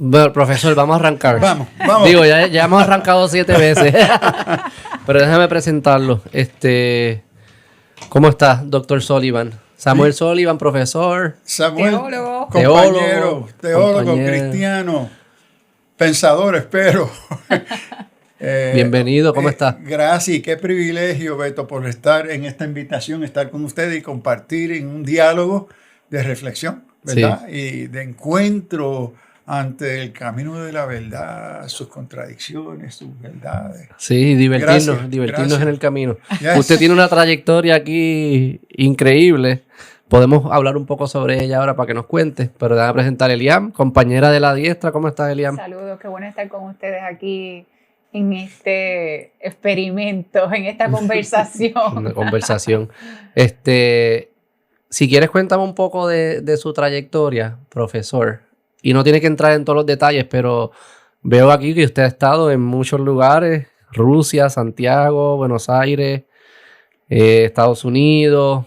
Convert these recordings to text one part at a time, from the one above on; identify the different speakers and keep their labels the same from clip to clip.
Speaker 1: Bueno, profesor, vamos a arrancar.
Speaker 2: Vamos.
Speaker 1: Digo, ya hemos arrancado 7 veces. Pero déjame presentarlo. ¿Cómo estás, doctor Sullivan? Samuel Sullivan, profesor.
Speaker 2: Samuel,
Speaker 3: Teólogo.
Speaker 2: teólogo,
Speaker 1: Compañero.
Speaker 2: cristiano, pensador, espero.
Speaker 1: Bienvenido, ¿cómo estás?
Speaker 2: Gracias y qué privilegio, Beto, por estar en esta invitación, estar con ustedes y compartir en un diálogo de reflexión, ¿verdad? Sí. Y de encuentro ante el camino de la verdad, sus contradicciones, sus verdades.
Speaker 1: Sí, divertirnos en el camino. Yes. Usted tiene una trayectoria aquí increíble. Podemos hablar un poco sobre ella ahora para que nos cuente, pero déjame presentar a Eliam, compañera de la diestra. ¿Cómo estás, Eliam?
Speaker 3: Saludos, qué bueno estar con ustedes aquí en este experimento, en esta conversación.
Speaker 1: Una conversación. Si quieres, cuéntame un poco de su trayectoria, profesor. Y no tiene que entrar en todos los detalles, pero veo aquí que usted ha estado en muchos lugares. Rusia, Santiago, Buenos Aires, Estados Unidos.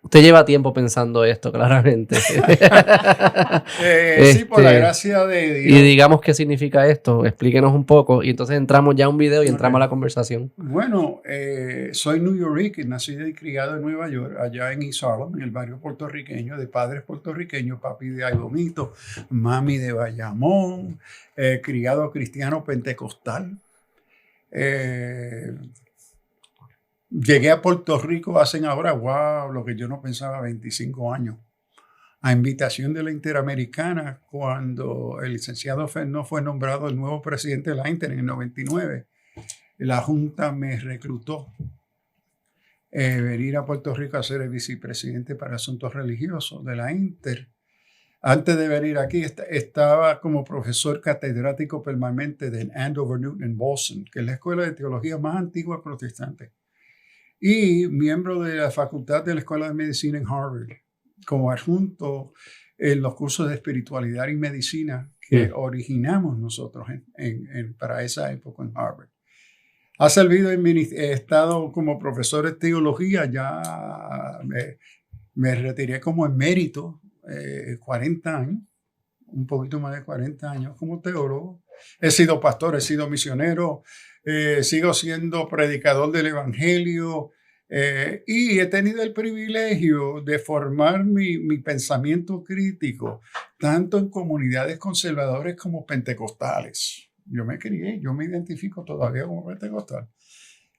Speaker 1: Usted lleva tiempo pensando esto, claramente.
Speaker 2: Sí, por la gracia de Dios.
Speaker 1: Y digamos qué significa esto. Explíquenos un poco. Y entonces entramos ya a un video y entramos a la conversación.
Speaker 2: Bueno, soy newyorrique, nacido y criado en Nueva York, allá en East Harlem, en el barrio puertorriqueño, de padres puertorriqueños, papi de Aibonito, mami de Bayamón, criado cristiano pentecostal. Llegué a Puerto Rico hace ahora, lo que yo no pensaba, 25 años, a invitación de la Interamericana, cuando el licenciado Fernó fue nombrado el nuevo presidente de la Inter en el 99. La Junta me reclutó venir a Puerto Rico a ser el vicepresidente para asuntos religiosos de la Inter. Antes de venir aquí, estaba como profesor catedrático permanente de Andover Newton en Boston, que es la escuela de teología más antigua protestante. Y miembro de la facultad de la Escuela de Medicina en Harvard, como adjunto en los cursos de espiritualidad y medicina que originamos nosotros para esa época en Harvard. Ha servido he estado como profesor de teología, ya me retiré como emérito, 40 años, un poquito más de 40 años como teólogo. He sido pastor, he sido misionero, sigo siendo predicador del evangelio y he tenido el privilegio de formar mi pensamiento crítico tanto en comunidades conservadoras como pentecostales. Yo me identifico todavía como pentecostal.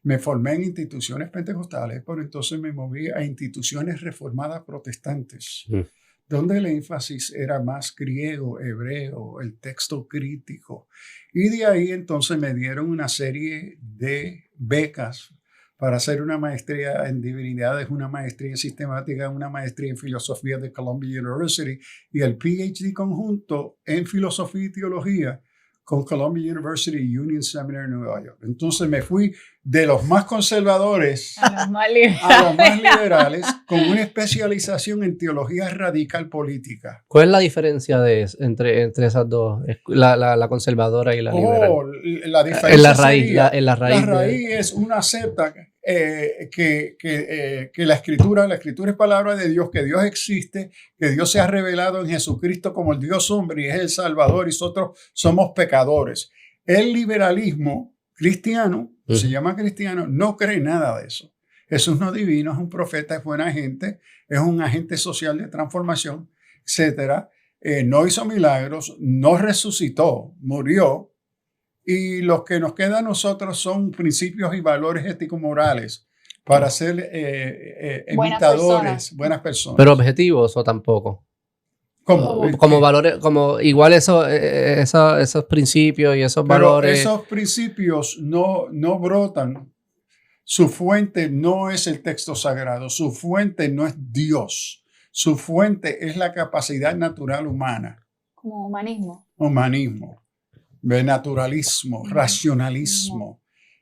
Speaker 2: Me formé en instituciones pentecostales, pero entonces me moví a instituciones reformadas protestantes, donde el énfasis era más griego, hebreo, el texto crítico. Y de ahí entonces me dieron una serie de becas para hacer una maestría en divinidades, una maestría en sistemática, una maestría en filosofía de Columbia University y el PhD conjunto en filosofía y teología con Columbia University y Union Seminary en Nueva York. Entonces me fui de los más conservadores
Speaker 3: a los más
Speaker 2: liberales con una especialización en teología radical política.
Speaker 1: ¿Cuál es la diferencia entre esas dos, la conservadora y la liberal?
Speaker 2: La diferencia
Speaker 1: en la raíz.
Speaker 2: La raíz es una secta que la escritura es palabra de Dios, que Dios existe, que Dios se ha revelado en Jesucristo como el Dios hombre y es el Salvador y nosotros somos pecadores. El liberalismo cristiano, se llama cristiano, no cree nada de eso. Jesús no es divino, es un profeta, es buena gente, es un agente social de transformación, etc. No hizo milagros, no resucitó, murió. Y lo que nos queda a nosotros son principios y valores ético-morales para ser imitadores, buenas personas.
Speaker 1: ¿Pero objetivos o tampoco? Como valores, como igual esos principios y esos valores.
Speaker 2: Pero esos principios no brotan. Su fuente no es el texto sagrado, su fuente no es Dios. Su fuente es la capacidad natural humana.
Speaker 3: Como humanismo.
Speaker 2: Humanismo. De naturalismo, racionalismo,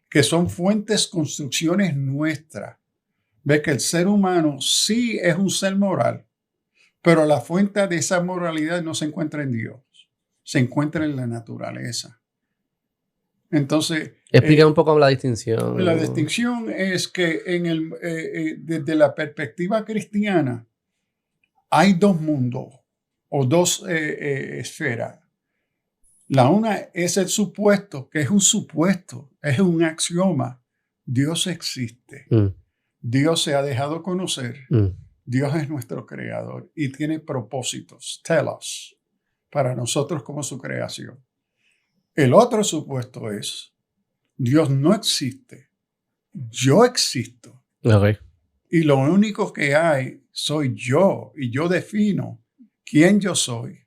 Speaker 2: que son fuentes, construcciones nuestras. Ve que el ser humano sí es un ser moral, pero la fuente de esa moralidad no se encuentra en Dios, se encuentra en la naturaleza. Entonces,
Speaker 1: explica un poco la distinción.
Speaker 2: La distinción es que desde la perspectiva cristiana hay dos mundos o dos esferas. La una es el supuesto, que es un supuesto, es un axioma. Dios existe. Dios se ha dejado conocer. Dios es nuestro creador y tiene propósitos, telos, para nosotros como su creación. El otro supuesto es, Dios no existe. Yo existo.
Speaker 1: Okay.
Speaker 2: Y lo único que hay soy yo. Y yo defino quién yo soy,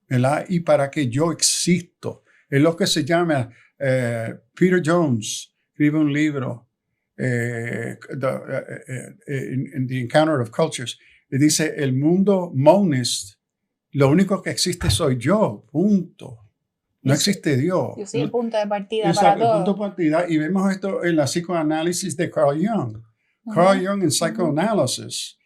Speaker 2: ¿verdad? Y para qué yo existo. Es lo que se llama, Peter Jones escribe un libro, in The Encounter of Cultures, y dice, el mundo monist, lo único que existe soy yo, punto. No existe Dios.
Speaker 3: Yo soy el punto de partida
Speaker 2: Exacto,
Speaker 3: para todo.
Speaker 2: el punto de partida. Y vemos esto en la psicoanálisis de Carl Jung. Carl Jung en Psychoanalysis,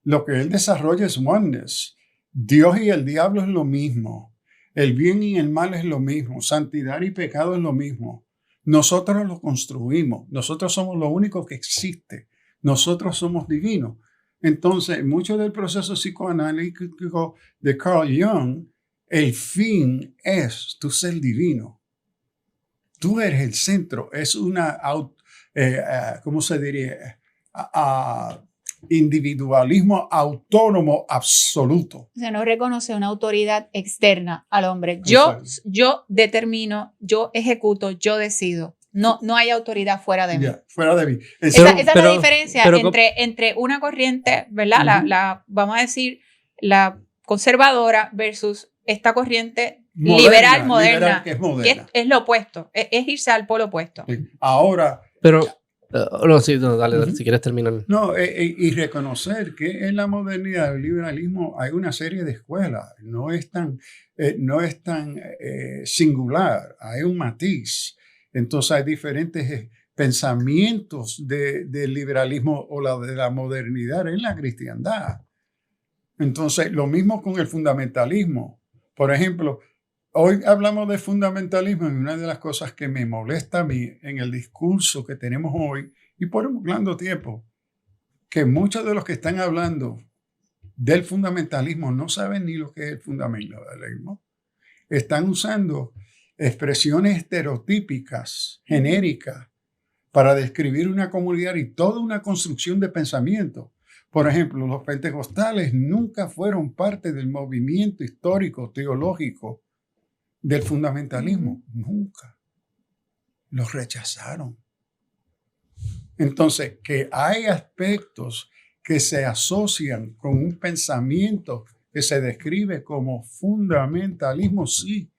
Speaker 2: lo que él desarrolla es oneness. Dios y el diablo es lo mismo. El bien y el mal es lo mismo. Santidad y pecado es lo mismo. Nosotros lo construimos. Nosotros somos lo único que existe. Nosotros somos divinos. Entonces, mucho del proceso psicoanalítico de Carl Jung, el fin es tu ser divino. Tú eres el centro. Es una, ¿cómo se diría? Individualismo autónomo absoluto.
Speaker 3: O sea, no reconoce una autoridad externa al hombre. Yo determino, yo ejecuto, yo decido. No hay autoridad fuera de mí.
Speaker 2: Fuera de mí.
Speaker 3: Esa es la diferencia entre una corriente, ¿verdad? Vamos a decir, la conservadora versus esta corriente liberal, moderna.
Speaker 2: Que es moderna.
Speaker 3: Es lo opuesto. Es irse al polo opuesto.
Speaker 2: Ahora...
Speaker 1: Pero... dale, si quieres terminar.
Speaker 2: No, y reconocer que en la modernidad del liberalismo hay una serie de escuelas, no es tan singular, hay un matiz. Entonces hay diferentes pensamientos del liberalismo o de la modernidad en la cristiandad. Entonces, lo mismo con el fundamentalismo. Por ejemplo, hoy hablamos de fundamentalismo y una de las cosas que me molesta a mí en el discurso que tenemos hoy, y por un largo tiempo, que muchos de los que están hablando del fundamentalismo no saben ni lo que es el fundamentalismo. Están usando expresiones estereotípicas, genéricas, para describir una comunidad y toda una construcción de pensamiento. Por ejemplo, los pentecostales nunca fueron parte del movimiento histórico, teológico, del fundamentalismo, nunca. Los rechazaron. Entonces, que hay aspectos que se asocian con un pensamiento que se describe como fundamentalismo, sí,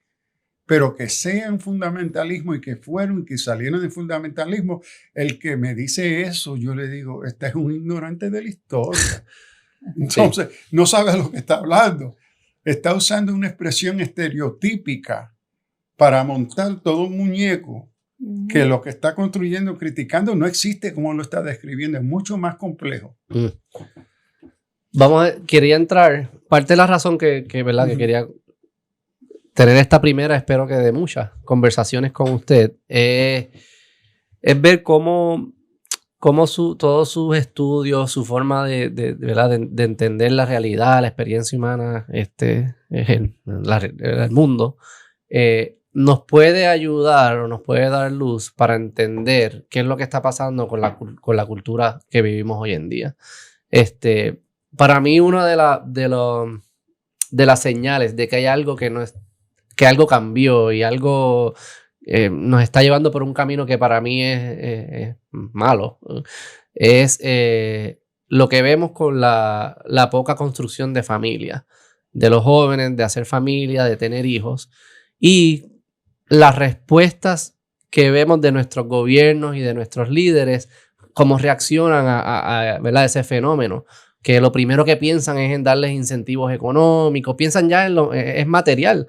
Speaker 2: pero que sean fundamentalismo y que fueron, que salieron de fundamentalismo, el que me dice eso, yo le digo, este es un ignorante de la historia. Entonces, no sabe lo que está hablando. Está usando una expresión estereotípica para montar todo un muñeco que lo que está construyendo, criticando, no existe como lo está describiendo. Es mucho más complejo.
Speaker 1: Quería entrar, parte de la razón que ¿verdad? Que quería tener esta primera, espero que de muchas conversaciones con usted, es ver cómo todos sus estudios, su forma de entender la realidad, la experiencia humana, el mundo, nos puede ayudar o nos puede dar luz para entender qué es lo que está pasando con la cultura que vivimos hoy en día. Para mí, una de las señales de que hay algo que algo cambió y algo nos está llevando por un camino que para mí es malo, es lo que vemos con la poca construcción de familia, de los jóvenes, de hacer familia, de tener hijos, y las respuestas que vemos de nuestros gobiernos y de nuestros líderes, cómo reaccionan a ¿verdad? Ese fenómeno, que lo primero que piensan es en darles incentivos económicos, piensan ya es material,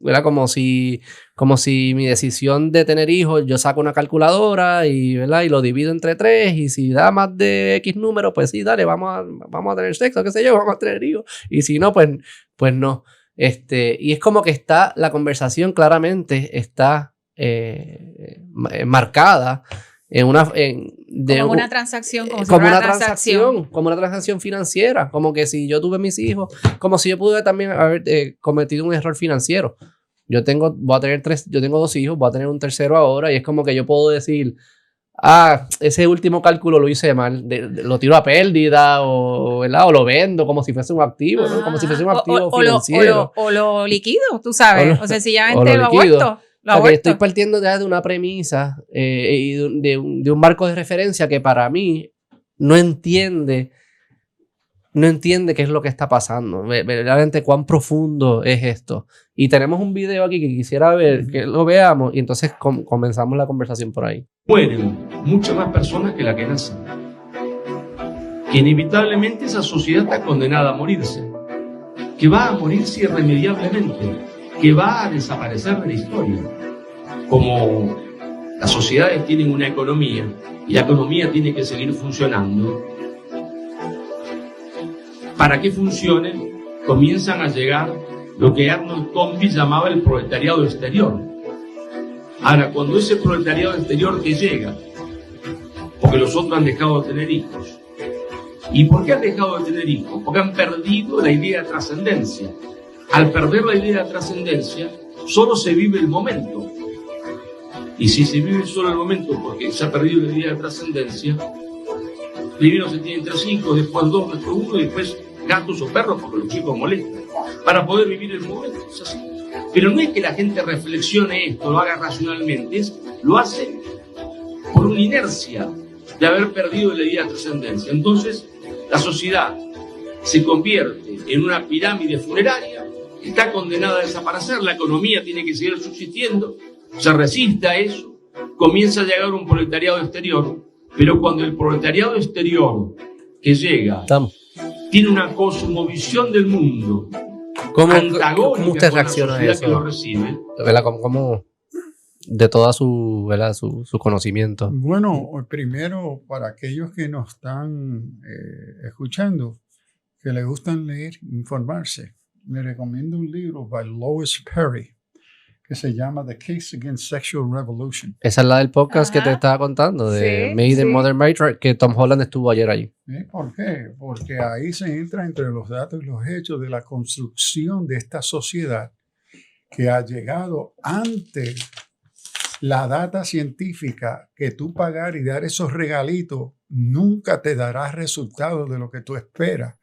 Speaker 1: ¿verdad? Como si mi decisión de tener hijos, yo saco una calculadora ¿verdad? Y lo divido entre 3, y si da más de X número, pues sí, dale, vamos a tener sexo, qué sé yo, vamos a tener hijos, y si no, pues no. Y es como que la conversación claramente está marcada como una transacción financiera, como que si yo tuve mis hijos, como si yo pude también haber cometido un error financiero, yo tengo 2 hijos, voy a tener un tercero ahora, y es como que yo puedo decir, ese último cálculo lo hice mal, lo tiro a pérdida ¿verdad? O lo vendo como si fuese un activo, ¿no? Como si fuese un activo financiero.
Speaker 3: O lo liquido, tú sabes, o sencillamente lo
Speaker 1: liquido.
Speaker 3: aborto.
Speaker 1: Que estoy partiendo ya de una premisa y de un marco de referencia que para mí no entiende qué es lo que está pasando, verdaderamente cuán profundo es esto. Y tenemos un video aquí que quisiera ver, que lo veamos, y entonces comenzamos la conversación por ahí.
Speaker 4: Mueren muchas más personas que las que nacen. Que inevitablemente esa sociedad está condenada a morirse. Que va a morirse irremediablemente. Que va a desaparecer de la historia. Como las sociedades tienen una economía y la economía tiene que seguir funcionando, para que funcione comienzan a llegar lo que Arnold Toynbee llamaba el proletariado exterior. Ahora, cuando ese proletariado exterior que llega, porque los otros han dejado de tener hijos. ¿Y por qué han dejado de tener hijos? Porque han perdido la idea de trascendencia. Al perder la idea de trascendencia, solo se vive el momento. Y si se vive solo el momento porque se ha perdido la idea de trascendencia, primero se tienen 3 hijos, después 2, después 1 y después gatos o perros porque los chicos molestan. Para poder vivir el momento, es así. Pero no es que la gente reflexione esto, lo haga racionalmente, lo hace por una inercia de haber perdido la idea de trascendencia. Entonces, la sociedad se convierte en una pirámide funeraria, está condenada a desaparecer, la economía tiene que seguir subsistiendo, se resiste a eso, comienza a llegar un proletariado exterior, pero cuando el proletariado exterior que llega tiene una cosmovisión del mundo antagónica,
Speaker 1: ¿cómo usted reacciona a eso?
Speaker 4: Que lo recibe,
Speaker 1: ¿verdad? ¿Cómo de toda su, ¿verdad? su conocimiento?
Speaker 2: Bueno, primero, para aquellos que nos están escuchando, que les gustan leer, informarse, les recomiendo un libro by Lois Perry que se llama The Case Against Sexual Revolution.
Speaker 1: Esa es la del podcast que te estaba contando, de Made in Modern Matrix, que Tom Holland estuvo ayer allí.
Speaker 2: ¿Por qué? Porque ahí se entra entre los datos y los hechos de la construcción de esta sociedad que ha llegado ante la data científica, que tú pagar y dar esos regalitos nunca te dará resultados de lo que tú esperas.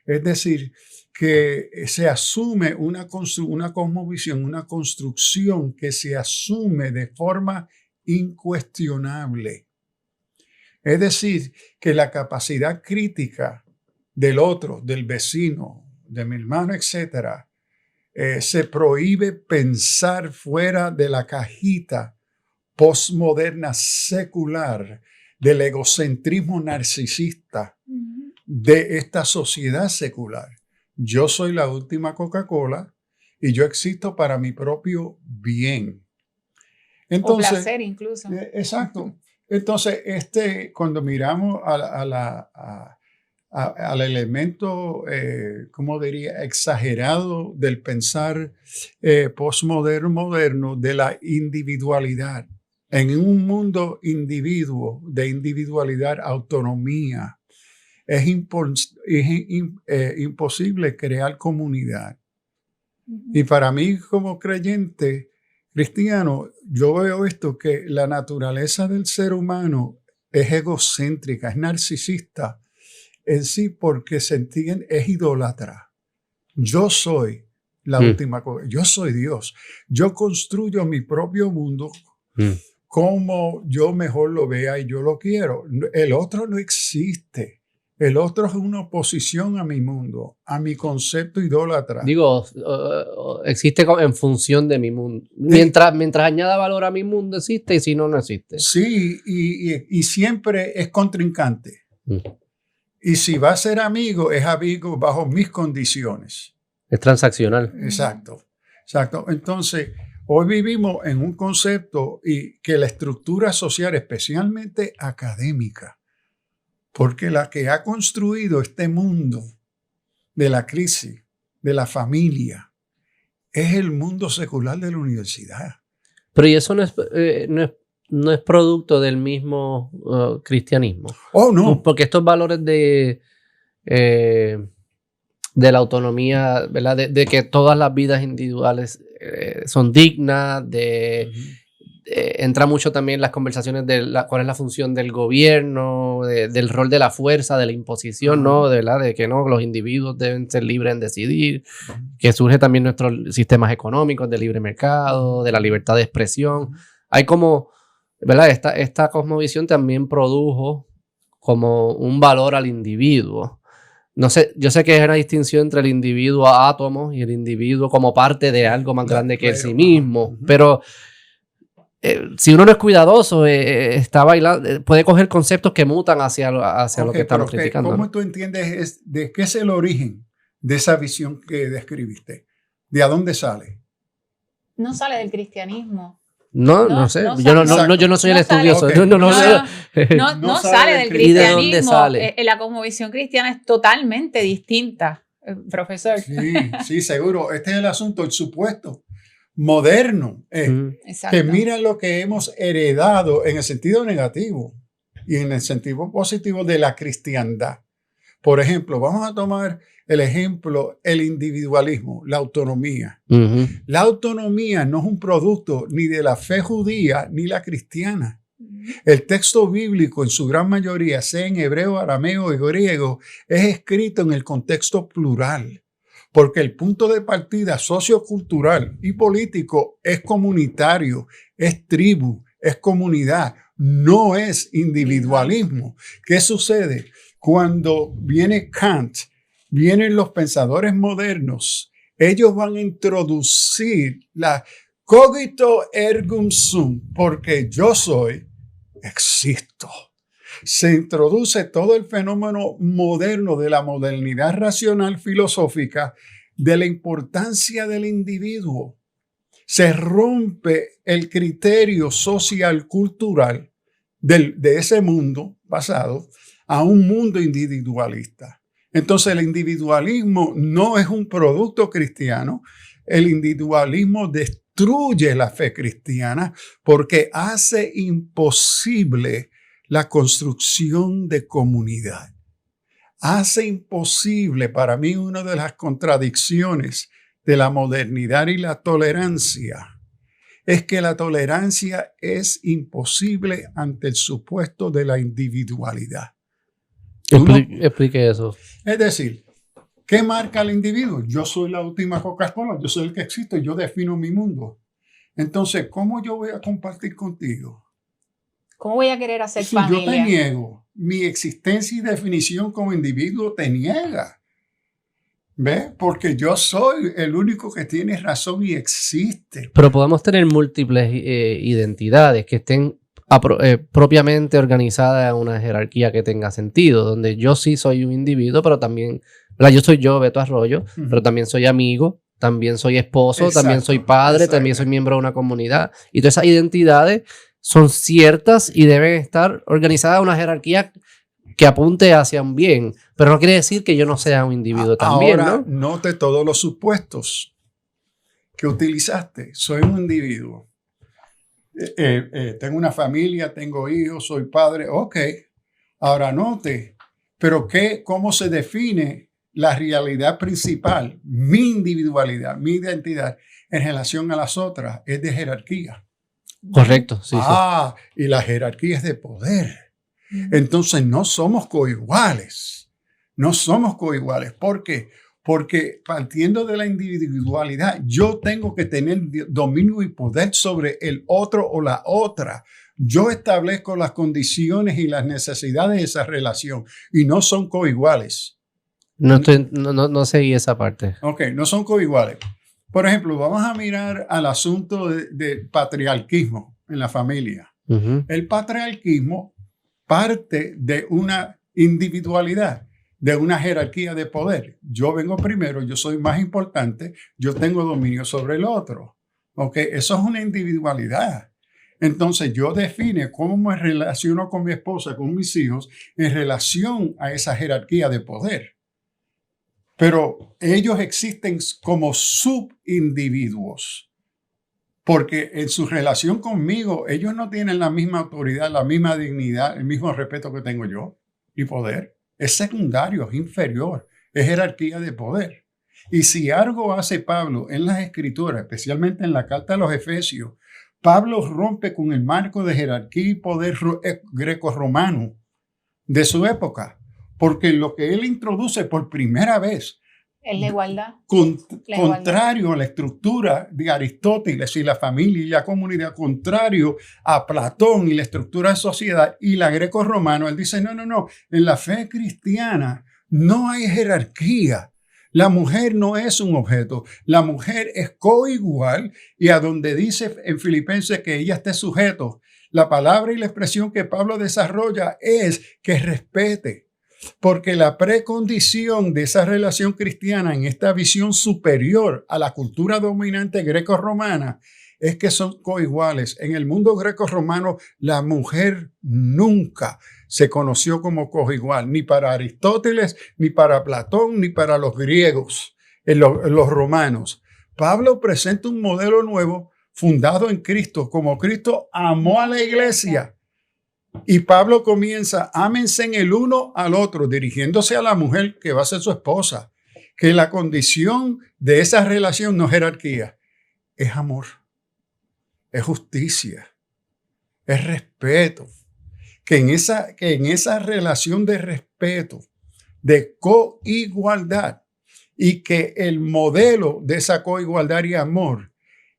Speaker 2: Es decir, que se asume una cosmovisión, una construcción que se asume de forma incuestionable. Es decir, que la capacidad crítica del otro, del vecino, de mi hermano, etc., se prohíbe pensar fuera de la cajita postmoderna secular del egocentrismo narcisista de esta sociedad secular. Yo soy la última Coca-Cola y yo existo para mi propio bien. Entonces,
Speaker 3: o placer incluso.
Speaker 2: Exacto. Entonces, cuando miramos al elemento, ¿cómo diría?, exagerado del pensar postmoderno de la individualidad, en un mundo de individualidad, autonomía, es imposible crear comunidad. Y para mí, como creyente cristiano, yo veo esto, que la naturaleza del ser humano es egocéntrica, es narcisista en sí, porque es idólatra. Yo soy la última cosa, yo soy Dios. Yo construyo mi propio mundo como yo mejor lo vea y yo lo quiero. El otro no existe. El otro es una oposición a mi mundo, a mi concepto idólatra.
Speaker 1: Digo, existe en función de mi mundo. Mientras añada valor a mi mundo existe, y si no, no existe.
Speaker 2: Sí, y siempre es contrincante. Y si va a ser amigo, es amigo bajo mis condiciones.
Speaker 1: Es transaccional.
Speaker 2: Exacto. Entonces, hoy vivimos en un concepto y que la estructura social, especialmente académica, porque la que ha construido este mundo de la crisis, de la familia, es el mundo secular de la universidad.
Speaker 1: Pero ¿y eso no es producto del mismo cristianismo?
Speaker 2: Oh, no.
Speaker 1: Porque estos valores de de la autonomía, ¿verdad? De que todas las vidas individuales son dignas, entra mucho también las conversaciones de cuál es la función del gobierno, del rol de la fuerza, de la imposición, ¿no? De que no, los individuos deben ser libres en decidir, que surge también nuestros sistemas económicos de libre mercado, de la libertad de expresión. Hay como, ¿verdad? Esta cosmovisión también produjo como un valor al individuo. No sé, yo sé que es una distinción entre el individuo átomo y el individuo como parte de algo más grande que sí mismo, pero si uno no es cuidadoso, está bailando, puede coger conceptos que mutan hacia lo que estamos criticando.
Speaker 2: ¿Cómo
Speaker 1: ¿no?
Speaker 2: tú entiendes de qué es el origen de esa visión que describiste? ¿De a dónde sale?
Speaker 3: No sale del cristianismo.
Speaker 1: No sé.
Speaker 3: No
Speaker 1: yo no soy el estudioso.
Speaker 2: Okay.
Speaker 3: No sale del cristianismo.
Speaker 1: ¿Y de dónde sale?
Speaker 3: La cosmovisión cristiana es totalmente distinta, profesor.
Speaker 2: Sí, seguro. Este es el asunto, el supuesto moderno, que mira lo que hemos heredado en el sentido negativo y en el sentido positivo de la cristiandad. Por ejemplo, vamos a tomar el ejemplo, el individualismo, la autonomía. La autonomía no es un producto ni de la fe judía ni la cristiana. El texto bíblico en su gran mayoría, sea en hebreo, arameo y griego, es escrito en el contexto plural. Porque el punto de partida sociocultural y político es comunitario, es tribu, es comunidad, no es individualismo. ¿Qué sucede? Cuando viene Kant, vienen los pensadores modernos, ellos van a introducir la cogito ergo sum, porque yo soy, existo. Se introduce todo el fenómeno moderno de la modernidad racional filosófica de la importancia del individuo. Se rompe el criterio social cultural de ese mundo pasado a un mundo individualista. Entonces el individualismo no es un producto cristiano. El individualismo destruye la fe cristiana porque hace imposible la construcción de comunidad. Hace imposible, para mí, una de las contradicciones de la modernidad y la tolerancia es que la tolerancia es imposible ante el supuesto de la individualidad.
Speaker 1: Explique eso.
Speaker 2: Es decir, ¿qué marca al individuo? Yo soy la última Coca-Cola, yo soy el que existo, yo defino mi mundo. Entonces, ¿cómo yo voy a compartir contigo?
Speaker 3: ¿Cómo voy a querer hacer
Speaker 2: Si
Speaker 3: familia?
Speaker 2: yo te niego, mi existencia y definición como individuo te niega. ¿Ves? Porque yo soy el único que tiene razón y existe.
Speaker 1: Pero podemos tener múltiples identidades que estén propiamente organizadas en una jerarquía que tenga sentido, donde yo sí soy un individuo, pero también, yo soy yo, Beto Arroyo, pero también soy amigo, también soy esposo, también soy padre, también soy miembro de una comunidad. Y todas esas identidades son ciertas y deben estar organizadas en una jerarquía que apunte hacia un bien, pero no quiere decir que yo no sea un individuo también,
Speaker 2: ahora,
Speaker 1: ¿no?
Speaker 2: Note todos los supuestos que utilizaste. Soy un individuo. Tengo una familia, tengo hijos, soy padre. Ok. Ahora note, pero ¿cómo se define la realidad principal? Mi individualidad, mi identidad en relación a las otras es de jerarquía.
Speaker 1: Correcto, sí.
Speaker 2: Y la jerarquía es de poder. Entonces no somos coiguales. No somos coiguales. ¿Por qué? Porque partiendo de la individualidad, yo tengo que tener dominio y poder sobre el otro o la otra. Yo establezco las condiciones y las necesidades de esa relación y no son coiguales.
Speaker 1: No seguí esa parte.
Speaker 2: Ok, no son coiguales. Por ejemplo, vamos a mirar al asunto del patriarquismo en la familia. El patriarquismo parte de una individualidad, de una jerarquía de poder. Yo vengo primero, yo soy más importante, yo tengo dominio sobre el otro. ¿Ok? Eso es una individualidad. Entonces yo defino cómo me relaciono con mi esposa, con mis hijos, en relación a esa jerarquía de poder. Pero ellos existen como subindividuos. Porque en su relación conmigo, ellos no tienen la misma autoridad, la misma dignidad, el mismo respeto que tengo yo y poder. Es secundario, es inferior. es jerarquía de poder. Y si algo hace Pablo en las Escrituras, especialmente en la carta a los Efesios, Pablo rompe con el marco de jerarquía y poder greco-romano de su época, porque lo que él introduce por primera vez
Speaker 3: es la igualdad.
Speaker 2: Contrario a la estructura de Aristóteles y la familia y la comunidad, contrario a Platón y la estructura de sociedad y la greco-romana, él dice, no, en la fe cristiana no hay jerarquía. La mujer no es un objeto, la mujer es coigual, y a donde dice en Filipenses que ella esté sujeto, la palabra y la expresión que Pablo desarrolla es que respete. Porque la precondición de esa relación cristiana en esta visión superior a la cultura dominante greco-romana es que son coiguales. En el mundo greco-romano, la mujer nunca se conoció como coigual, ni para Aristóteles, ni para Platón, ni para los griegos, los romanos. Pablo presenta un modelo nuevo fundado en Cristo, como Cristo amó a la iglesia. Y Pablo comienza, ámense en el uno al otro, dirigiéndose a la mujer que va a ser su esposa, que la condición de esa relación no es jerarquía, es amor, es justicia, es respeto. Que en esa relación de respeto, de coigualdad, y que el modelo de esa coigualdad y amor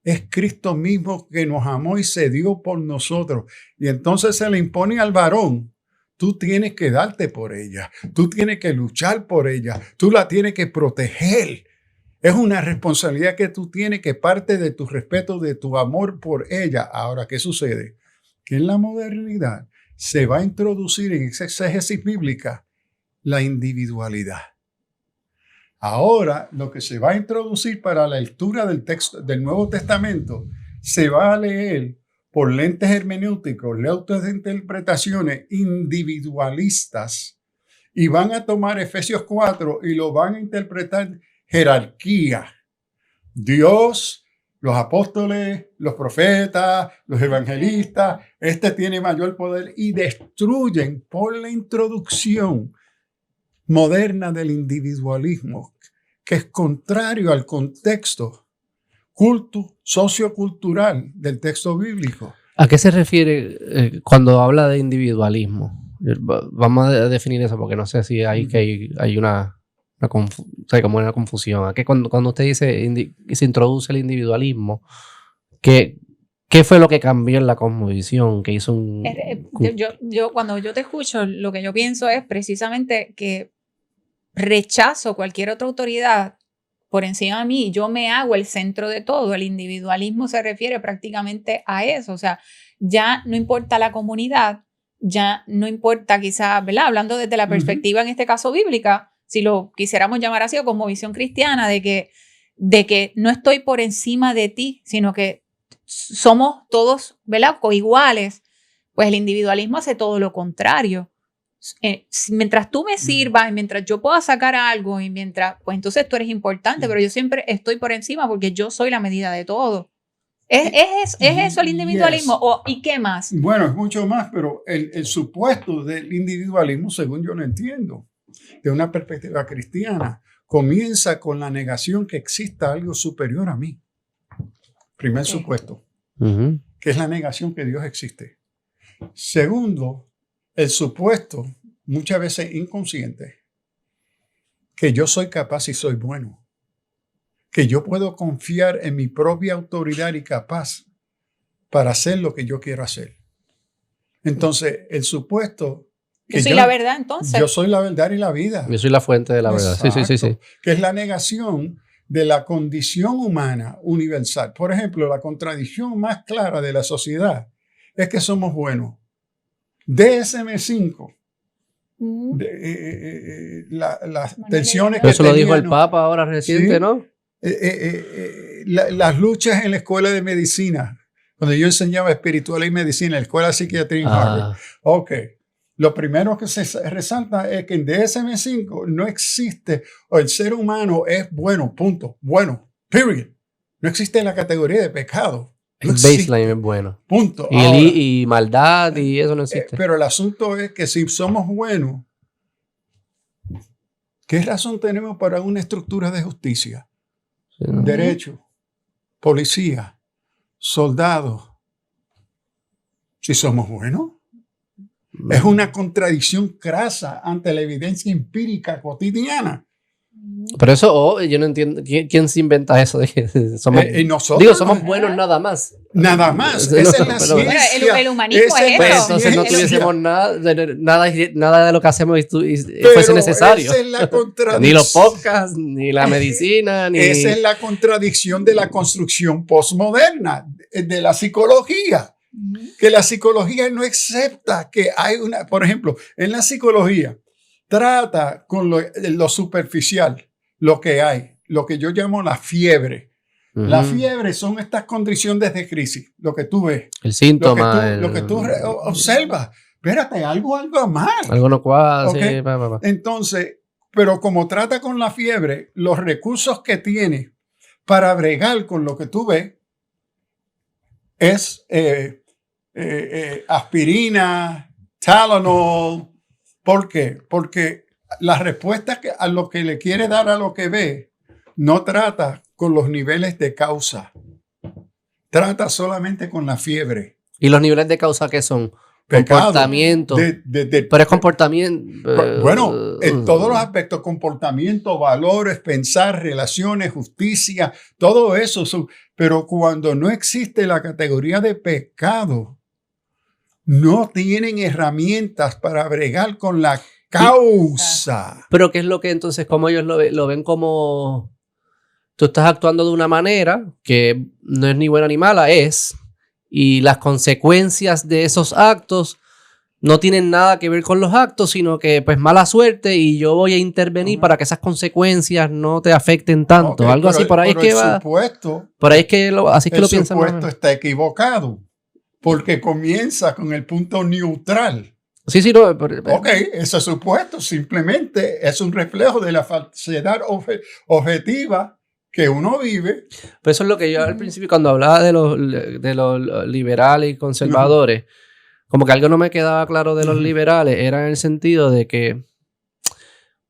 Speaker 2: es Cristo mismo que nos amó y se dio por nosotros. Y entonces se le impone al varón, tú tienes que darte por ella, tú tienes que luchar por ella, tú la tienes que proteger. Es una responsabilidad que tú tienes que parte de tu respeto, de tu amor por ella. Ahora, ¿qué sucede? Que en la modernidad se va a introducir en esa exégesis bíblica la individualidad. Ahora, lo que se va a introducir para la lectura del texto del Nuevo Testamento se va a leer por lentes hermenéuticos, lentes de interpretaciones individualistas, y van a tomar Efesios 4 y lo van a interpretar jerarquía. Dios, los apóstoles, los profetas, los evangelistas, este tiene mayor poder, y destruyen por la introducción moderna del individualismo, que es contrario al contexto sociocultural del texto bíblico.
Speaker 1: ¿A qué se refiere cuando habla de individualismo? Vamos a definir eso porque no sé si hay una confusión. ¿A qué cuando usted dice se introduce el individualismo, ¿qué fue lo que cambió en la cosmovisión? Que hizo
Speaker 3: cuando yo te escucho, lo que yo pienso es precisamente que rechazo cualquier otra autoridad por encima de mí, yo me hago el centro de todo. El individualismo se refiere prácticamente a eso, o sea, ya no importa la comunidad, ya no importa quizás, ¿verdad? Hablando desde la perspectiva, en este caso bíblica, si lo quisiéramos llamar así, o como visión cristiana, de que no estoy por encima de ti, sino que somos todos, ¿verdad?, coiguales. Pues el individualismo hace todo lo contrario. Mientras tú me sirvas, mientras yo pueda sacar algo, y mientras, pues entonces tú eres importante, pero yo siempre estoy por encima porque yo soy la medida de todo. ¿Es eso el individualismo? ¿Y qué más?
Speaker 2: Bueno, es mucho más, pero el supuesto del individualismo, según yo lo entiendo, de una perspectiva cristiana, comienza con la negación que exista algo superior a mí. Primer supuesto, que es la negación que Dios existe. Segundo, el supuesto, muchas veces inconsciente, que yo soy capaz y soy bueno, que yo puedo confiar en mi propia autoridad y capaz para hacer lo que yo quiero hacer. Entonces, el supuesto...
Speaker 3: Yo soy la verdad, entonces.
Speaker 2: Yo soy la verdad y la vida.
Speaker 1: Yo soy la fuente de la verdad. Sí.
Speaker 2: Que es la negación de la condición humana universal. Por ejemplo, la contradicción más clara de la sociedad es que somos buenos. DSM-5, las tensiones que
Speaker 1: eso lo dijo el Papa ahora reciente, ¿sí? ¿No?
Speaker 2: Las luchas en la escuela de medicina, cuando yo enseñaba espiritualidad y medicina en la escuela de psiquiatría en Harvard. Ok, lo primero que se resalta es que en DSM-5 no existe, o el ser humano es bueno, punto, bueno, period. No existe la categoría de pecado.
Speaker 1: El baseline es bueno.
Speaker 2: Punto.
Speaker 1: Y maldad y eso no existe.
Speaker 2: Pero el asunto es que si somos buenos, ¿Qué razón tenemos para una estructura de justicia?
Speaker 1: Sí, ¿no?
Speaker 2: Derecho, policía, soldados. Si somos buenos. Es una contradicción crasa ante la evidencia empírica cotidiana.
Speaker 1: Pero eso, yo no entiendo. ¿Quién se inventa eso de que somos,
Speaker 2: Nosotros,
Speaker 1: digo, somos buenos nada más?
Speaker 2: Nada más.
Speaker 1: No,
Speaker 2: Esa es la
Speaker 1: pero-
Speaker 3: Bueno,
Speaker 2: ciencia.
Speaker 3: el humanismo
Speaker 2: Esa
Speaker 3: es
Speaker 1: Pues
Speaker 3: eso.
Speaker 1: entonces no
Speaker 2: ciencia.
Speaker 1: tuviésemos nada de lo que hacemos
Speaker 2: Pero
Speaker 1: fuese necesario.
Speaker 2: esa es la contradicción.
Speaker 1: Ni los podcasts, ni la medicina, ni...
Speaker 2: Esa es la contradicción de la construcción postmoderna, de la psicología. Que la psicología no acepta que hay una, por ejemplo, en la psicología trata con lo superficial, lo que hay, lo que yo llamo la fiebre. La fiebre son estas condiciones de crisis, lo que tú ves,
Speaker 1: El síntoma.
Speaker 2: lo que tú observas. Espérate, algo mal.
Speaker 1: Algo no cuadra.
Speaker 2: Ok.
Speaker 1: Sí,
Speaker 2: Entonces, pero como trata con la fiebre, los recursos que tiene para bregar con lo que tú ves es aspirina, Tylenol. ¿Por qué? Porque la respuesta a lo que le quiere dar a lo que ve no trata con los niveles de causa. Trata solamente con la fiebre.
Speaker 1: ¿Y los niveles de causa qué son?
Speaker 2: Pecado.
Speaker 1: Comportamiento. Pero es comportamiento.
Speaker 2: Bueno, en todos los aspectos, comportamiento, valores, pensar, relaciones, justicia, todo eso. Pero cuando no existe la categoría de pecado, no tienen herramientas para bregar con la causa.
Speaker 1: Pero ¿qué es lo que entonces, como ellos lo ven como tú estás actuando de una manera que no es ni buena ni mala, y las consecuencias de esos actos no tienen nada que ver con los actos, sino que pues mala suerte y yo voy a intervenir para que esas consecuencias no te afecten tanto.
Speaker 2: Ok,
Speaker 1: Algo así, por ahí es que va. Por ahí es que así es que
Speaker 2: el
Speaker 1: lo piensan.
Speaker 2: supuesto está equivocado, porque comienza con el punto neutral.
Speaker 1: Sí, sí, no.
Speaker 2: Ok, ese supuesto simplemente es un reflejo de la falsedad objetiva que uno vive.
Speaker 1: Pero eso es lo que yo al principio, cuando hablaba de los liberales y conservadores, como que algo no me quedaba claro de los liberales, era en el sentido de que,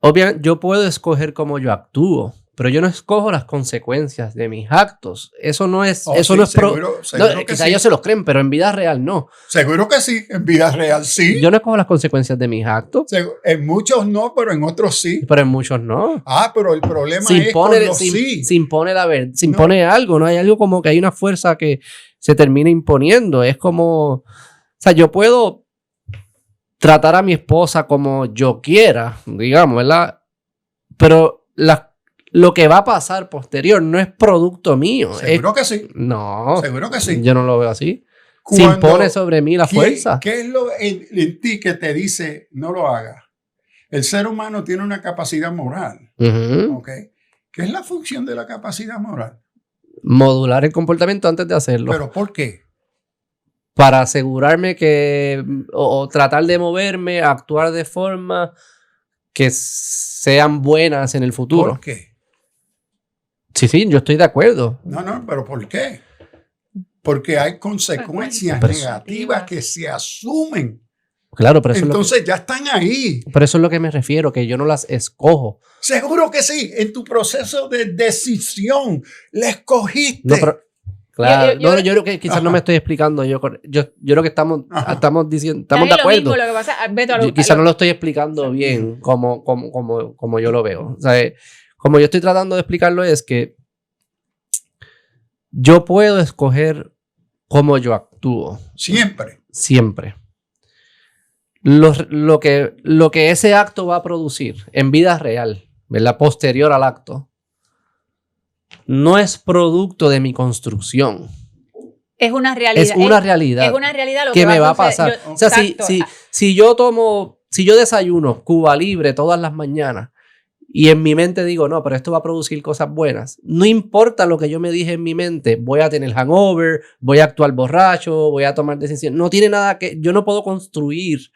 Speaker 1: obviamente, yo puedo escoger cómo yo actúo, pero yo no escojo las consecuencias de mis actos. Eso no es... eso
Speaker 2: Sí,
Speaker 1: no es
Speaker 2: seguro que
Speaker 1: quizá
Speaker 2: sí.
Speaker 1: ellos se los creen, pero en vida real no.
Speaker 2: Seguro que sí, en vida real sí.
Speaker 1: Yo no escojo las consecuencias de mis actos,
Speaker 2: En muchos no, pero en otros sí.
Speaker 1: pero en muchos no.
Speaker 2: Pero el problema
Speaker 1: Se
Speaker 2: es con los
Speaker 1: se
Speaker 2: sí.
Speaker 1: impone algo, ¿no? Hay algo como que hay una fuerza que se termina imponiendo. Es como, o sea, yo puedo tratar a mi esposa como yo quiera, digamos, ¿verdad? Pero lo que va a pasar posterior no es producto mío.
Speaker 2: Seguro que sí.
Speaker 1: No,
Speaker 2: Seguro que sí.
Speaker 1: yo no lo veo así. Se
Speaker 2: Cuando-
Speaker 1: impone sobre mí la fuerza.
Speaker 2: ¿Qué es lo en ti que te dice no lo hagas? El ser humano tiene una capacidad moral.
Speaker 1: Ujú.
Speaker 2: ¿Ok? ¿Qué es la función de la capacidad moral?
Speaker 1: Modular el comportamiento antes de hacerlo.
Speaker 2: ¿Pero por qué?
Speaker 1: Para asegurarme que, o tratar de moverme, actuar de forma que sean buenas en el futuro.
Speaker 2: ¿Por qué?
Speaker 1: Sí, sí, yo estoy de acuerdo.
Speaker 2: No, pero ¿por qué? Porque hay consecuencias
Speaker 1: Pero-
Speaker 2: negativas que se asumen.
Speaker 1: Claro, pero eso,
Speaker 2: Entonces ya están ahí.
Speaker 1: pero eso es lo que me refiero, que yo no las escojo.
Speaker 2: Seguro que sí. En tu proceso de decisión, la escogiste.
Speaker 1: No, pero, claro,
Speaker 3: Yo-
Speaker 1: yo creo que quizás no
Speaker 2: Ajá.
Speaker 1: me estoy explicando. Yo creo que estamos
Speaker 2: Ajá.
Speaker 1: diciendo, estamos de
Speaker 3: Es lo mismo,
Speaker 1: acuerdo.
Speaker 3: lo que pasa, Beto,
Speaker 1: Quizás no lo estoy explicando bien como yo lo veo. O sea, como yo estoy tratando de explicarlo es que yo puedo escoger cómo yo actúo
Speaker 2: Siempre.
Speaker 1: siempre. Lo que ese acto va a producir en vida real, ¿verdad? Posterior al acto, no es producto de mi construcción.
Speaker 3: es una realidad.
Speaker 1: Es una realidad.
Speaker 3: Es una realidad lo
Speaker 1: que me va a
Speaker 3: suceder.
Speaker 1: pasar. O sea, si yo desayuno Cuba Libre todas las mañanas y en mi mente digo, no, pero esto va a producir cosas buenas, no importa lo que yo me dije en mi mente, voy a tener hangover, voy a actuar borracho, voy a tomar decisiones. No tiene nada que... Yo no puedo construir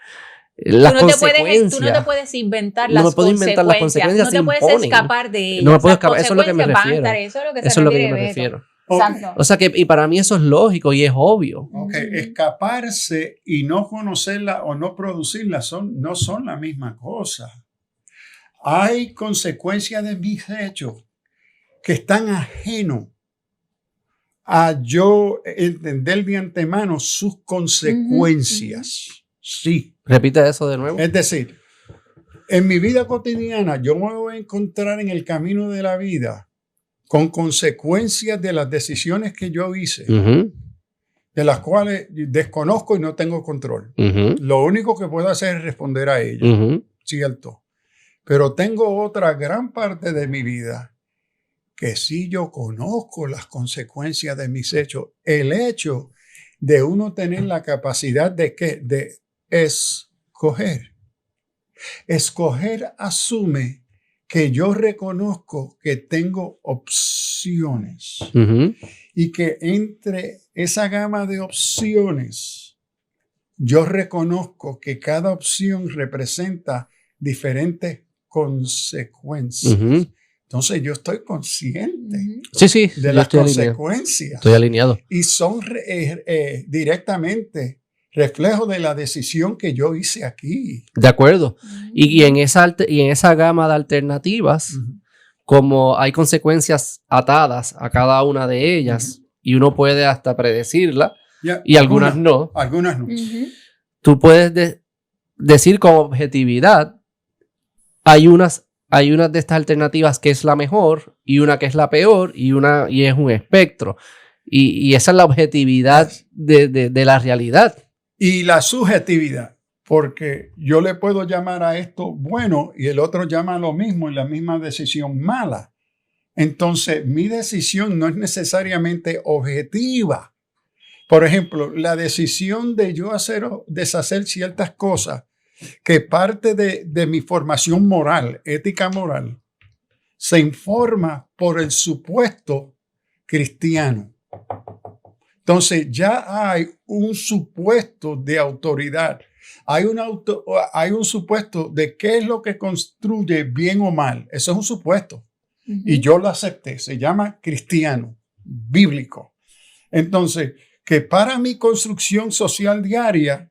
Speaker 1: las consecuencias.
Speaker 3: Tú no te puedes inventar
Speaker 1: No
Speaker 3: las
Speaker 1: me puedo inventar las consecuencias,
Speaker 3: No
Speaker 1: se
Speaker 3: te puedes
Speaker 1: imponen.
Speaker 3: escapar de ellas.
Speaker 1: No me puedo
Speaker 3: Las
Speaker 1: escapar, eso es lo que me
Speaker 3: consecuencias van a
Speaker 1: refiero.
Speaker 3: estar, eso es lo que
Speaker 1: Eso es lo que yo me
Speaker 3: Beto.
Speaker 1: refiero.
Speaker 3: Exacto.
Speaker 1: O sea que, y para mí eso es lógico y es obvio.
Speaker 2: Ok, escaparse y no conocerla o no producirla no son la misma cosa. hay consecuencias de mis hechos que están ajenos a yo entender de antemano sus consecuencias. Sí.
Speaker 1: Repite eso de nuevo.
Speaker 2: Es decir, en mi vida cotidiana yo me voy a encontrar en el camino de la vida con consecuencias de las decisiones que yo hice, de las cuales desconozco y no tengo control. Lo único que puedo hacer es responder a ellas, ¿cierto? Pero tengo otra gran parte de mi vida que sí yo conozco las consecuencias de mis hechos. El hecho de uno tener la capacidad de escoger. Escoger asume que yo reconozco que tengo opciones y que entre esa gama de opciones yo reconozco que cada opción representa diferentes consecuencias. Entonces yo estoy consciente de las consecuencias.
Speaker 1: Estoy alineado.
Speaker 2: Y son directamente reflejo de la decisión que yo hice aquí.
Speaker 1: De acuerdo. Y en esa gama de alternativas, como hay consecuencias atadas a cada una de ellas, y uno puede hasta predecirla, y algunas no.
Speaker 2: Algunas no.
Speaker 1: Tú puedes decir con objetividad, hay unas de estas alternativas que es la mejor y una que es la peor y es un espectro. Y esa es la objetividad de la realidad.
Speaker 2: Y la subjetividad, porque yo le puedo llamar a esto bueno y el otro llama lo mismo y la misma decisión mala. Entonces, mi decisión no es necesariamente objetiva. Por ejemplo, la decisión de yo deshacer ciertas cosas que parte de mi formación moral, ética moral, se informa por el supuesto cristiano. Entonces ya hay un supuesto de autoridad, hay un supuesto de qué es lo que construye bien o mal. Eso es un supuesto. Y yo lo acepté, se llama cristiano, bíblico. Entonces, que para mi construcción social diaria,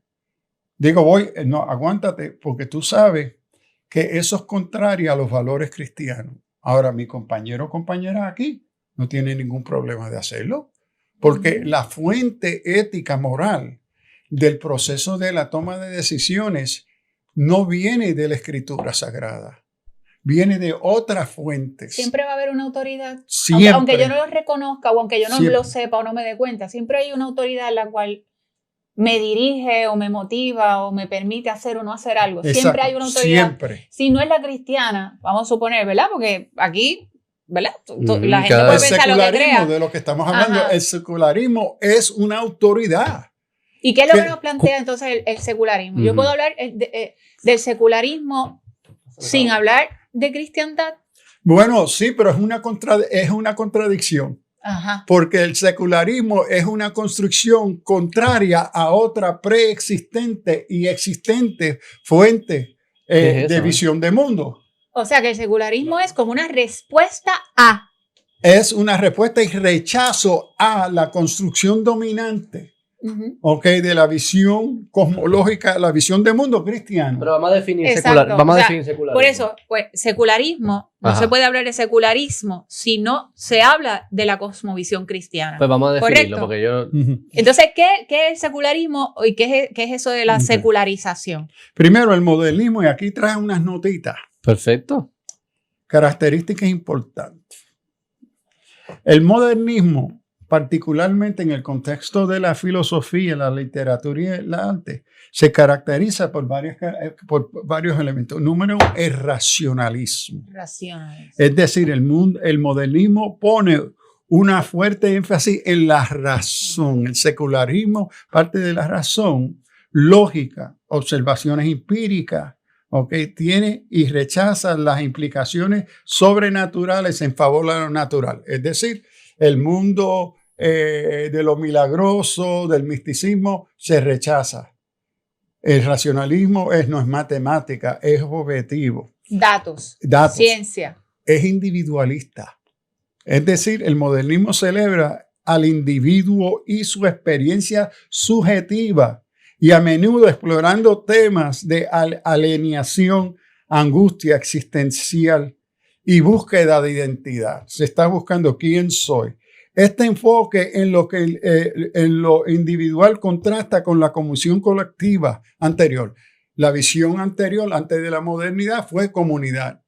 Speaker 2: digo, aguántate, porque tú sabes que eso es contrario a los valores cristianos. Ahora, mi compañero o compañera aquí no tiene ningún problema de hacerlo, porque la fuente ética moral del proceso de la toma de decisiones no viene de la Escritura Sagrada, viene de otras fuentes.
Speaker 3: Siempre va a haber una autoridad.
Speaker 2: Siempre.
Speaker 3: Aunque yo no lo reconozca o aunque yo no
Speaker 2: Siempre.
Speaker 3: lo sepa o no me dé cuenta, siempre hay una autoridad la cual me dirige o me motiva o me permite hacer o no hacer algo.
Speaker 2: Exacto.
Speaker 3: Siempre hay una autoridad.
Speaker 2: Siempre.
Speaker 3: Si no es la cristiana, vamos a suponer, ¿verdad? Porque aquí, ¿verdad? La gente
Speaker 1: cada
Speaker 3: puede
Speaker 2: El
Speaker 3: pensar lo que
Speaker 2: secularismo,
Speaker 3: crea.
Speaker 2: de lo que estamos hablando,
Speaker 3: Ajá.
Speaker 2: el secularismo es una autoridad.
Speaker 3: ¿Y qué es lo
Speaker 2: ¿Qué?
Speaker 3: que nos plantea entonces el secularismo? Yo puedo hablar del secularismo sin hablar de cristiandad.
Speaker 2: Bueno, sí, pero es una contradicción.
Speaker 3: Ajá.
Speaker 2: Porque el secularismo es una construcción contraria a otra preexistente y existente fuente
Speaker 1: ¿Qué es eso,
Speaker 2: de visión de mundo.
Speaker 3: O sea que el secularismo es como una respuesta a.
Speaker 2: Es una respuesta y rechazo a la construcción dominante, de la visión cosmológica, la visión de mundo cristiano.
Speaker 1: Pero vamos a definir
Speaker 3: Exacto.
Speaker 1: Vamos
Speaker 3: O
Speaker 1: a
Speaker 3: sea,
Speaker 1: definir secularismo.
Speaker 3: Por eso, pues, secularismo, no
Speaker 1: Ajá.
Speaker 3: se puede hablar de secularismo si no se habla de la cosmovisión cristiana.
Speaker 1: Pues vamos a definirlo,
Speaker 3: Correcto.
Speaker 1: porque yo...
Speaker 2: Ujú.
Speaker 3: Entonces, ¿qué es el secularismo y qué es eso de la secularización?
Speaker 2: Primero, el modernismo, y aquí trae unas notitas,
Speaker 1: Perfecto.
Speaker 2: características importantes. El modernismo, particularmente en el contexto de la filosofía, la literatura y el arte, se caracteriza por varios elementos. Número uno, el racionalismo.
Speaker 3: Racionales.
Speaker 2: Es decir, el modernismo pone una fuerte énfasis en la razón. El secularismo parte de la razón, lógica, observaciones empíricas, tiene y rechaza las implicaciones sobrenaturales en favor de lo natural. Es decir, el mundo de lo milagroso, del misticismo, se rechaza. El racionalismo no es matemática, es objetivo.
Speaker 3: Datos. Ciencia.
Speaker 2: Es individualista. Es decir, el modernismo celebra al individuo y su experiencia subjetiva y a menudo explorando temas de alienación angustia existencial y búsqueda de identidad. Se está buscando quién soy. Este enfoque en lo individual contrasta con la comunión colectiva anterior. La visión anterior, antes de la modernidad, fue comunidad.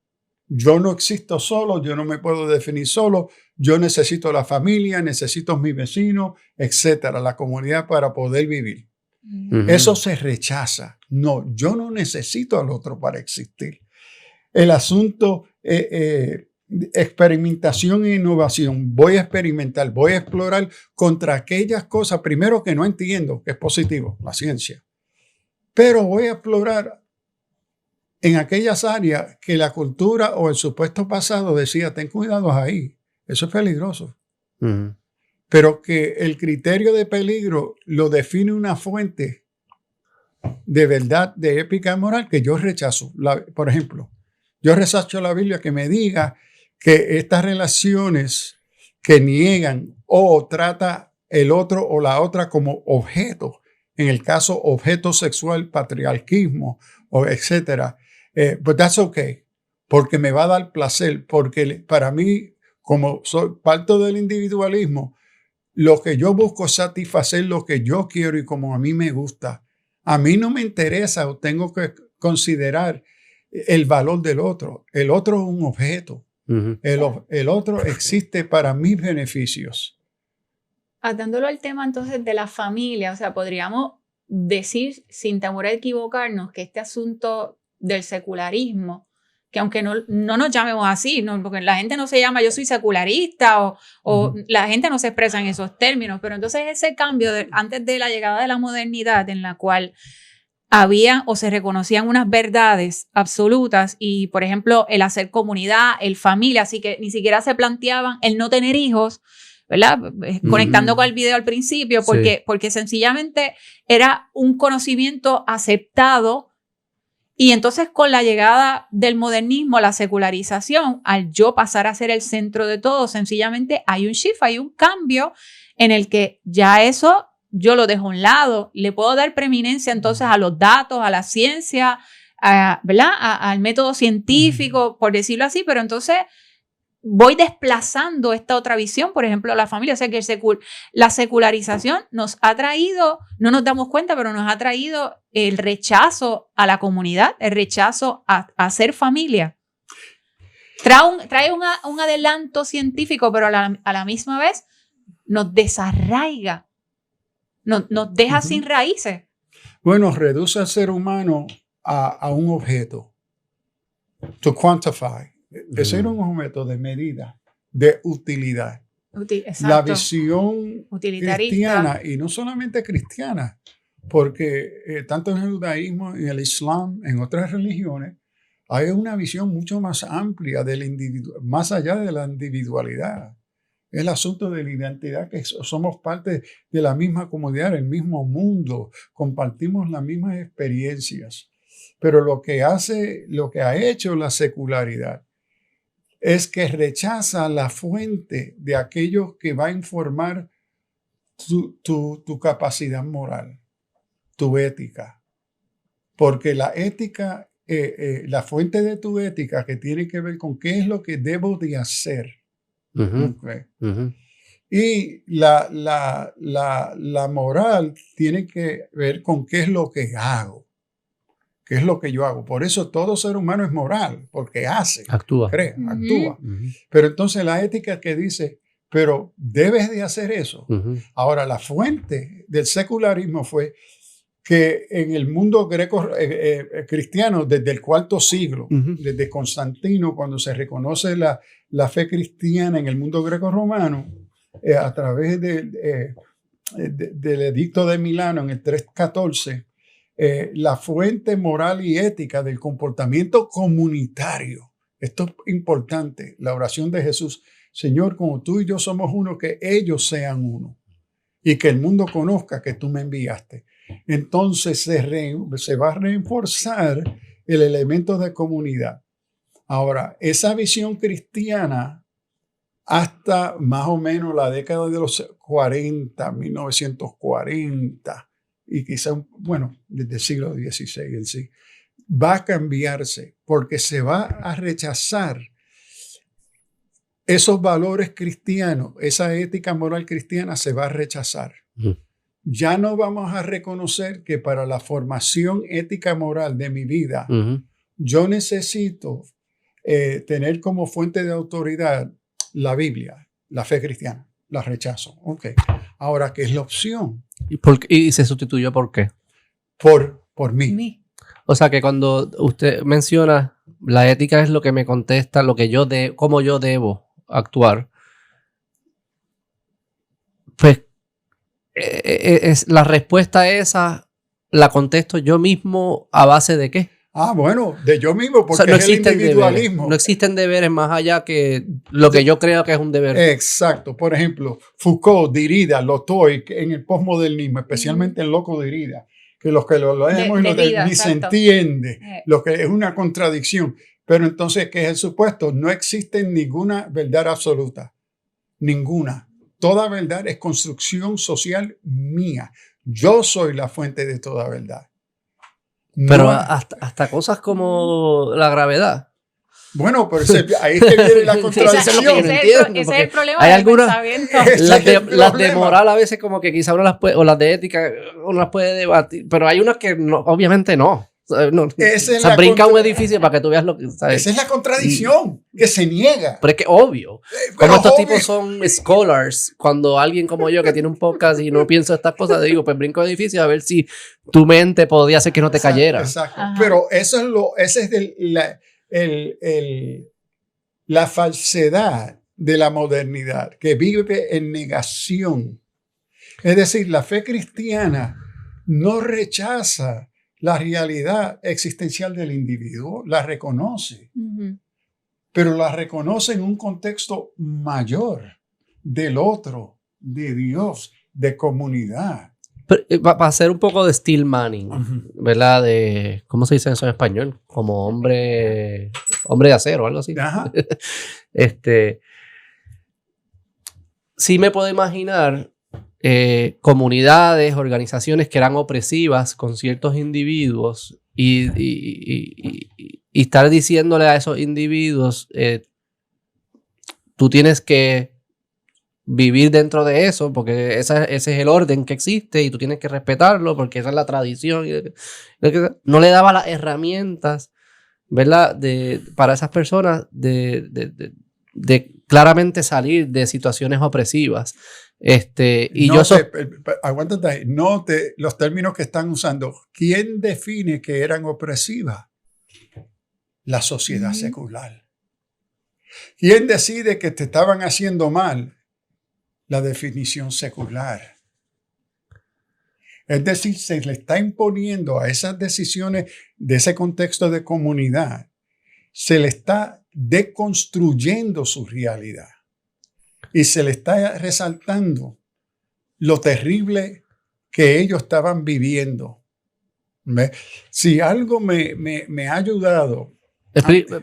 Speaker 2: Yo no existo solo, yo no me puedo definir solo, yo necesito la familia, necesito mis vecinos, etcétera, la comunidad para poder vivir. Eso se rechaza. No, yo no necesito al otro para existir. El asunto, experimentación e innovación. Voy a experimentar, voy a explorar contra aquellas cosas, primero que no entiendo, que es positivo, la ciencia. Pero voy a explorar en aquellas áreas que la cultura o el supuesto pasado decía, ten cuidado ahí, eso es peligroso. Pero que el criterio de peligro lo define una fuente de verdad, de ética moral que yo rechazo. Por ejemplo, yo rechazo la Biblia que me diga que estas relaciones que niegan o trata el otro o la otra como objeto, en el caso objeto sexual, patriarquismo, o etcétera, but that's okay, porque me va a dar placer, porque para mí, como soy parte del individualismo, lo que yo busco es satisfacer lo que yo quiero y como a mí me gusta. A mí no me interesa o tengo que considerar el valor del otro. El otro es un objeto. El otro existe para mis beneficios.
Speaker 3: Atándolo al tema entonces de la familia, o sea, podríamos decir sin temor a equivocarnos que este asunto del secularismo, que aunque no nos llamemos así, ¿no? Porque la gente no se llama yo soy secularista o la gente no se expresa en esos términos, pero entonces ese cambio antes de la llegada de la modernidad en la cual había o se reconocían unas verdades absolutas y, por ejemplo, el hacer comunidad, el familia, así que ni siquiera se planteaban el no tener hijos, ¿verdad? Conectando con el video al principio, porque sencillamente era un conocimiento aceptado. Y entonces con la llegada del modernismo, la secularización, al yo pasar a ser el centro de todo, sencillamente hay un shift, hay un cambio en el que ya eso yo lo dejo a un lado. Le puedo dar preeminencia entonces a los datos, a la ciencia, ¿verdad? Al método científico, por decirlo así, pero entonces voy desplazando esta otra visión, por ejemplo, la familia. O sea que la secularización nos ha traído, no nos damos cuenta, pero nos ha traído el rechazo a la comunidad, el rechazo a ser familia. Trae un adelanto científico, pero a la misma vez nos desarraiga, nos deja sin raíces.
Speaker 2: Bueno, reduce al ser humano a un objeto. To quantify. De ser un objeto de medida, de utilidad. La visión cristiana, y no solamente cristiana, porque tanto en el judaísmo, en el islam, en otras religiones, hay una visión mucho más amplia del más allá de la individualidad. El asunto de la identidad, que somos parte de la misma comunidad, el mismo mundo, compartimos las mismas experiencias. Pero lo que ha hecho la secularidad es que rechaza la fuente de aquello que va a informar tu capacidad moral, tu ética. Porque la ética, la fuente de tu ética que tiene que ver con qué es lo que debo de hacer. Okay. Y la moral tiene que ver con qué es lo que hago. ¿Qué es lo que yo hago? Por eso todo ser humano es moral, porque hace,
Speaker 1: actúa,
Speaker 2: cree, actúa. Pero entonces la ética que dice, pero debes de hacer eso. Ahora, la fuente del secularismo fue que en el mundo greco cristiano, desde el IV siglo, desde Constantino, cuando se reconoce la fe cristiana en el mundo greco-romano, a través del edicto de Milano en el 314, la fuente moral y ética del comportamiento comunitario. Esto es importante, la oración de Jesús. Señor, como tú y yo somos uno, que ellos sean uno y que el mundo conozca que tú me enviaste. Entonces se va a reforzar el elemento de comunidad. Ahora, esa visión cristiana hasta más o menos la década de los 40, 1940, y quizá, bueno, desde el siglo XVI en sí, va a cambiarse porque se va a rechazar esos valores cristianos, esa ética moral cristiana se va a rechazar. Ya no vamos a reconocer que para la formación ética moral de mi vida, yo necesito tener como fuente de autoridad la Biblia, la fe cristiana. La rechazo. Ok. Ahora, ¿qué es la opción?
Speaker 1: ¿Y se sustituyó por qué?
Speaker 2: Por mí.
Speaker 1: O sea, que cuando usted menciona la ética es lo que me contesta, lo que cómo yo debo actuar, pues la respuesta esa la contesto yo mismo a base de qué.
Speaker 2: Bueno, de yo mismo, porque o sea, no es el individualismo.
Speaker 1: Deberes, no existen deberes más allá que lo que yo creo que es un deber.
Speaker 2: Exacto. Por ejemplo, Foucault, Derrida, Lotoy, en el posmodernismo, especialmente el loco Derrida, que los que lo leemos ni se entiende, lo que es una contradicción. Pero entonces, ¿qué es el supuesto? No existe ninguna verdad absoluta. Ninguna. Toda verdad es construcción social mía. Yo soy la fuente de toda verdad.
Speaker 1: Pero
Speaker 2: no,
Speaker 1: hasta cosas como la gravedad.
Speaker 2: Bueno, pero ahí es que viene la contradicción.
Speaker 3: Ese es el problema del pensamiento.
Speaker 1: Las de moral a veces como que quizá uno las puede, o las de ética uno las puede debatir, pero hay unas que no, obviamente no. Brinca un edificio para que tú veas lo que... ¿sabes?
Speaker 2: Esa es la contradicción, que se niega.
Speaker 1: Pero es que obvio. Como estos tipos son scholars, cuando alguien como yo que tiene un podcast y no pienso estas cosas, digo, pues brinco edificios a ver si tu mente podía hacer que no te cayera.
Speaker 2: Exacto. Pero esa es la falsedad de la modernidad, que vive en negación. Es decir, la fe cristiana no rechaza la realidad existencial del individuo, la reconoce, pero la reconoce en un contexto mayor del otro, de Dios, de comunidad.
Speaker 1: Para hacer un poco de Steel Manning, ¿verdad? ¿Cómo se dice eso en español? Como hombre de acero, algo así.
Speaker 2: Ajá.
Speaker 1: Sí me puedo imaginar comunidades, organizaciones que eran opresivas con ciertos individuos y estar diciéndole a esos individuos tú tienes que vivir dentro de eso porque ese es el orden que existe y tú tienes que respetarlo porque esa es la tradición. No le daba las herramientas, ¿verdad? Para esas personas de claramente salir de situaciones opresivas.
Speaker 2: Aguántate ahí. Note los términos que están usando. ¿Quién define que eran opresivas? La sociedad secular. ¿Quién decide que te estaban haciendo mal? La definición secular. Es decir, se le está imponiendo a esas decisiones de ese contexto de comunidad, se le está deconstruyendo su realidad. Y se le está resaltando lo terrible que ellos estaban viviendo. ¿Ve? Si algo me ha ayudado...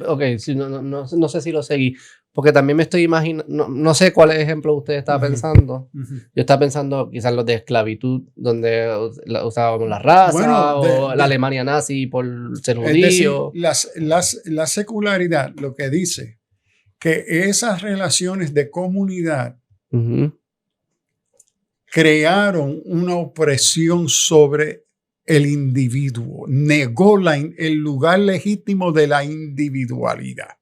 Speaker 1: Ok, sí, no sé si lo seguí, porque también me estoy imaginando, no sé cuál ejemplo usted estaba pensando. Yo estaba pensando quizás los de esclavitud, donde usábamos la raza, o la Alemania nazi por ser judío.
Speaker 2: Es decir, la secularidad lo que dice que esas relaciones de comunidad crearon una opresión sobre el individuo, negó el lugar legítimo de la individualidad.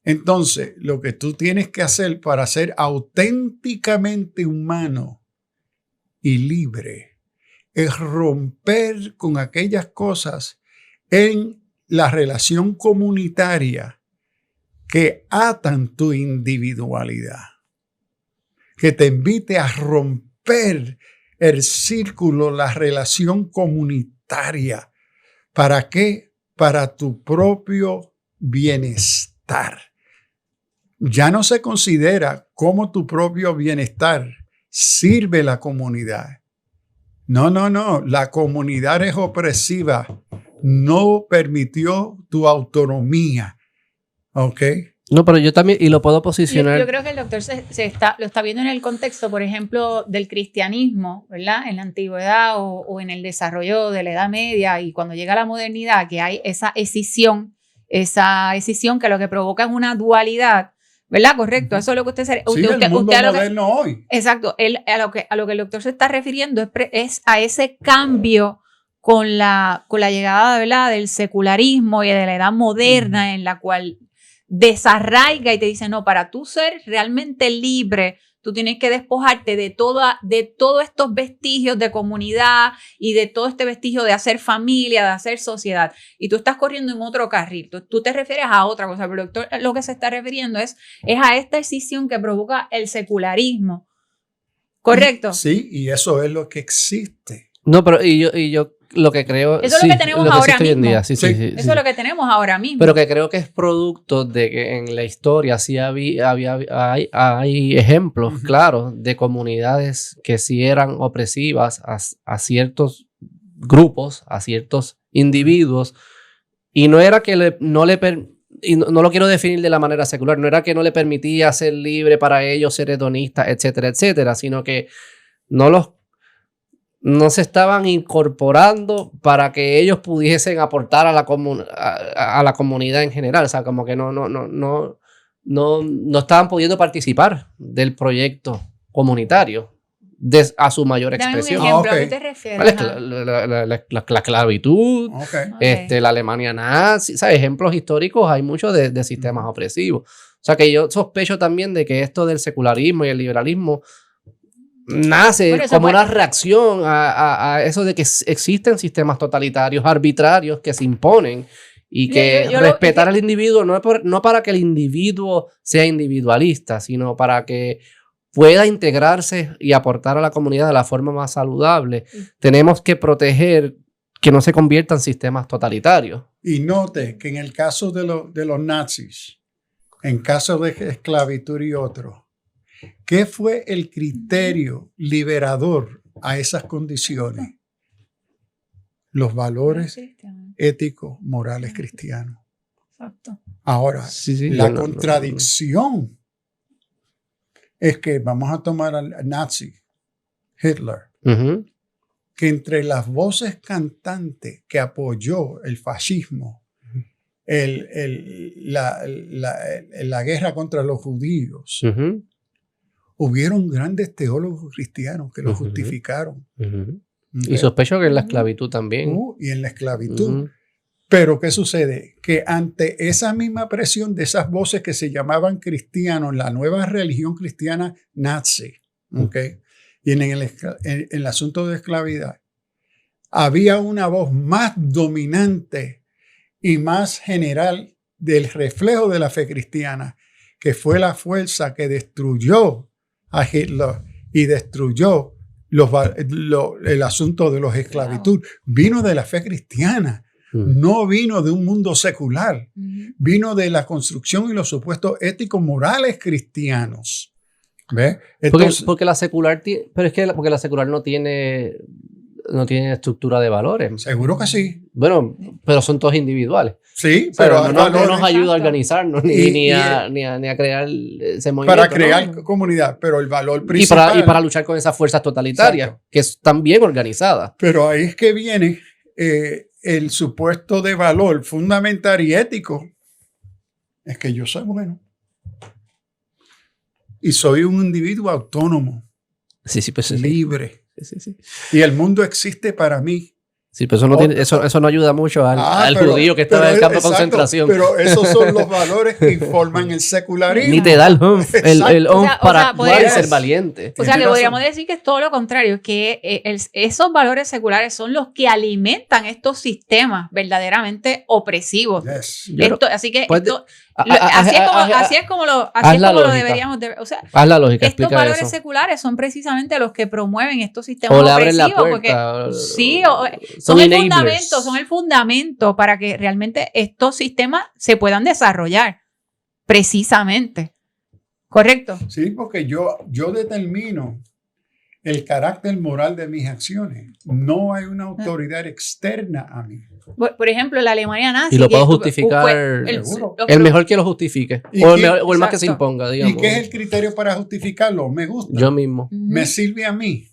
Speaker 2: Entonces, lo que tú tienes que hacer para ser auténticamente humano y libre es romper con aquellas cosas en la relación comunitaria que atan tu individualidad, que te invite a romper el círculo, la relación comunitaria. ¿Para qué? Para tu propio bienestar. Ya no se considera cómo tu propio bienestar sirve la comunidad. No. La comunidad es opresiva. No permitió tu autonomía. ¿Ok?
Speaker 1: No, pero yo también, y lo puedo posicionar.
Speaker 3: Yo creo que el doctor lo está viendo en el contexto, por ejemplo, del cristianismo, ¿verdad? En la antigüedad o en el desarrollo de la Edad Media, y cuando llega la modernidad, que hay esa escisión que lo que provoca es una dualidad, ¿verdad? Correcto, eso es lo que usted se...
Speaker 2: Sí, el mundo moderno hoy.
Speaker 3: Exacto, a lo que el doctor se está refiriendo es a ese cambio con la llegada, ¿verdad?, del secularismo y de la edad moderna, en la cual desarraiga y te dice, no, para tú ser realmente libre, tú tienes que despojarte de todos estos vestigios de comunidad y de todo este vestigio de hacer familia, de hacer sociedad. Y tú estás corriendo en otro carril. Tú te refieres a otra cosa, pero el doctor lo que se está refiriendo es a esta escisión que provoca el secularismo. ¿Correcto?
Speaker 2: Sí, y eso es lo que existe.
Speaker 1: No, pero y yo lo que creo...
Speaker 3: Eso es lo que tenemos ahora mismo.
Speaker 1: Sí.
Speaker 3: Eso es lo que tenemos ahora mismo.
Speaker 1: Pero que creo que es producto de que en la historia sí hay ejemplos, claro, de comunidades que sí eran opresivas a ciertos grupos, a ciertos individuos, y no era que no lo quiero definir de la manera secular, no era que no le permitía ser libre para ellos, ser hedonistas, etcétera, etcétera, sino que no se estaban incorporando para que ellos pudiesen aportar a la comunidad en general. O sea, como que no estaban pudiendo participar del proyecto comunitario a su mayor expresión.
Speaker 3: Dame un ejemplo, ¿a qué te refieres?
Speaker 1: La esclavitud, la Alemania nazi, ¿sabes? Ejemplos históricos hay muchos de sistemas opresivos. O sea, que yo sospecho también de que esto del secularismo y el liberalismo nace como una reacción a eso de que existen sistemas totalitarios, arbitrarios, que se imponen, y que respetar al individuo no para que el individuo sea individualista, sino para que pueda integrarse y aportar a la comunidad de la forma más saludable. Tenemos que proteger que no se conviertan en sistemas totalitarios.
Speaker 2: Y note que en el caso de los nazis, en caso de esclavitud y otros, ¿qué fue el criterio liberador a esas condiciones? Los valores éticos, morales cristianos.
Speaker 3: Exacto.
Speaker 2: Ahora, la contradicción es que vamos a tomar al nazi, Hitler, que entre las voces cantantes que apoyó el fascismo, la guerra contra los judíos, hubieron grandes teólogos cristianos que lo justificaron.
Speaker 1: Y sospecho que en la esclavitud también.
Speaker 2: Y en la esclavitud. Pero ¿qué sucede? Que ante esa misma presión de esas voces que se llamaban cristianos, la nueva religión cristiana nazi, y en el asunto de esclavidad, había una voz más dominante y más general del reflejo de la fe cristiana, que fue la fuerza que destruyó a Hitler y destruyó el asunto de los esclavitud. Vino de la fe cristiana, no vino de un mundo secular, vino de la construcción y los supuestos éticos morales cristianos. ¿Ves? Entonces,
Speaker 1: porque la secular, porque la secular no tiene estructura de valores.
Speaker 2: Seguro que sí.
Speaker 1: Bueno, pero son todos individuales.
Speaker 2: Sí,
Speaker 1: pero no nos ayuda a organizarnos ni a crear ese movimiento.
Speaker 2: Para crear comunidad, pero el valor principal.
Speaker 1: Y para luchar con esas fuerzas totalitarias, que están bien organizadas.
Speaker 2: Pero ahí es que viene el supuesto de valor fundamental y ético. Es que yo soy bueno. Y soy un individuo autónomo.
Speaker 1: Pues,
Speaker 2: libre.
Speaker 1: Sí.
Speaker 2: Y el mundo existe para mí.
Speaker 1: Sí, pero eso no ayuda mucho al judío que estaba en el campo de concentración.
Speaker 2: Pero esos son los valores que informan el secularismo.
Speaker 1: Ni te da el para actuar y ser valiente.
Speaker 3: O sea, que podríamos decir que es todo lo contrario, que esos valores seculares son los que alimentan estos sistemas verdaderamente opresivos.
Speaker 2: Yes.
Speaker 3: Así es como lo deberíamos de, o sea,
Speaker 1: haz la lógica,
Speaker 3: estos valores
Speaker 1: eso.
Speaker 3: seculares son precisamente los que promueven estos sistemas
Speaker 1: o le
Speaker 3: opresivos.
Speaker 1: Abren la puerta,
Speaker 3: porque son el fundamento para que realmente estos sistemas se puedan desarrollar. Precisamente. ¿Correcto?
Speaker 2: Sí, porque yo determino el carácter moral de mis acciones. No hay una autoridad externa a mí.
Speaker 3: Por ejemplo, la Alemania nazi.
Speaker 1: Y lo puedo
Speaker 3: que
Speaker 1: justificar.
Speaker 2: Seguro.
Speaker 1: El mejor que lo justifique.
Speaker 2: ¿Y
Speaker 1: O
Speaker 2: qué?
Speaker 1: el más que se
Speaker 3: Exacto.
Speaker 1: imponga, digamos.
Speaker 2: ¿Y qué es el criterio para justificarlo? Me gusta.
Speaker 1: Yo mismo.
Speaker 3: Ujú.
Speaker 2: Me sirve a mí.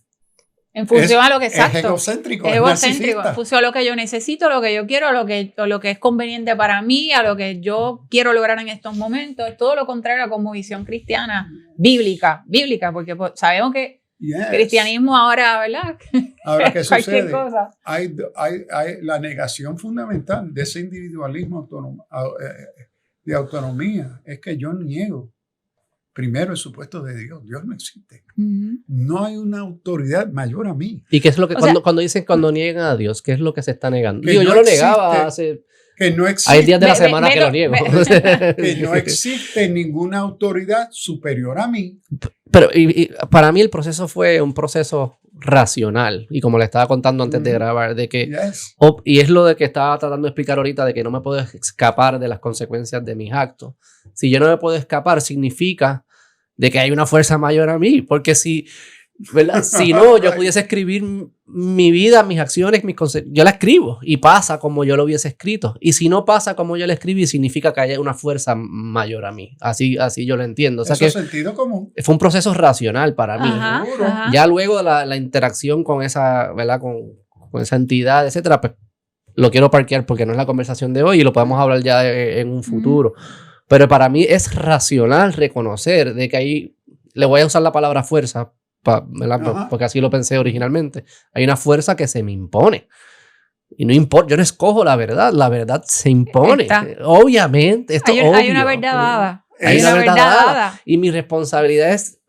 Speaker 3: En función a lo que
Speaker 2: Es
Speaker 3: exacto.
Speaker 2: egocéntrico,
Speaker 3: Es
Speaker 2: es
Speaker 3: egocéntrico,
Speaker 2: narcisista.
Speaker 3: en función a lo que yo necesito, lo que yo quiero, o lo que es conveniente para mí, a lo que yo quiero lograr en estos momentos. Es todo lo contrario a como visión cristiana, bíblica, porque pues, sabemos que
Speaker 2: Yes.
Speaker 3: cristianismo ahora, ¿verdad?
Speaker 2: Ahora, ¿qué
Speaker 3: Cualquier
Speaker 2: sucede?
Speaker 3: cosa.
Speaker 2: Hay la negación fundamental de ese individualismo de autonomía. Es que yo niego primero el supuesto de Dios. Dios no existe.
Speaker 3: Ujú.
Speaker 2: No hay una autoridad mayor a mí.
Speaker 1: ¿Y qué es lo que,
Speaker 3: O sea-
Speaker 1: cuando dicen cuando niegan a Dios, qué es lo que se está negando?
Speaker 2: Que
Speaker 1: Digo,
Speaker 2: no
Speaker 1: yo lo negaba
Speaker 2: existe.
Speaker 1: hace...
Speaker 2: Que no existe,
Speaker 1: Hay días de la
Speaker 3: Ve-
Speaker 1: semana
Speaker 3: ve-
Speaker 1: que
Speaker 3: ve-
Speaker 1: lo niego.
Speaker 2: que no existe ninguna autoridad superior a mí.
Speaker 1: Pero y para mí el proceso fue un proceso racional. Y como le estaba contando antes de
Speaker 2: Ujú.
Speaker 1: grabar, de que...
Speaker 2: Yes.
Speaker 1: Y es lo de que estaba tratando de explicar ahorita, de que no me puedo escapar de las consecuencias de mis actos. Si yo no me puedo escapar, significa de que hay una fuerza mayor a mí. Porque si, ¿verdad? Si no, yo pudiese escribir mi vida, mis acciones, yo la escribo y pasa como yo lo hubiese escrito. Y si no pasa como yo la escribí, significa que hay una fuerza mayor a mí. Así yo lo entiendo. O sea
Speaker 2: Eso
Speaker 1: que
Speaker 2: es sentido común.
Speaker 1: fue un proceso racional para mí.
Speaker 3: Ajá,
Speaker 2: seguro.
Speaker 3: ajá.
Speaker 1: Ya luego de la interacción con esa, ¿verdad? Con esa entidad, etcétera, pues lo quiero parquear porque no es la conversación de hoy y lo podemos hablar ya en un futuro. Pero para mí es racional reconocer de que ahí, le voy a usar la palabra fuerza, ¿verdad?
Speaker 2: Ajá.
Speaker 1: Porque así lo pensé originalmente. Hay una fuerza que se me impone. Y no importa, yo no escojo la verdad se impone.
Speaker 3: Está.
Speaker 1: Obviamente, esto
Speaker 3: Hay una
Speaker 1: obvio.
Speaker 3: verdad dada.
Speaker 1: Hay
Speaker 2: Es
Speaker 1: una
Speaker 3: una
Speaker 1: verdad
Speaker 3: verdad
Speaker 1: dada.
Speaker 3: dada.
Speaker 1: Y mi responsabilidad es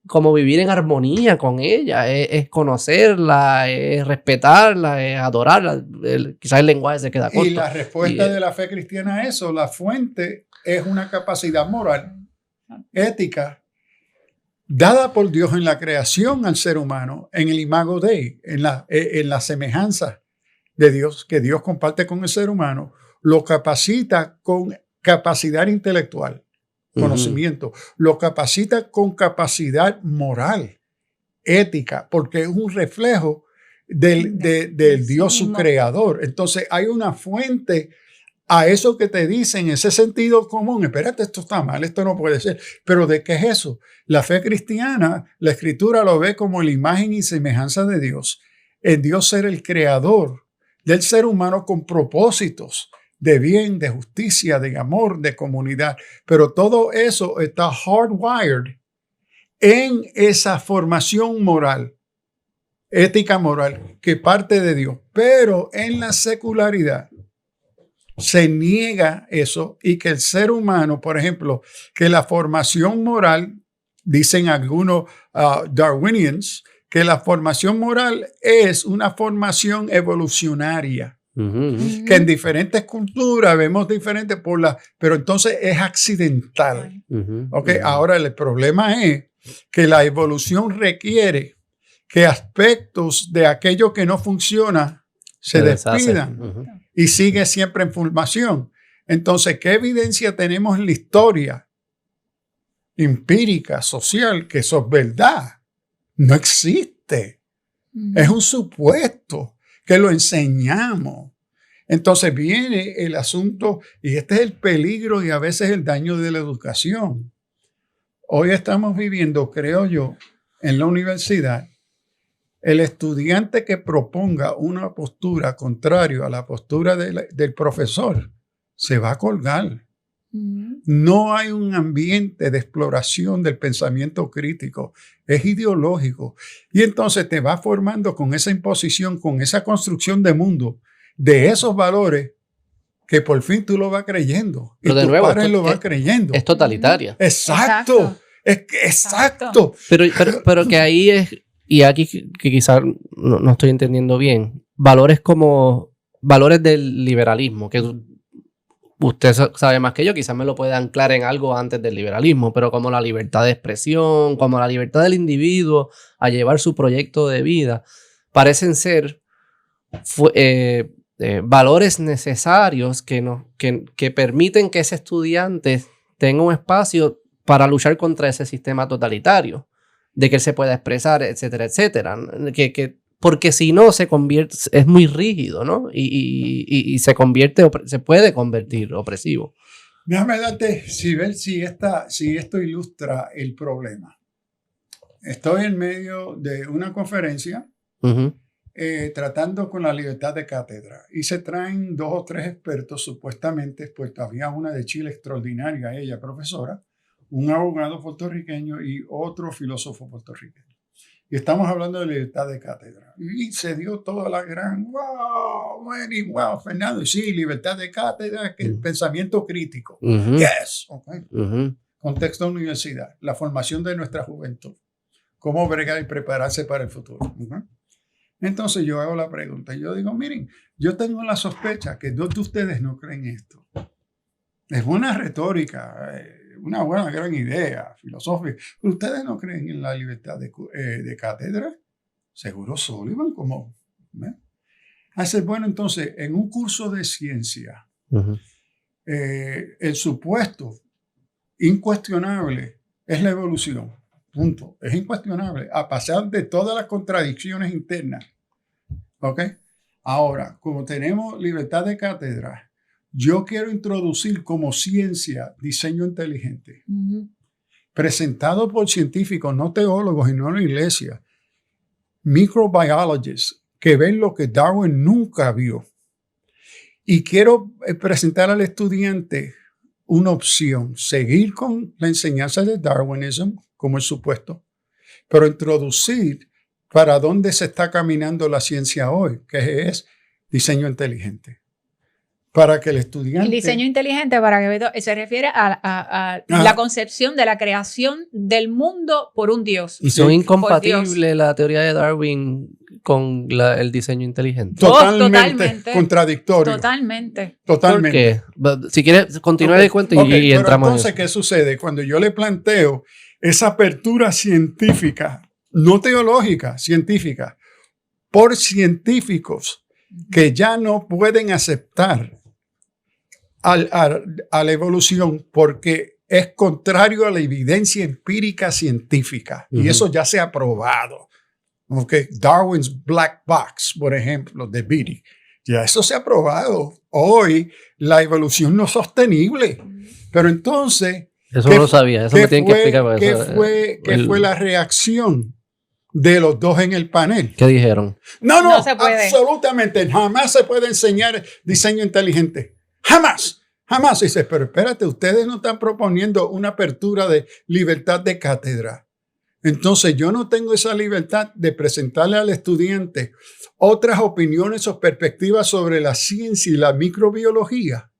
Speaker 1: como vivir en armonía con ella, es conocerla, es respetarla, es adorarla. Quizás el lenguaje se queda corto.
Speaker 2: Y la respuesta
Speaker 1: Y,
Speaker 2: de la fe cristiana a eso, la fuente es una capacidad moral, ética, dada por Dios en la creación al ser humano, en el imago Dei, en la semejanza de Dios, que Dios comparte con el ser humano, lo capacita con capacidad intelectual, conocimiento, lo capacita con capacidad moral, ética, porque es un reflejo del
Speaker 3: sí
Speaker 2: Dios su
Speaker 3: mismo.
Speaker 2: creador. Entonces hay una fuente a eso que te dicen, ese sentido común. Espérate, esto está mal, esto no puede ser. Pero ¿de qué es eso? La fe cristiana, la escritura lo ve como la imagen y semejanza de Dios, en Dios ser el creador del ser humano con propósitos de bien, de justicia, de amor, de comunidad. Pero todo eso está hardwired en esa formación moral, ética moral, que parte de Dios. Pero en la secularidad se niega eso y que el ser humano, por ejemplo, que la formación moral, dicen algunos darwinians, que la formación moral es una formación evolucionaria. Que en diferentes culturas vemos diferentes pero entonces es accidental. Okay, ahora el problema es que la evolución requiere que aspectos de aquello que no funciona se despidan y sigue siempre en formación. Entonces, ¿qué evidencia tenemos en la historia empírica, social, que eso es verdad? No existe. Es un supuesto que lo enseñamos. Entonces viene el asunto, y este es el peligro y a veces el daño de la educación. Hoy estamos viviendo, creo yo, en la universidad, el estudiante que proponga una postura contraria a la postura del profesor se va a colgar. No hay un ambiente de exploración del pensamiento crítico, es ideológico. Y entonces te va formando con esa imposición, con esa construcción de mundo, de esos valores que por fin tú lo vas creyendo. Y
Speaker 1: Pero de
Speaker 2: tus
Speaker 1: nuevo,
Speaker 2: padres lo van creyendo.
Speaker 1: Es totalitaria.
Speaker 2: Exacto. Exacto.
Speaker 1: Pero que ahí es, y aquí que quizás no estoy entendiendo bien, valores del liberalismo, que usted sabe más que yo, quizás me lo puede anclar en algo antes del liberalismo, pero como la libertad de expresión, como la libertad del individuo a llevar su proyecto de vida, parecen ser valores necesarios que permiten que ese estudiante tenga un espacio para luchar contra ese sistema totalitario, de que él se pueda expresar, etcétera, etcétera. Que porque si no se convierte, es muy rígido, ¿no? Y se convierte, se puede convertir opresivo.
Speaker 2: Déjame darte, ver si esto ilustra el problema. Estoy en medio de una conferencia tratando con la libertad de cátedra y se traen 2 o 3 expertos supuestamente, pues había una de Chile extraordinaria, ella profesora, un abogado puertorriqueño y otro filósofo puertorriqueño. Y estamos hablando de libertad de cátedra. Y se dio toda la gran, wow, Fernando, y sí, libertad de cátedra, que el pensamiento crítico. Yes, okay. Contexto de universidad, la formación de nuestra juventud, cómo bregar y prepararse para el futuro. Entonces yo hago la pregunta, yo digo, miren, yo tengo la sospecha que 2 de ustedes no creen esto. Es buena retórica, una buena, gran idea filosófica. ¿Pero ustedes no creen en la libertad de cátedra? Seguro Sullivan, como... Hace, bueno, entonces, en un curso de ciencia, el supuesto incuestionable es la evolución. Punto. Es incuestionable. A pesar de todas las contradicciones internas. ¿Ok? Ahora, como tenemos libertad de cátedra, yo quiero introducir como ciencia diseño inteligente, presentado por científicos, no teólogos y no la iglesia, microbiologists que ven lo que Darwin nunca vio. Y quiero presentar al estudiante una opción, seguir con la enseñanza de Darwinism como el supuesto, pero introducir para dónde se está caminando la ciencia hoy, que es diseño inteligente. Para que el estudiante...
Speaker 3: El diseño inteligente, para que se refiere a la concepción de la creación del mundo por un Dios.
Speaker 1: ¿Y son incompatibles la teoría de Darwin con el diseño inteligente?
Speaker 2: Totalmente contradictorio.
Speaker 3: Totalmente.
Speaker 2: ¿Por
Speaker 1: qué? Si quieres, continúa el cuento y entramos
Speaker 2: entonces, ¿qué sucede? Cuando yo le planteo esa apertura científica, no teológica, científica, por científicos que ya no pueden aceptar a la evolución porque es contrario a la evidencia empírica científica. Y eso ya se ha probado. Okay. Darwin's Black Box, por ejemplo, de Beatty. Ya eso se ha probado. Hoy la evolución no es sostenible. Pero entonces...
Speaker 1: Eso no lo sabía. Eso me tienen que explicar.
Speaker 2: ¿Qué fue la reacción de los 2 en el panel?
Speaker 1: ¿Qué dijeron?
Speaker 2: No se puede. Absolutamente. Jamás se puede enseñar diseño inteligente. Jamás. Dice, pero espérate, ustedes no están proponiendo una apertura de libertad de cátedra. Entonces yo no tengo esa libertad de presentarle al estudiante otras opiniones o perspectivas sobre la ciencia y la microbiología.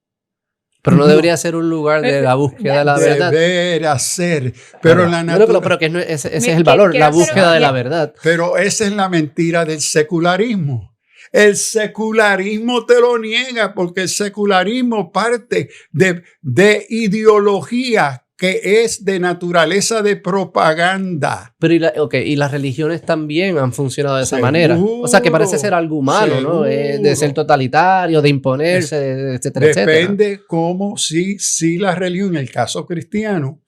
Speaker 1: Pero no debería ser un lugar de la búsqueda de la verdad.
Speaker 2: Debería ser. Pero la naturaleza...
Speaker 1: Pero que ese es el valor, la búsqueda de la verdad.
Speaker 2: Pero esa es la mentira del secularismo. El secularismo te lo niega porque el secularismo parte de ideología que es de naturaleza de propaganda.
Speaker 1: Pero y las religiones también han funcionado de esa manera. O sea, que parece ser algo humano, ¿no? De ser totalitario, de imponerse, etcétera,
Speaker 2: Depende cómo, si la religión, en el caso cristiano,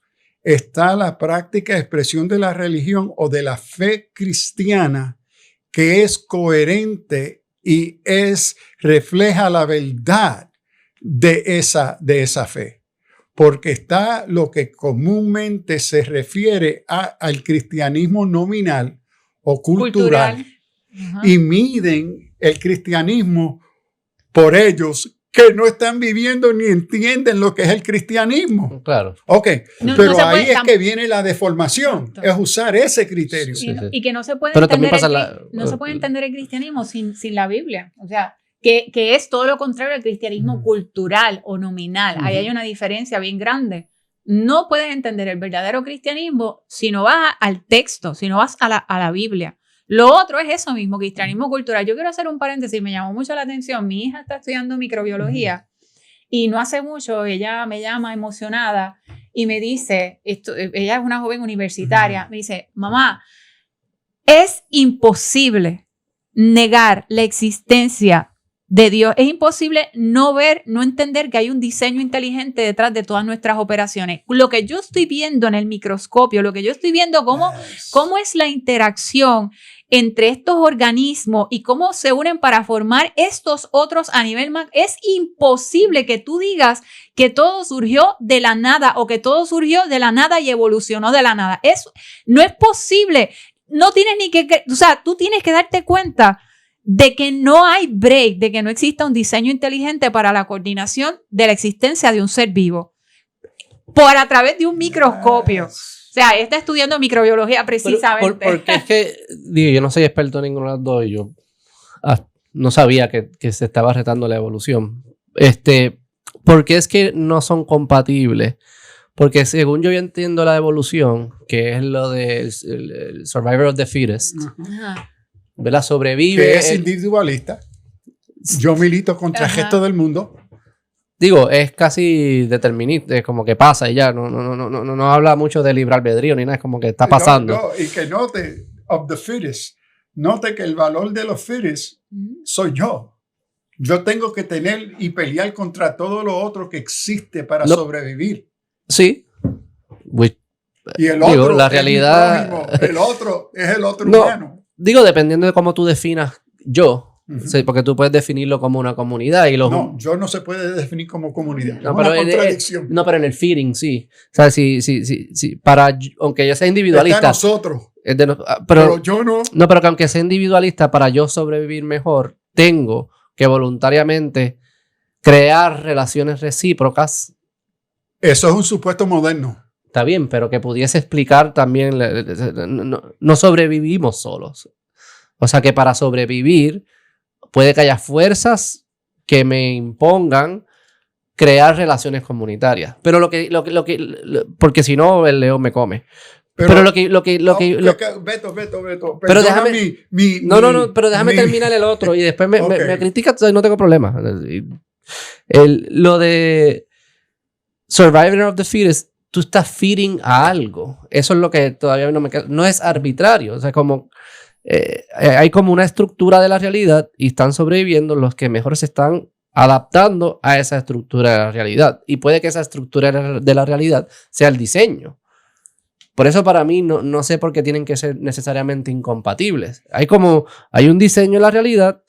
Speaker 2: está la práctica expresión de la religión o de la fe cristiana que es coherente y refleja la verdad de esa fe. Porque está lo que comúnmente se refiere al cristianismo nominal o cultural. Y miden el cristianismo por ellos que no están viviendo ni entienden lo que es el cristianismo.
Speaker 1: Claro.
Speaker 2: Ok, pero ahí es que viene la deformación, es usar ese criterio.
Speaker 3: Y que no se puede entender el cristianismo sin la Biblia. O sea, que es todo lo contrario al cristianismo cultural o nominal. Ahí hay una diferencia bien grande. No puedes entender el verdadero cristianismo si no vas al texto, si no vas a la Biblia. Lo otro es eso mismo, cristianismo cultural. Yo quiero hacer un paréntesis, me llamó mucho la atención. Mi hija está estudiando microbiología y no hace mucho ella me llama emocionada y me dice, ella es una joven universitaria, me dice, mamá, es imposible negar la existencia de Dios. Es imposible no entender que hay un diseño inteligente detrás de todas nuestras operaciones. Lo que yo estoy viendo en el microscopio, lo que yo estoy viendo, cómo es la interacción entre estos organismos y cómo se unen para formar estos otros a nivel más. Es imposible que tú digas que todo surgió de la nada o que todo surgió de la nada y evolucionó de la nada. No es posible. No tienes ni que, o sea, tú tienes que darte cuenta de que no hay break, de que no exista un diseño inteligente para la coordinación de la existencia de un ser vivo a través de un microscopio. O sea, está estudiando microbiología precisamente.
Speaker 1: Porque es que, digo, yo no soy experto en ninguno de los dos y yo no sabía que se estaba retando la evolución. Porque es que no son compatibles. Porque según yo entiendo la evolución, que es lo del el survivor of the fittest, ¿verdad? Sobrevive.
Speaker 2: Que es individualista. Yo milito contra el resto del mundo.
Speaker 1: Digo, es casi determinista, es como que pasa y ya, no habla mucho de libre albedrío ni nada, es como que está pasando.
Speaker 2: Y que note, of the fittest, note que el valor de los fittest soy yo. Yo tengo que tener y pelear contra todo lo otro que existe para sobrevivir.
Speaker 1: Sí.
Speaker 2: Y el otro,
Speaker 1: la realidad...
Speaker 2: el otro es el otro humano.
Speaker 1: Digo, dependiendo de cómo tú definas yo. Sí, porque tú puedes definirlo como una comunidad y
Speaker 2: No, yo no se puede definir como comunidad.
Speaker 1: No,
Speaker 2: es
Speaker 1: pero
Speaker 2: una contradicción.
Speaker 1: No, pero en el feeding sí. O sea, sí, aunque yo sea individualista.
Speaker 2: Es de nosotros.
Speaker 1: Pero
Speaker 2: yo no.
Speaker 1: No, pero que aunque sea individualista, para yo sobrevivir mejor, tengo que voluntariamente crear relaciones recíprocas.
Speaker 2: Eso es un supuesto moderno.
Speaker 1: Está bien, pero que pudiese explicar también. No sobrevivimos solos. O sea que para sobrevivir puede que haya fuerzas que me impongan crear relaciones comunitarias. Pero porque si no, el león me come. Pero
Speaker 2: Beto.
Speaker 1: Pero déjame. Pero déjame terminar el otro y después me criticas, no tengo problema. Lo de Survivor of the Fittest, tú estás feeding a algo. Eso es lo que todavía no me queda. No es arbitrario. O sea, como. Hay como una estructura de la realidad y están sobreviviendo los que mejor se están adaptando a esa estructura de la realidad. Y puede que esa estructura de la realidad sea el diseño. Por eso para mí no sé por qué tienen que ser necesariamente incompatibles. Hay un diseño en la realidad,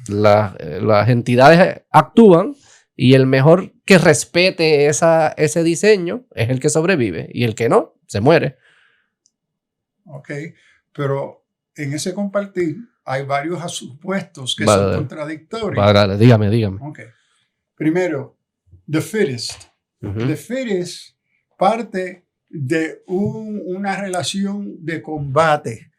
Speaker 1: las entidades actúan y el mejor que respete ese diseño es el que sobrevive y el que no, se muere.
Speaker 2: Ok, pero en ese compartir hay varios supuestos que son contradictorios.
Speaker 1: Dígame.
Speaker 2: Okay. Primero, the fittest. The fittest parte de una relación de combate,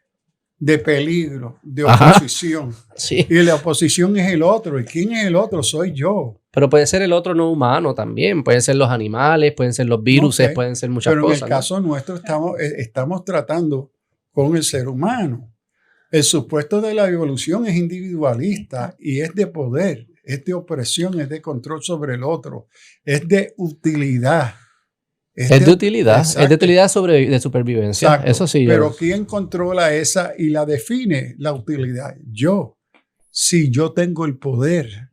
Speaker 2: de peligro, de oposición.
Speaker 1: Sí.
Speaker 2: Y la oposición es el otro. ¿Y quién es el otro? Soy yo.
Speaker 1: Pero puede ser el otro no humano también. Pueden ser los animales, pueden ser los virus, pueden ser muchas cosas.
Speaker 2: Pero en el caso nuestro estamos tratando con el ser humano. El supuesto de la evolución es individualista y es de poder, es de opresión, es de control sobre el otro, es de utilidad.
Speaker 1: Es de utilidad, exacto. Es de utilidad de supervivencia. Exacto. Eso sí.
Speaker 2: Pero ¿quién controla esa y la define, la utilidad? Yo. Si yo tengo el poder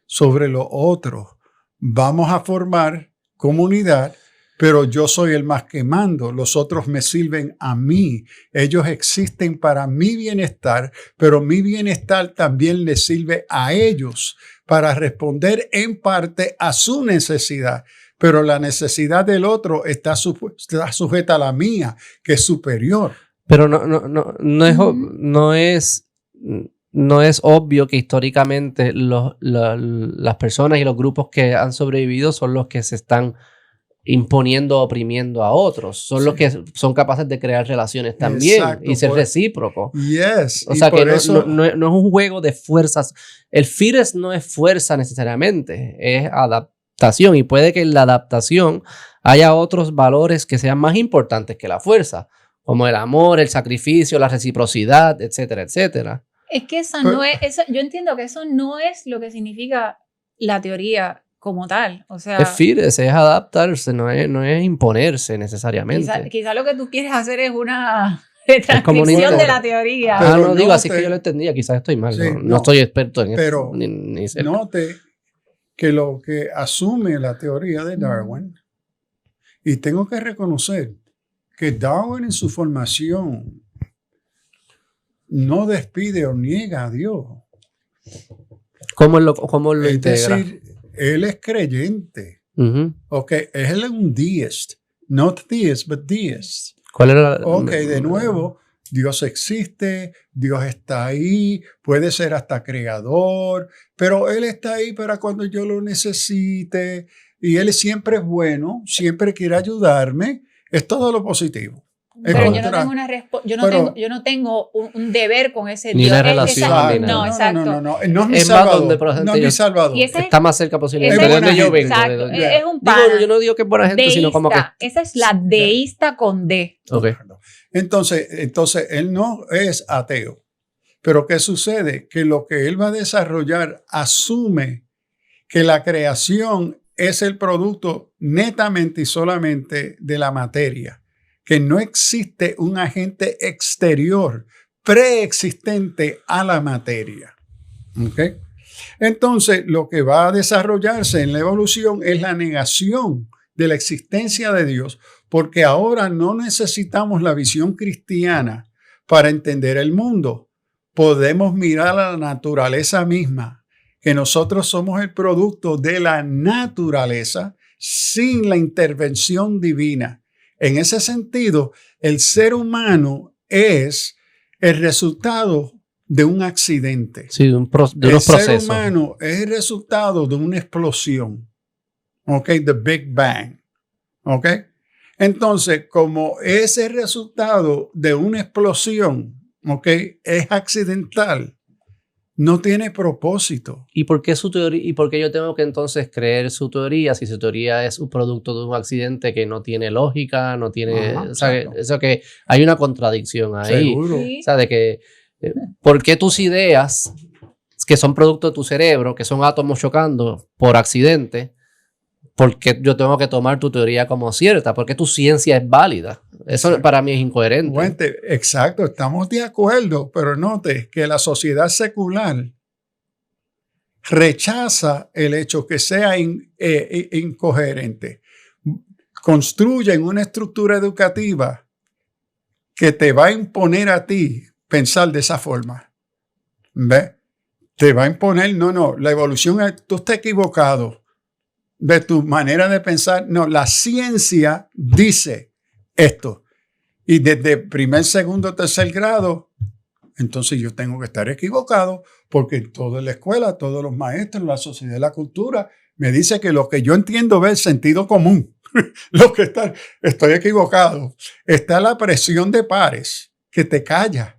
Speaker 2: sobre los otros, vamos a formar comunidad. Pero yo soy el más que mando. Los otros me sirven a mí. Ellos existen para mi bienestar, pero mi bienestar también les sirve a ellos para responder en parte a su necesidad. Pero la necesidad del otro está sujeta a la mía, que es superior.
Speaker 1: Pero no es obvio que históricamente las personas y los grupos que han sobrevivido son los que se están imponiendo, oprimiendo a otros. Son los que son capaces de crear relaciones también. Exacto, y ser recíprocos.
Speaker 2: Yes.
Speaker 1: O sea que no es un juego de fuerzas. El fittest no es fuerza necesariamente, es adaptación. Y puede que en la adaptación haya otros valores que sean más importantes que la fuerza, como el amor, el sacrificio, la reciprocidad, etcétera, etcétera.
Speaker 3: Es que yo entiendo que eso no es lo que significa la teoría como tal, o sea...
Speaker 1: Es fittest, es adaptarse, no es imponerse necesariamente.
Speaker 3: Quizá lo que tú quieres hacer es una transcripción de la teoría.
Speaker 1: No digo así que yo lo entendía, quizás estoy mal, sí, no estoy experto en eso. Ni cerca.
Speaker 2: Note que lo que asume la teoría de Darwin, y tengo que reconocer que Darwin en su formación no despide o niega a Dios.
Speaker 1: ¿Cómo lo
Speaker 2: Es
Speaker 1: integra?
Speaker 2: decir, él es creyente.
Speaker 1: Ujú.
Speaker 2: Ok, él es un deist. Not theist, but deist.
Speaker 1: ¿Cuál era?
Speaker 2: Ok, de nuevo, Dios existe, Dios está ahí, puede ser hasta creador, pero Él está ahí para cuando yo lo necesite y Él siempre es bueno, siempre quiere ayudarme, es todo lo positivo.
Speaker 3: Pero yo no tengo una yo no tengo un deber con ese
Speaker 1: ni
Speaker 3: Dios.
Speaker 1: una relación. Ni
Speaker 3: No,
Speaker 1: nada.
Speaker 3: exacto.
Speaker 2: No es mi
Speaker 1: Es más
Speaker 2: Salvador.
Speaker 1: donde procede
Speaker 2: No es mi
Speaker 1: Dios.
Speaker 2: Salvador.
Speaker 3: Y ese
Speaker 1: Está más cerca posible.
Speaker 3: ese
Speaker 1: De
Speaker 2: es
Speaker 1: donde
Speaker 2: buena
Speaker 1: yo
Speaker 2: gente.
Speaker 1: vengo.
Speaker 3: Exacto,
Speaker 2: de-
Speaker 3: es un pana.
Speaker 1: Digo, yo no digo que es buena gente, sino como que...
Speaker 3: Deísta. Esa es la deísta con D.
Speaker 1: Ok.
Speaker 2: Entonces, él no es ateo. Pero ¿qué sucede? Que lo que él va a desarrollar asume que la creación es el producto netamente y solamente de la materia, que no existe un agente exterior preexistente a la materia. ¿Okay? Entonces, lo que va a desarrollarse en la evolución es la negación de la existencia de Dios, porque ahora no necesitamos la visión cristiana para entender el mundo. Podemos mirar a la naturaleza misma, que nosotros somos el producto de la naturaleza sin la intervención divina. En ese sentido, el ser humano es el resultado de un accidente.
Speaker 1: Sí, de unos
Speaker 2: El
Speaker 1: procesos.
Speaker 2: ser humano es el resultado de una explosión. ¿Ok? The Big Bang. ¿Ok? Entonces, como es el resultado de una explosión, ¿ok? Es accidental. No tiene propósito.
Speaker 1: ¿Y por qué su teoría? ¿Y por qué yo tengo que entonces creer su teoría si su teoría es un producto de un accidente que no tiene lógica, no tiene...
Speaker 2: Ajá,
Speaker 1: o sea,
Speaker 2: exacto.
Speaker 1: eso que hay una contradicción ahí.
Speaker 2: Seguro.
Speaker 3: Sí.
Speaker 1: O sea, de que... ¿por qué tus ideas, que son producto de tu cerebro, que son átomos chocando por accidente, por qué yo tengo que tomar tu teoría como cierta? ¿Por qué tu ciencia es válida? Eso
Speaker 2: Exacto.
Speaker 1: para mí es incoherente.
Speaker 2: Exacto, estamos de acuerdo, pero note que la sociedad secular rechaza el hecho que sea incoherente. Construyen una estructura educativa que te va a imponer a ti pensar de esa forma. ¿Ves? Te va a imponer, no, la evolución, tú estás equivocado de tu manera de pensar. No, la ciencia dice esto. Y desde primer, segundo, tercer grado, entonces yo tengo que estar equivocado porque toda la escuela, todos los maestros, la sociedad, la cultura, me dice que lo que yo entiendo es el sentido común. Estoy equivocado. Está la presión de pares que te calla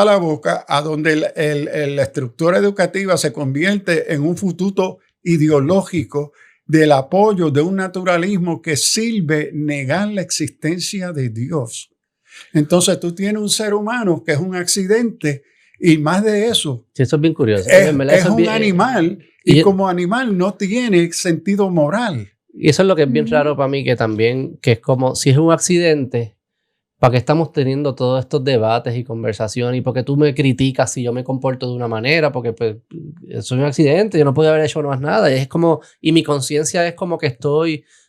Speaker 2: la boca, a donde la estructura educativa se convierte en un futuro ideológico del apoyo de un naturalismo que sirve negar la existencia de Dios. Entonces tú tienes un ser humano que es un accidente y más de eso,
Speaker 1: Sí, eso es bien curioso.
Speaker 2: es
Speaker 1: En verdad, eso
Speaker 2: un
Speaker 1: bien-
Speaker 2: animal
Speaker 1: y-
Speaker 2: y como animal no tiene sentido moral.
Speaker 1: Y eso es lo que es bien
Speaker 3: Ujú.
Speaker 1: raro para mí, que también, que es como, si es un accidente, ¿para qué estamos teniendo todos estos debates y conversaciones? ¿Y por qué tú me criticas si yo me comporto de una manera? Porque pues soy un accidente, yo no puedo haber hecho más nada. Y es como, y mi conciencia es como que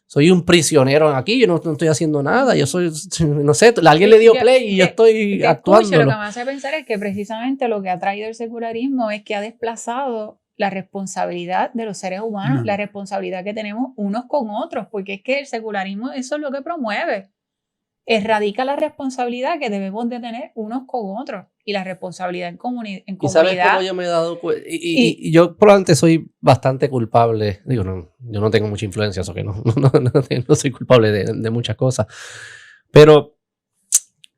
Speaker 1: soy un prisionero aquí, yo no estoy haciendo nada, yo soy, no sé, alguien le dio play y yo estoy
Speaker 3: Te
Speaker 1: actuando.
Speaker 3: escucho, lo que me hace pensar es que precisamente lo que ha traído el secularismo es que ha desplazado la responsabilidad de los seres humanos,
Speaker 2: No.
Speaker 3: la responsabilidad que tenemos unos con otros, porque es que el secularismo eso es lo que promueve. Erradica la responsabilidad que debemos de tener unos con otros y la responsabilidad en
Speaker 1: ¿Y sabes
Speaker 3: comunidad.
Speaker 1: cómo yo me he dado cuenta? Y yo probablemente soy bastante culpable. Digo, no, yo no tengo mucha influencia, eso que no soy culpable de muchas cosas. Pero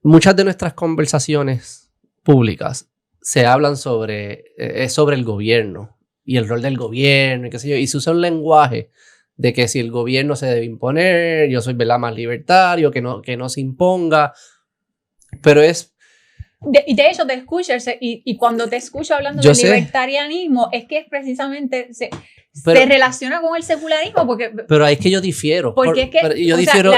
Speaker 1: muchas de nuestras conversaciones públicas se hablan sobre el gobierno y el rol del gobierno y qué sé yo. Y se usa un lenguaje de que si el gobierno se debe imponer, yo soy, ¿verdad?, más libertario, que no se imponga. Pero es...
Speaker 3: Y de hecho te escucho, y cuando te escucho hablando
Speaker 1: Yo
Speaker 3: del
Speaker 1: sé.
Speaker 3: libertarianismo, es que es precisamente se
Speaker 1: Pero-
Speaker 3: relaciona con el secularismo, porque
Speaker 1: Pero ahí es que yo difiero.
Speaker 3: Porque es que,
Speaker 1: pero yo
Speaker 3: o sea,
Speaker 1: difiero,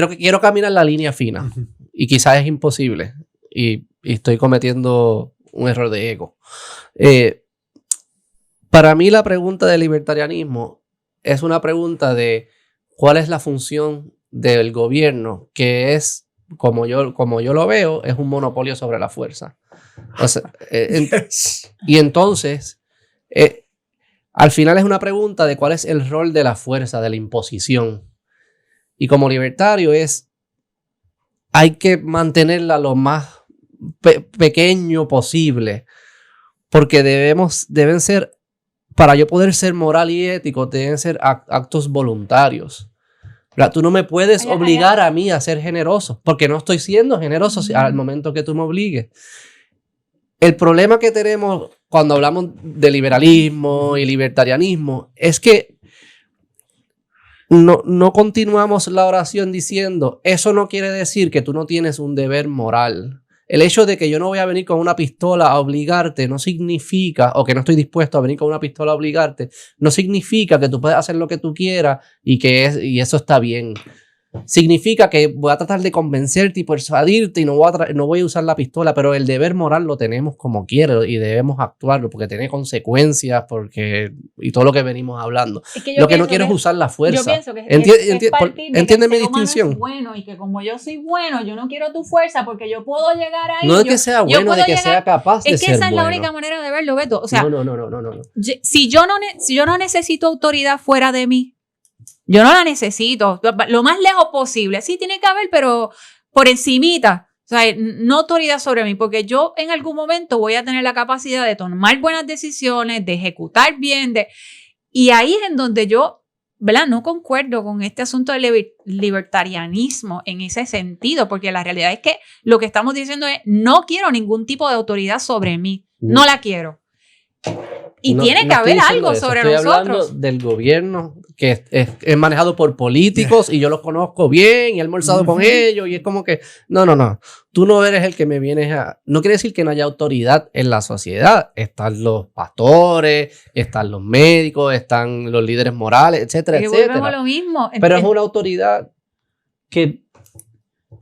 Speaker 3: la
Speaker 1: quiero caminar la línea fina. Y quizás es imposible. Y estoy cometiendo un error de ego. Para mí la pregunta del libertarianismo es una pregunta de cuál es la función del gobierno, que es como yo lo veo, es un monopolio sobre la fuerza. O sea, y entonces, al final es una pregunta de cuál es el rol de la fuerza, de la imposición. Y como libertario hay que mantenerla lo más pequeño posible, porque deben ser, para yo poder ser moral y ético, deben ser actos voluntarios. Tú no me puedes obligar a mí a ser generoso, porque no estoy siendo generoso al momento que tú me obligues. El problema que tenemos cuando hablamos de liberalismo y libertarianismo es que no continuamos la oración diciendo, eso no quiere decir que tú no tienes un deber moral. El hecho de que yo no voy a venir con una pistola a obligarte no significa, o que no estoy dispuesto a venir con una pistola a obligarte, no significa que tú puedes hacer lo que tú quieras y eso está bien. Significa que voy a tratar de convencerte y persuadirte y no voy a usar la pistola, pero el deber moral lo tenemos como quiera y debemos actuarlo porque tiene consecuencias y todo lo que venimos hablando. Lo que no quiero es usar la fuerza.
Speaker 3: Yo pienso que ¿entiendes
Speaker 1: mi distinción?
Speaker 3: Es bueno y que como yo soy bueno, yo no quiero tu fuerza porque yo puedo llegar ahí.
Speaker 1: No de que sea bueno, de que sea capaz de ser bueno.
Speaker 3: Es que esa es la única manera de verlo, Beto. O sea,
Speaker 1: no.
Speaker 3: Si yo no necesito autoridad fuera de mí, yo no la necesito, lo más lejos posible. Sí, tiene que haber, pero por encimita. O sea, no autoridad sobre mí, porque yo en algún momento voy a tener la capacidad de tomar buenas decisiones, de ejecutar bien. Y ahí es en donde yo, ¿verdad? No concuerdo con este asunto del libertarianismo en ese sentido, porque la realidad es que lo que estamos diciendo es, no quiero ningún tipo de autoridad sobre mí. No la quiero. Y tiene que haber algo sobre nosotros.
Speaker 1: Estoy hablando del gobierno que es manejado por políticos y yo los conozco bien y he almorzado con ellos y es como que, no. Tú no eres el que me vienes a... No quiere decir que no haya autoridad en la sociedad. Están los pastores, están los médicos, están los líderes morales, etcétera, etcétera.
Speaker 3: Lo mismo.
Speaker 1: Pero es una autoridad que...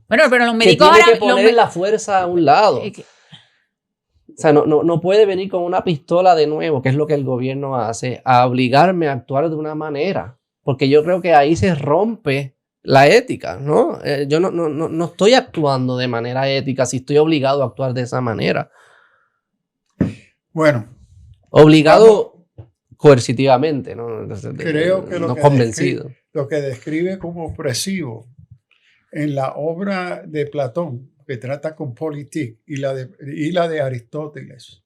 Speaker 3: Bueno, pero los médicos
Speaker 1: que tiene que poner la fuerza a un lado. O sea, no puede venir con una pistola de nuevo, que es lo que el gobierno hace, a obligarme a actuar de una manera. Porque yo creo que ahí se rompe la ética, ¿no? Yo no estoy actuando de manera ética si estoy obligado a actuar de esa manera.
Speaker 2: Bueno.
Speaker 1: Obligado coercitivamente, ¿no?
Speaker 2: Creo que
Speaker 1: no convencido.
Speaker 2: Lo que describe como opresivo en la obra de Platón, que trata con Politique, y la de Aristóteles.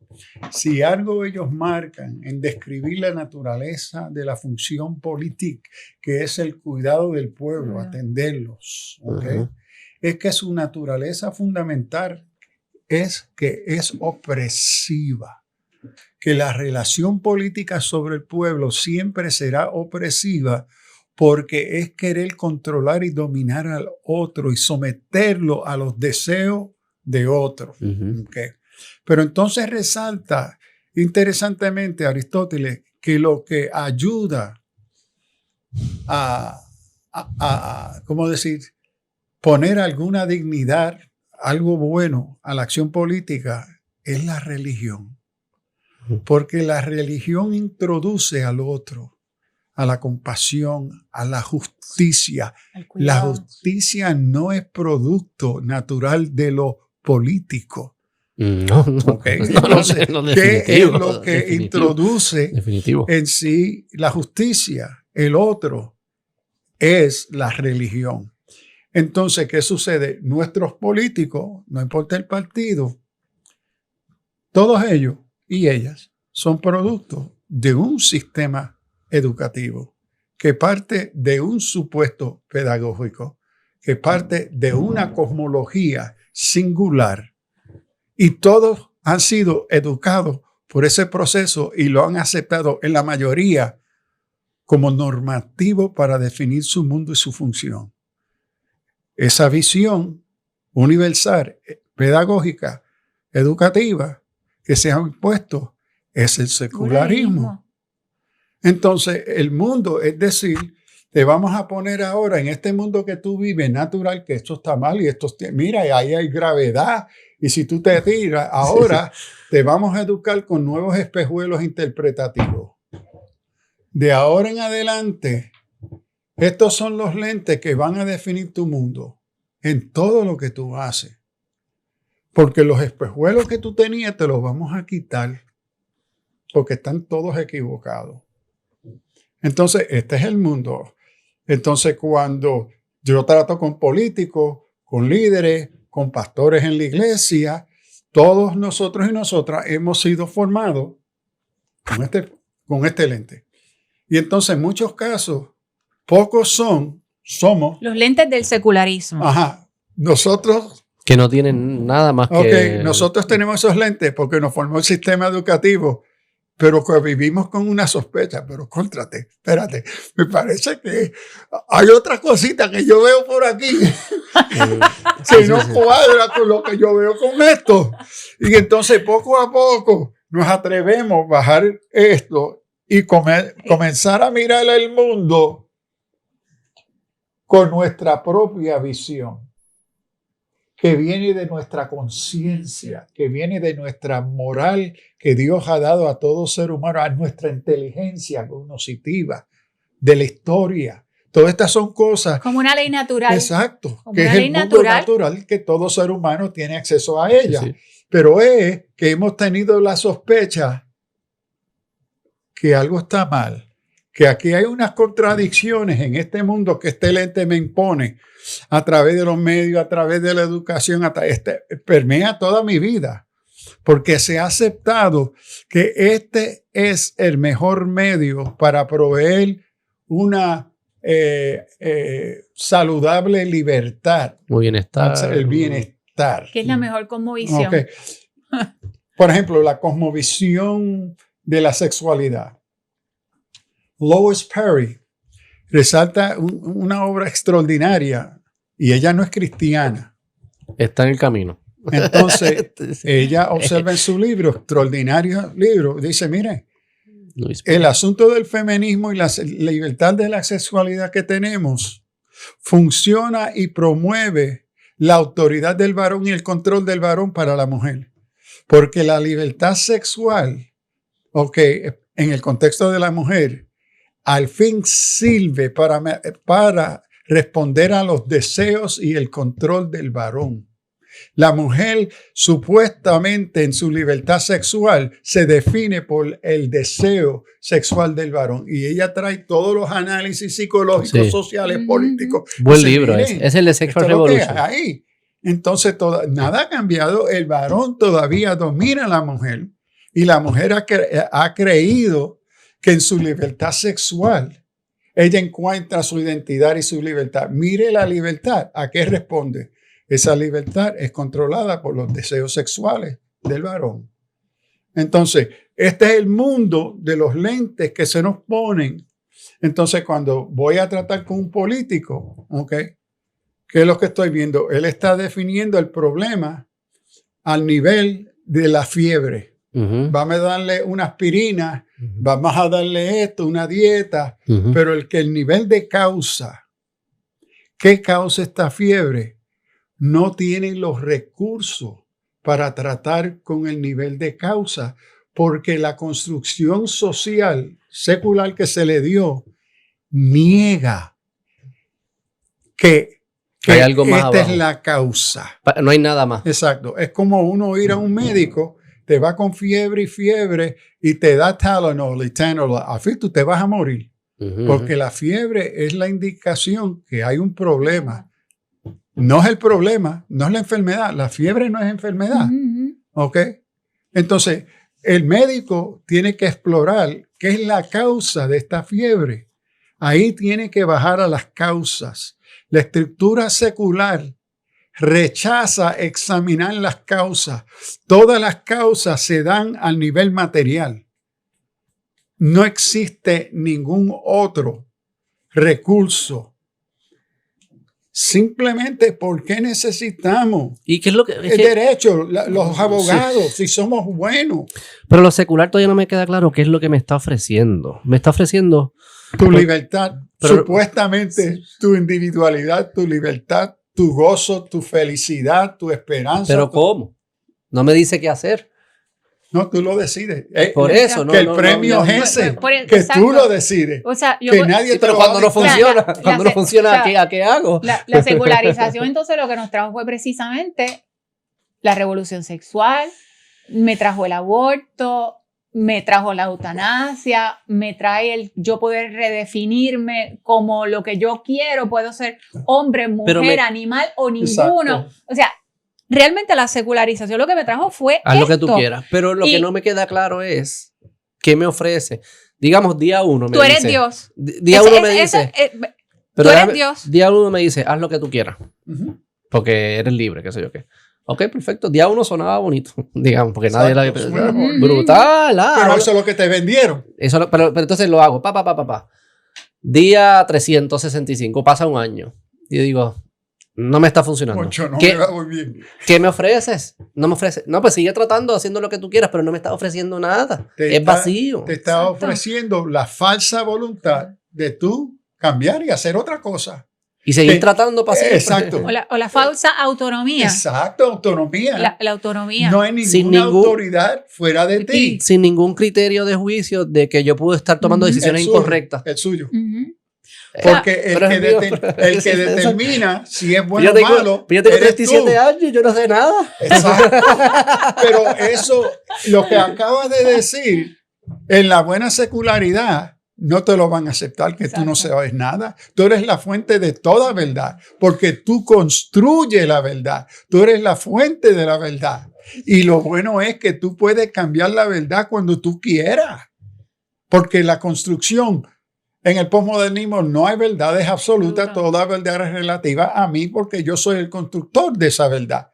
Speaker 2: Si algo ellos marcan en describir la naturaleza de la función politique, que es el cuidado del pueblo, atenderlos, ¿okay? Es que su naturaleza fundamental es que es opresiva, que la relación política sobre el pueblo siempre será opresiva, porque es querer controlar y dominar al otro y someterlo a los deseos de otro. ¿Okay? Pero entonces resalta interesantemente Aristóteles que lo que ayuda a ¿cómo decir?, poner alguna dignidad, algo bueno a la acción política es la religión. Porque la religión introduce al otro, a la compasión, a la justicia. La justicia no es producto natural de lo político. Okay. Entonces, ¿qué es lo que introduce en sí la justicia? El otro es la religión. Entonces, ¿qué sucede? Nuestros políticos, no importa el partido, todos ellos y ellas son productos de un sistema educativo, que parte de un supuesto pedagógico, que parte de una cosmología singular, y todos han sido educados por ese proceso y lo han aceptado en la mayoría como normativo para definir su mundo y su función. Esa visión universal, pedagógica, educativa que se ha impuesto es el secularismo. Entonces, el mundo, es decir, te vamos a poner ahora en este mundo que tú vives natural, que esto está mal y esto, mira, ahí hay gravedad. Y si tú te tiras, ahora te vamos a educar con nuevos espejuelos interpretativos. De ahora en adelante, estos son los lentes que van a definir tu mundo. en todo lo que tú haces. Porque los espejuelos que tú tenías te los vamos a quitar porque están todos equivocados. Entonces, este es el mundo. Entonces, cuando yo trato con políticos, con líderes, con pastores en la iglesia, todos nosotros y nosotras hemos sido formados con este lente. Y entonces, en muchos casos, pocos somos.
Speaker 3: Los lentes del secularismo.
Speaker 2: Ajá. Nosotros.
Speaker 1: Que no tienen nada más que...
Speaker 2: Ok, nosotros tenemos esos lentes porque nos formó el sistema educativo, pero que vivimos con una sospecha. Pero cóntrate, espérate, me parece que hay otra cosita que yo veo por aquí que no cuadra con lo que yo veo con esto. Y entonces poco a poco nos atrevemos a bajar esto y comenzar a mirar el mundo con nuestra propia visión, que viene de nuestra conciencia, que viene de nuestra moral que Dios ha dado a todo ser humano, a nuestra inteligencia cognitiva, de la historia. Todas estas son cosas.
Speaker 3: Como una ley natural.
Speaker 2: Exacto.
Speaker 3: Como
Speaker 2: que es el mundo natural que todo ser humano tiene acceso a ella. Sí, sí. Pero es que hemos tenido la sospecha que algo está mal. Que aquí hay unas contradicciones en este mundo que este lente me impone a través de los medios, a través de la educación, permea toda mi vida, porque se ha aceptado que este es el mejor medio para proveer una saludable libertad.
Speaker 1: Muy bienestar.
Speaker 2: El bienestar.
Speaker 3: Que es la mejor cosmovisión.
Speaker 2: Okay. Por ejemplo, la cosmovisión de la sexualidad. Lois Perry resalta una obra extraordinaria y ella no es cristiana.
Speaker 1: Está en el camino.
Speaker 2: Entonces, ella observa en su libro, extraordinario libro, dice, mire, el asunto del feminismo y la libertad de la sexualidad que tenemos funciona y promueve la autoridad del varón y el control del varón para la mujer. Porque la libertad sexual, en el contexto de la mujer, al fin sirve para responder a los deseos y el control del varón. La mujer supuestamente en su libertad sexual se define por el deseo sexual del varón y ella trae todos los análisis psicológicos, sociales, políticos.
Speaker 1: Buen libro, es el de Sexual Revolution.
Speaker 2: Ahí. Entonces nada ha cambiado, el varón todavía domina a la mujer y la mujer ha creído que en su libertad sexual ella encuentra su identidad y su libertad. Mire la libertad, ¿a qué responde? Esa libertad es controlada por los deseos sexuales del varón. Entonces, este es el mundo de los lentes que se nos ponen. Entonces, cuando voy a tratar con un político, ¿qué es lo que estoy viendo? Él está definiendo el problema al nivel de la fiebre. Vamos a darle una aspirina, vamos a darle esto, una dieta, pero el nivel de causa, ¿qué causa esta fiebre? No tienen los recursos para tratar con el nivel de causa, porque la construcción social secular que se le dio niega que
Speaker 1: hay algo más
Speaker 2: esta
Speaker 1: abajo.
Speaker 2: Es la causa.
Speaker 1: No hay nada más.
Speaker 2: Exacto. Es como uno ir a un médico, te va con fiebre y te da Tylenol y Tanolol. A fin, tú te vas a morir. Porque la fiebre es la indicación que hay un problema. No es el problema, no es la enfermedad. La fiebre no es enfermedad. Entonces, el médico tiene que explorar qué es la causa de esta fiebre. Ahí tiene que bajar a las causas. La estructura secular rechaza examinar las causas. Todas las causas se dan al nivel material. No existe ningún otro recurso. Simplemente, ¿por qué necesitamos
Speaker 1: ¿Y qué es lo que,
Speaker 2: el derecho? Los abogados, si somos buenos.
Speaker 1: Pero lo secular todavía no me queda claro qué es lo que me está ofreciendo. Me está ofreciendo
Speaker 2: tu libertad, supuestamente tu individualidad, tu libertad, tu gozo, tu felicidad, tu esperanza.
Speaker 1: ¿Pero cómo? No me dice qué hacer.
Speaker 2: No, tú lo decides.
Speaker 1: Por eso, ¿no?
Speaker 2: Que el premio es ese, que
Speaker 3: exacto.
Speaker 2: tú lo decides.
Speaker 3: O sea,
Speaker 2: Que nadie
Speaker 1: Sí,
Speaker 2: te
Speaker 1: pero
Speaker 2: lo va a
Speaker 1: cuando no
Speaker 2: dictar.
Speaker 1: funciona, cuando no funciona,
Speaker 3: o sea,
Speaker 1: ¿a qué hago?
Speaker 3: La secularización entonces lo que nos trajo fue precisamente la revolución sexual, me trajo el aborto, me trajo la eutanasia, me trae el yo poder redefinirme como lo que yo quiero, puedo ser hombre, mujer, animal o ninguno.
Speaker 2: Exacto.
Speaker 3: O sea, realmente la secularización lo que me trajo fue
Speaker 1: Haz lo que
Speaker 3: esto.
Speaker 1: tú quieras. Pero lo que no me queda claro es ¿qué me ofrece? Digamos, día 1 me
Speaker 3: Tú eres
Speaker 1: dice.
Speaker 3: Dios.
Speaker 1: Día 1 me dice.
Speaker 3: Tú eres Dios.
Speaker 1: Día 1 me dice, haz lo que tú quieras.
Speaker 2: Ujú.
Speaker 1: Porque eres libre, qué sé yo qué. Ok, perfecto. Día 1 sonaba bonito, digamos, porque nadie la había
Speaker 2: Exacto,
Speaker 1: pensado.
Speaker 2: suena
Speaker 1: Brutal.
Speaker 2: Pero eso es lo que te vendieron.
Speaker 1: Eso, pero entonces lo hago. Día 365, pasa un año. Y yo digo, no me está funcionando.
Speaker 2: Mucho, no
Speaker 1: ¿Qué,
Speaker 2: me va muy bien.
Speaker 1: ¿Qué me ofreces? No me ofreces. No, pues sigue tratando, haciendo lo que tú quieras, pero no me está ofreciendo nada. Es vacío.
Speaker 2: Te está
Speaker 3: Exacto.
Speaker 2: ofreciendo la falsa voluntad de tú cambiar y hacer otra cosa.
Speaker 1: Y seguir tratando para siempre.
Speaker 2: Exacto.
Speaker 3: O la falsa autonomía.
Speaker 2: Exacto, autonomía.
Speaker 3: La autonomía.
Speaker 2: No hay
Speaker 1: Sin
Speaker 2: ninguna
Speaker 1: ningún-
Speaker 2: autoridad fuera de ti.
Speaker 1: Sin ningún criterio de juicio de que yo puedo estar tomando
Speaker 3: Ujú.
Speaker 1: decisiones
Speaker 2: El suyo,
Speaker 1: incorrectas.
Speaker 2: El suyo.
Speaker 3: Ujú.
Speaker 2: Porque el
Speaker 1: Pero
Speaker 2: que,
Speaker 1: es mío,
Speaker 2: el que
Speaker 1: eso-
Speaker 2: determina si es bueno
Speaker 1: yo
Speaker 2: o
Speaker 1: tengo,
Speaker 2: malo,
Speaker 1: yo tengo
Speaker 2: eres
Speaker 1: 37
Speaker 2: tú.
Speaker 1: años y yo no sé nada.
Speaker 2: Exacto. Pero eso, lo que acabas de decir, en la buena secularidad, no te lo van a aceptar, que tú no
Speaker 3: Exacto.
Speaker 2: sabes nada. Tú eres la fuente de toda verdad, porque tú construyes la verdad. Tú eres la fuente de la verdad. Y lo bueno es que tú puedes cambiar la verdad cuando tú quieras. Porque la construcción en el posmodernismo no hay verdades absolutas,
Speaker 3: Absoluta.
Speaker 2: toda verdad es relativa a mí porque yo soy el constructor de esa verdad.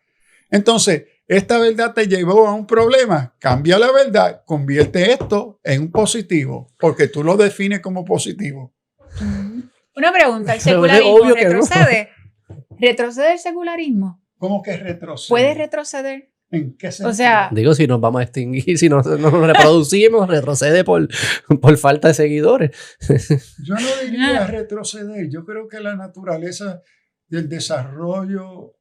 Speaker 2: Entonces, esta verdad te llevó a un problema, cambia la verdad, convierte esto en un positivo, porque tú lo defines como positivo.
Speaker 3: Una pregunta, ¿el
Speaker 1: Pero es
Speaker 3: secularismo
Speaker 1: obvio que no.
Speaker 3: retrocede? ¿Retrocede el secularismo?
Speaker 2: ¿Cómo que retrocede?
Speaker 3: ¿Puede retroceder?
Speaker 2: ¿En qué sentido?
Speaker 3: O sea,
Speaker 1: Digo, si nos vamos a extinguir, si no nos reproducimos, retrocede por falta de seguidores.
Speaker 2: Yo no diría retroceder. Yo creo que la naturaleza del desarrollo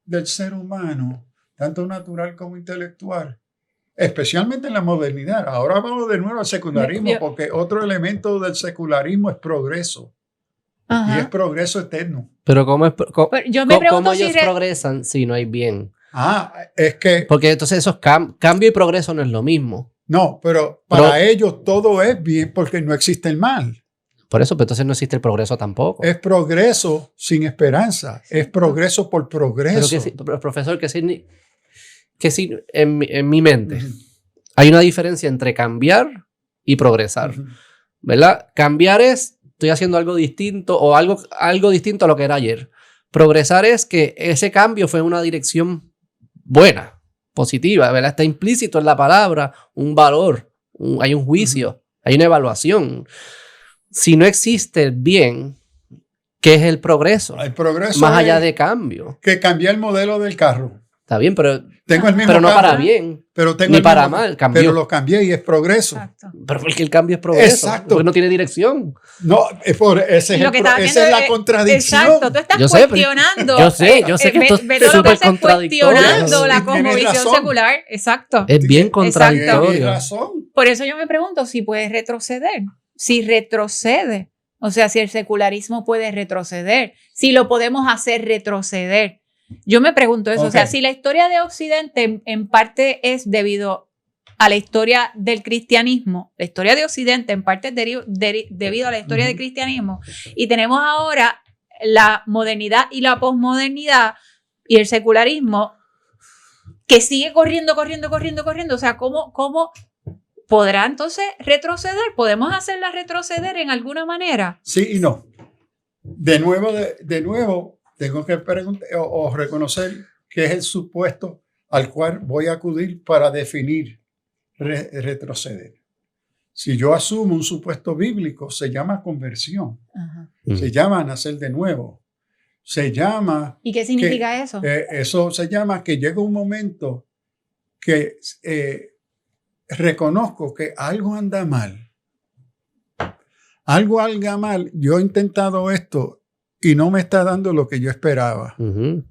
Speaker 2: del ser humano, tanto natural como intelectual, especialmente en la modernidad. Ahora vamos de nuevo al secularismo, porque otro elemento del secularismo es progreso.
Speaker 3: ajá.
Speaker 2: Y es progreso eterno.
Speaker 1: Pero ¿cómo,
Speaker 3: Pero yo me pregunto
Speaker 1: cómo
Speaker 3: si
Speaker 1: ellos progresan si no hay bien?
Speaker 2: Es que
Speaker 1: Porque entonces esos cambio y progreso no es lo mismo.
Speaker 2: no, pero para ellos todo es bien porque no existe el mal.
Speaker 1: Por eso, pero entonces no existe el progreso tampoco.
Speaker 2: Es progreso sin esperanza. Es progreso por progreso.
Speaker 1: Pero profesor, en mi mente hay una diferencia entre cambiar y progresar.
Speaker 2: Ujú.
Speaker 1: ¿Verdad? Cambiar es, estoy haciendo algo distinto o algo distinto a lo que era ayer. Progresar es que ese cambio fue en una dirección buena, positiva, ¿verdad? Está implícito en la palabra un valor, hay un juicio, hay una evaluación. Si no existe el bien, ¿qué es el progreso?
Speaker 2: El progreso
Speaker 1: Más allá
Speaker 2: es
Speaker 1: de cambio.
Speaker 2: que cambié el modelo del carro.
Speaker 1: Está bien, pero
Speaker 2: Tengo el mismo
Speaker 1: no
Speaker 2: carro,
Speaker 1: para bien,
Speaker 2: pero tengo
Speaker 1: ni
Speaker 2: el
Speaker 1: para
Speaker 2: mismo-
Speaker 1: mal, cambió.
Speaker 2: Pero lo cambié y es progreso.
Speaker 3: Exacto.
Speaker 1: pero porque el cambio es progreso.
Speaker 2: Exacto.
Speaker 1: Porque no tiene dirección.
Speaker 2: No, ese es
Speaker 3: Lo que estás
Speaker 2: esa es
Speaker 3: haciendo
Speaker 2: la contradicción.
Speaker 3: Exacto, tú estás
Speaker 1: Yo sé, pero-
Speaker 3: cuestionando.
Speaker 1: yo sé que esto es
Speaker 3: Beto lo que
Speaker 1: súper
Speaker 3: hace es
Speaker 1: contradictorio.
Speaker 3: cuestionando la
Speaker 2: Tienes
Speaker 3: cosmovisión
Speaker 2: razón.
Speaker 3: secular. Exacto.
Speaker 1: Es bien
Speaker 2: Tienes
Speaker 1: contradictorio.
Speaker 2: razón.
Speaker 3: Por eso yo me pregunto si puede retroceder. Si retrocede. O sea, si el secularismo puede retroceder. Si lo podemos hacer retroceder. Yo me pregunto eso.
Speaker 2: Ok.
Speaker 3: O sea, si la historia de Occidente en parte es debido a la historia del cristianismo, la historia de Occidente en parte es debido a la historia del cristianismo, y tenemos ahora la modernidad y la posmodernidad y el secularismo que sigue corriendo. O sea, ¿cómo podrá entonces retroceder? ¿Podemos hacerla retroceder en alguna manera?
Speaker 2: Sí y no. De nuevo, tengo que preguntar o reconocer que es el supuesto al cual voy a acudir para definir retroceder. Si yo asumo un supuesto bíblico, se llama conversión,
Speaker 3: Ajá.
Speaker 2: se llama nacer de nuevo, se llama...
Speaker 3: ¿Y qué significa eso?
Speaker 2: Eso se llama que llega un momento que reconozco que algo anda mal. Algo anda mal. Yo he intentado esto y no me está dando lo que yo esperaba.
Speaker 1: Ujú.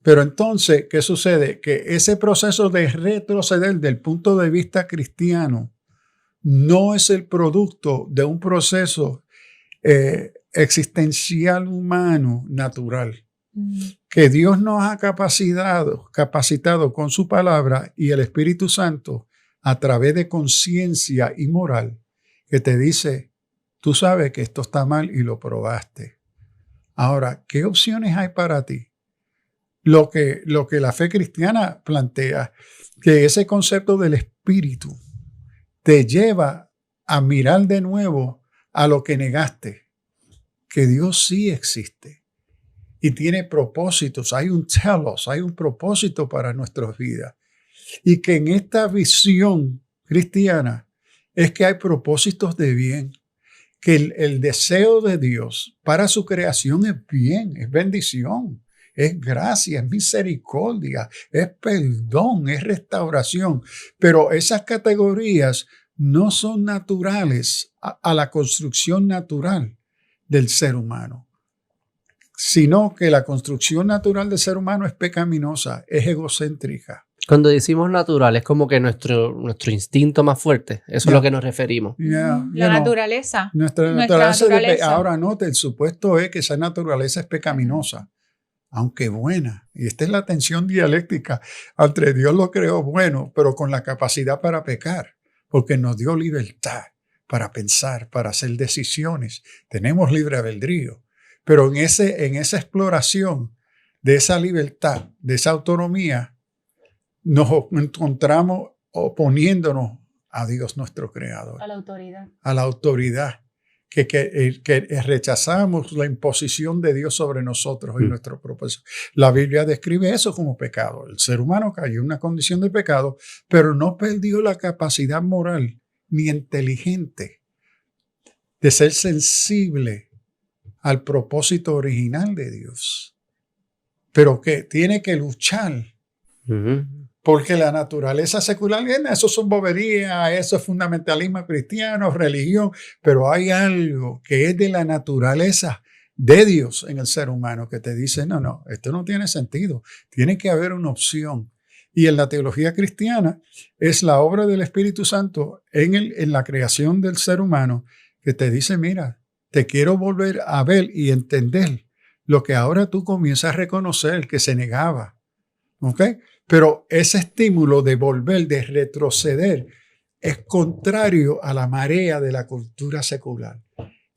Speaker 2: Pero entonces, ¿qué sucede? Que ese proceso de retroceder del punto de vista cristiano no es el producto de un proceso existencial humano natural, que Dios nos ha capacitado con su palabra y el Espíritu Santo a través de conciencia y moral, que te dice, tú sabes que esto está mal y lo probaste. Ahora, ¿qué opciones hay para ti? Lo que la fe cristiana plantea, que ese concepto del Espíritu te lleva a mirar de nuevo a lo que negaste, que Dios sí existe y tiene propósitos, hay un telos, hay un propósito para nuestras vidas. Y que en esta visión cristiana es que hay propósitos de bien, que el deseo de Dios para su creación es bien, es bendición, es gracia, es misericordia, es perdón, es restauración. Pero esas categorías no son naturales a la construcción natural del ser humano, sino que la construcción natural del ser humano es pecaminosa, es egocéntrica.
Speaker 1: Cuando decimos natural, es como que nuestro instinto más fuerte. Eso es lo que nos referimos.
Speaker 3: La naturaleza.
Speaker 2: Nuestra naturaleza. Ahora note, el supuesto es que esa naturaleza es pecaminosa, aunque buena. Y esta es la tensión dialéctica entre Dios lo creó bueno, pero con la capacidad para pecar, porque nos dio libertad para pensar, para hacer decisiones. Tenemos libre albedrío. Pero en esa exploración de esa libertad, de esa autonomía, nos encontramos oponiéndonos a Dios nuestro Creador.
Speaker 3: A la autoridad.
Speaker 2: A la autoridad. Que rechazamos la imposición de Dios sobre nosotros y nuestro propósito. La Biblia describe eso como pecado. El ser humano cayó en una condición de pecado, pero no perdió la capacidad moral ni inteligente de ser sensible al propósito original de Dios. Pero que tiene que luchar. Porque la naturaleza secular, eso son boberías, eso es fundamentalismo cristiano, religión, pero hay algo que es de la naturaleza de Dios en el ser humano que te dice, no, esto no tiene sentido, tiene que haber una opción. Y en la teología cristiana es la obra del Espíritu Santo en la creación del ser humano que te dice, mira, te quiero volver a ver y entender lo que ahora tú comienzas a reconocer que se negaba. ¿Ok? Pero ese estímulo de volver, de retroceder, es contrario a la marea de la cultura secular.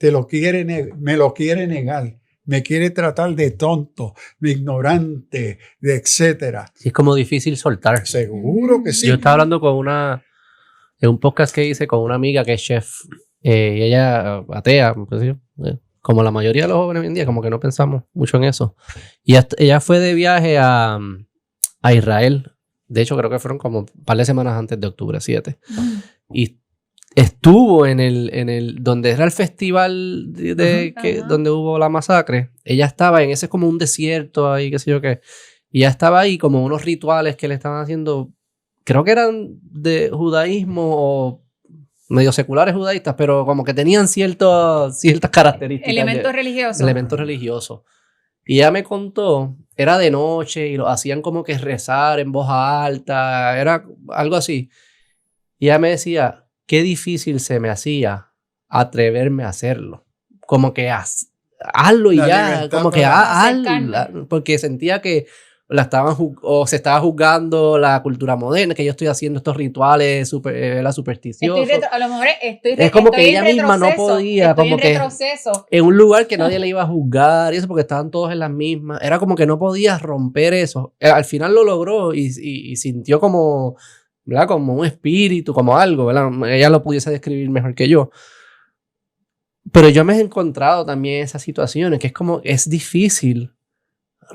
Speaker 2: Me lo quiere negar, me quiere tratar de tonto, de ignorante, de etcétera.
Speaker 1: Sí, es como difícil soltar.
Speaker 2: Seguro que sí.
Speaker 1: Yo estaba hablando en un podcast que hice con una amiga que es chef, y ella atea, pues, como la mayoría de los jóvenes hoy en día, como que no pensamos mucho en eso. Y ella fue de viaje a Israel. De hecho, creo que fueron como un par de semanas antes de octubre 7. Y estuvo en el donde era el festival donde hubo la masacre. Ella estaba en ese como un desierto ahí, qué sé yo qué. Y ella estaba ahí como unos rituales que le estaban haciendo, creo que eran de judaísmo o medio seculares judaístas, pero como que tenían ciertas características. Elementos religiosos. Y ella me contó, era de noche y lo hacían como que rezar en voz alta, era algo así. Y ella me decía, qué difícil se me hacía atreverme a hacerlo. Como que hazlo y ya, como que hazlo, porque sentía que se estaba juzgando la cultura moderna, que yo estoy haciendo estos rituales supersticiosos.
Speaker 3: A lo mejor
Speaker 1: es como que ella misma no podía, como que en un lugar que nadie le iba a juzgar y eso, porque estaban todos en las mismas. Era como que no podía romper eso. Al final lo logró y sintió como, ¿verdad? Como un espíritu, como algo, ¿verdad? Ella lo pudiese describir mejor que yo. Pero yo me he encontrado también en esas situaciones que es como, es difícil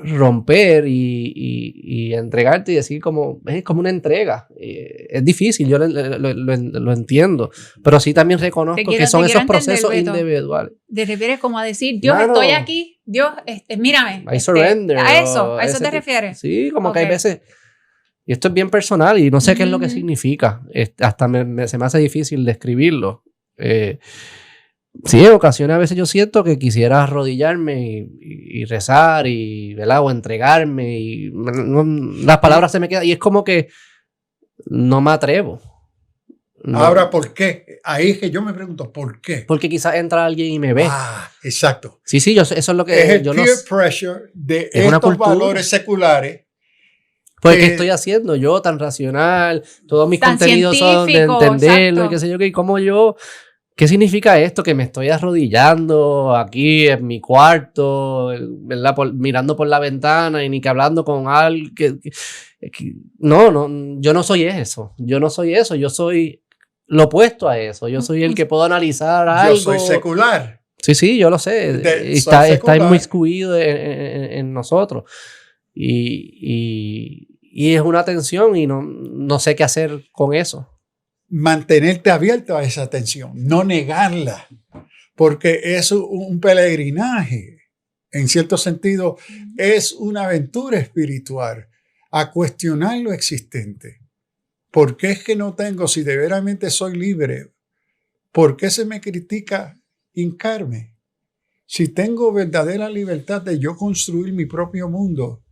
Speaker 1: romper y entregarte y decir como, es como una entrega. Es difícil, yo lo entiendo, pero sí también reconozco que son esos procesos individuales.
Speaker 3: Te refieres como a decir, Dios, estoy aquí, Dios, mírame.
Speaker 1: I surrender.
Speaker 3: A eso te refieres.
Speaker 1: Sí, como que hay veces, y esto es bien personal y no sé qué es lo que significa, hasta se me hace difícil describirlo. sí, en ocasiones a veces yo siento que quisiera arrodillarme y rezar y, ¿verdad? O entregarme y las palabras se me quedan y es como que no me atrevo. No.
Speaker 2: Ahora, ¿por qué? Ahí es que yo me pregunto, ¿por qué?
Speaker 1: Porque quizás entra alguien y me ve.
Speaker 2: Ah, exacto.
Speaker 1: Sí, eso es lo que
Speaker 2: Es el
Speaker 1: yo
Speaker 2: peer
Speaker 1: no
Speaker 2: pressure de
Speaker 1: es una
Speaker 2: estos
Speaker 1: cultura.
Speaker 2: valores seculares.
Speaker 1: Pues, ¿qué estoy haciendo? Yo tan racional, todos mis
Speaker 3: Tan
Speaker 1: contenidos son de
Speaker 3: científico,
Speaker 1: entenderlo y
Speaker 3: exacto.
Speaker 1: qué sé yo, y cómo yo, ¿qué significa esto? Que me estoy arrodillando aquí en mi cuarto, ¿verdad? Mirando por la ventana y ni que hablando con alguien. No, yo no soy eso. Yo no soy eso. Yo soy lo opuesto a eso. Yo soy el que puedo analizar algo.
Speaker 2: Yo soy secular.
Speaker 1: Sí, yo lo sé. Está inmiscuido en nosotros. Y es una tensión y no sé qué hacer con eso.
Speaker 2: Mantenerte abierto a esa tensión, no negarla, porque es un peregrinaje. En cierto sentido, es una aventura espiritual a cuestionar lo existente. ¿Por qué es que no tengo, si de veramente soy libre? ¿Por qué se me critica hincarme? Si tengo verdadera libertad de yo construir mi propio mundo,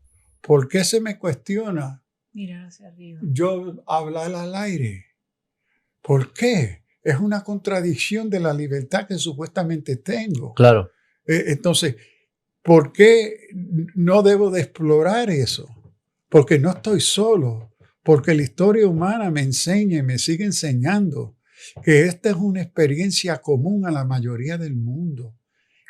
Speaker 2: ¿por qué se me cuestiona
Speaker 3: Mirar hacia arriba.
Speaker 2: yo hablar al aire? ¿Por qué? Es una contradicción de la libertad que supuestamente tengo.
Speaker 1: Claro.
Speaker 2: Entonces, ¿por qué no debo de explorar eso? Porque no estoy solo. Porque la historia humana me enseña y me sigue enseñando que esta es una experiencia común a la mayoría del mundo.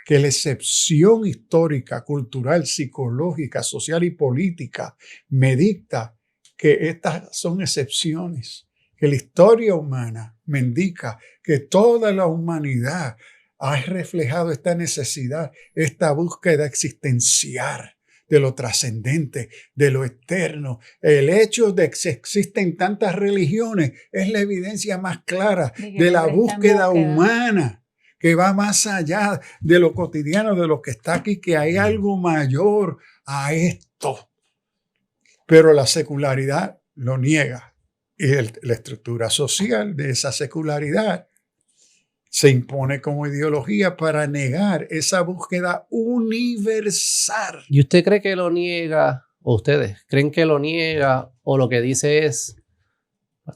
Speaker 2: Que la excepción histórica, cultural, psicológica, social y política me dicta que estas son excepciones. Que la historia humana me indica que toda la humanidad ha reflejado esta necesidad, esta búsqueda existencial de lo trascendente, de lo eterno. El hecho de que existen tantas religiones es la evidencia más clara de la búsqueda humana, que va más allá de lo cotidiano, de lo que está aquí, que hay algo mayor a esto. Pero la secularidad lo niega. Y la estructura social de esa secularidad se impone como ideología para negar esa búsqueda universal.
Speaker 1: ¿Y usted cree que lo niega, o ustedes creen que lo niega, o lo que dice es,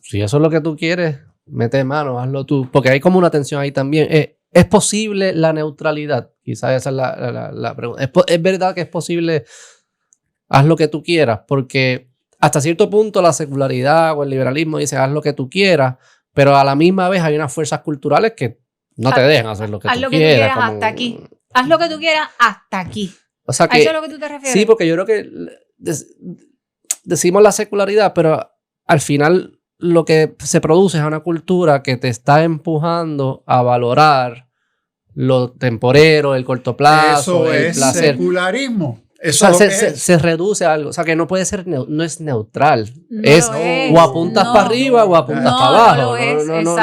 Speaker 1: si eso es lo que tú quieres, mete mano, hazlo tú? Porque hay como una tensión ahí también. ¿Es posible la neutralidad? Quizás esa es la pregunta. ¿Es verdad que es posible haz lo que tú quieras? Porque hasta cierto punto la secularidad o el liberalismo dice haz lo que tú quieras, pero a la misma vez hay unas fuerzas culturales que no te dejan hacer lo que tú quieras. Como...
Speaker 3: hasta aquí. Haz lo que tú quieras hasta aquí.
Speaker 1: O sea que,
Speaker 3: ¿a eso es lo que tú te refieres?
Speaker 1: Sí, porque yo creo que decimos la secularidad, pero al final lo que se produce es una cultura que te está empujando a valorar lo temporero, el corto plazo, el placer.
Speaker 2: Eso es secularismo. Eso
Speaker 1: o sea, se reduce a algo. O sea, que no puede ser, no es neutral.
Speaker 3: No
Speaker 1: o apuntas para arriba o apuntas para abajo.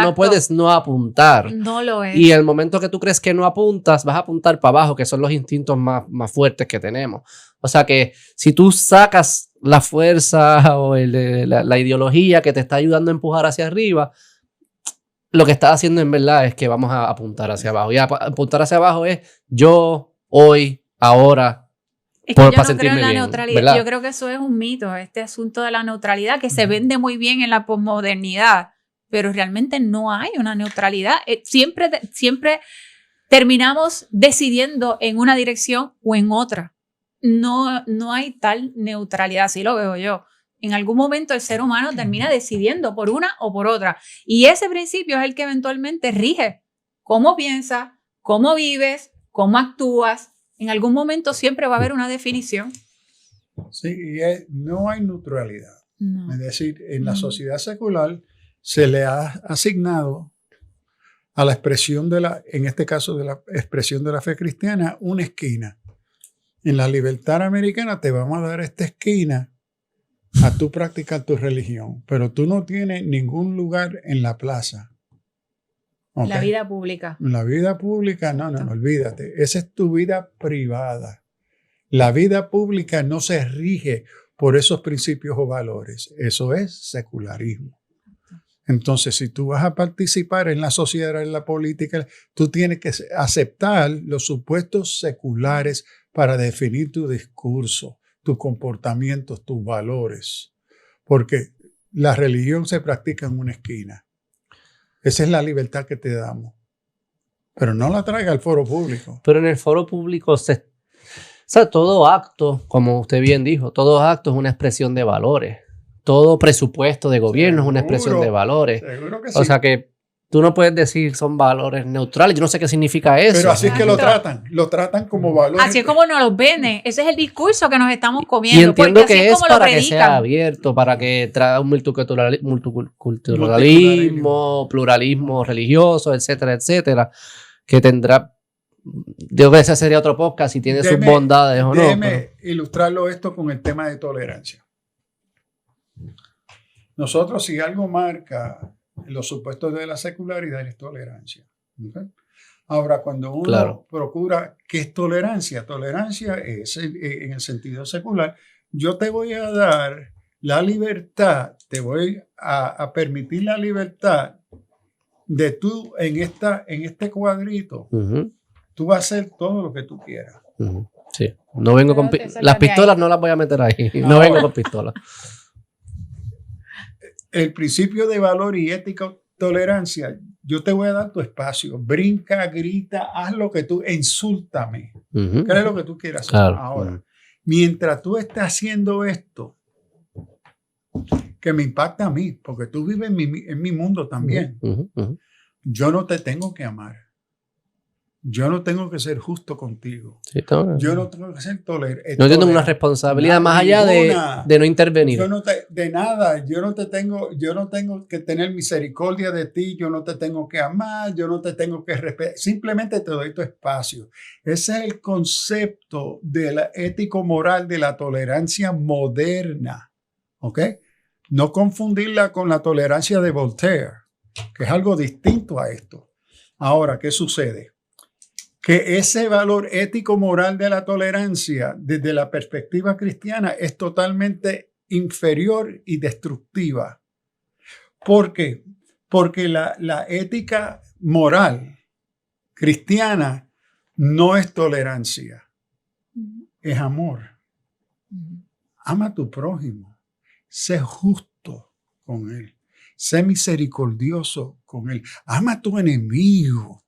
Speaker 1: No puedes no apuntar.
Speaker 3: No lo es.
Speaker 1: Y el momento que tú crees que no apuntas, vas a apuntar para abajo, que son los instintos más fuertes que tenemos. O sea, que si tú sacas la fuerza o la ideología que te está ayudando a empujar hacia arriba, lo que estás haciendo en verdad es que vamos a apuntar hacia abajo. Y apuntar hacia abajo es yo, hoy, ahora.
Speaker 3: Es que yo no creo en la neutralidad.
Speaker 1: ¿verdad?
Speaker 3: Yo creo que eso es un mito, este asunto de la neutralidad que se vende muy bien en la posmodernidad, pero realmente no hay una neutralidad. Siempre terminamos decidiendo en una dirección o en otra. No hay tal neutralidad, así lo veo yo. En algún momento el ser humano termina decidiendo por una o por otra. Y ese principio es el que eventualmente rige cómo piensas, cómo vives, cómo actúas. En algún momento siempre va a haber una definición.
Speaker 2: Sí, y no hay neutralidad.
Speaker 3: No.
Speaker 2: Es decir, en la sociedad secular se le ha asignado a la expresión en este caso de la expresión de la fe cristiana, una esquina. En la libertad americana te vamos a dar esta esquina a tú practicar tu religión, pero tú no tienes ningún lugar en la plaza. Okay.
Speaker 3: La vida pública.
Speaker 2: La vida pública, no, olvídate. Esa es tu vida privada. La vida pública no se rige por esos principios o valores. Eso es secularismo. Entonces, si tú vas a participar en la sociedad, en la política, tú tienes que aceptar los supuestos seculares para definir tu discurso, tus comportamientos, tus valores. Porque la religión se practica en una esquina. Esa es la libertad que te damos. Pero no la traiga al foro público.
Speaker 1: Pero en el foro público, o sea, todo acto, como usted bien dijo, todo acto es una expresión de valores. Todo presupuesto de gobierno es una expresión de valores.
Speaker 2: Seguro que sí.
Speaker 1: O sea que tú no puedes decir son valores neutrales. Yo no sé qué significa eso.
Speaker 2: Pero así es que lo tratan como valores.
Speaker 3: Así es como nos los venden. Ese es el discurso que nos estamos comiendo.
Speaker 1: Y entiendo
Speaker 3: porque así
Speaker 1: que es
Speaker 3: como lo
Speaker 1: para que
Speaker 3: predican.
Speaker 1: sea abierto, para que traiga un multiculturalismo, pluralismo religioso, etcétera, etcétera, que tendrá, yo creo que ese sería otro podcast si tiene sus bondades o no.
Speaker 2: Déjeme ilustrarlo esto con el tema de tolerancia. Nosotros, si algo marca los supuestos de la secularidad, es tolerancia. ¿Okay? Ahora, cuando uno procura, ¿qué es tolerancia? Tolerancia es, en el sentido secular, yo te voy a dar la libertad, te voy a permitir la libertad de tú en este cuadrito, tú vas a hacer todo lo que tú quieras.
Speaker 1: Sí, no vengo con las pistolas, no las voy a meter ahí. No vengo con pistolas.
Speaker 2: El principio de valor y ética, tolerancia, yo te voy a dar tu espacio. Brinca, grita, haz lo que tú, insúltame. ¿Qué es lo que tú quieras hacer?
Speaker 1: Claro.
Speaker 2: Ahora, mientras tú estés haciendo esto, que me impacta a mí, porque tú vives en mi mundo también. Yo no te tengo que amar. Yo no tengo que ser justo contigo.
Speaker 1: Sí,
Speaker 2: yo no tengo que ser tolerante.
Speaker 1: No tengo una responsabilidad más allá de no intervenir.
Speaker 2: Yo no tengo que tener misericordia de ti, yo no te tengo que amar, yo no te tengo que respetar. Simplemente te doy tu espacio. Ese es el concepto de la ético-moral de la tolerancia moderna. ¿Ok? No confundirla con la tolerancia de Voltaire, que es algo distinto a esto. Ahora, ¿qué sucede? Que ese valor ético-moral de la tolerancia, desde la perspectiva cristiana, es totalmente inferior y destructiva. ¿Por qué? Porque la ética moral cristiana no es tolerancia, es amor. Ama a tu prójimo, sé justo con él, sé misericordioso con él, ama a tu enemigo.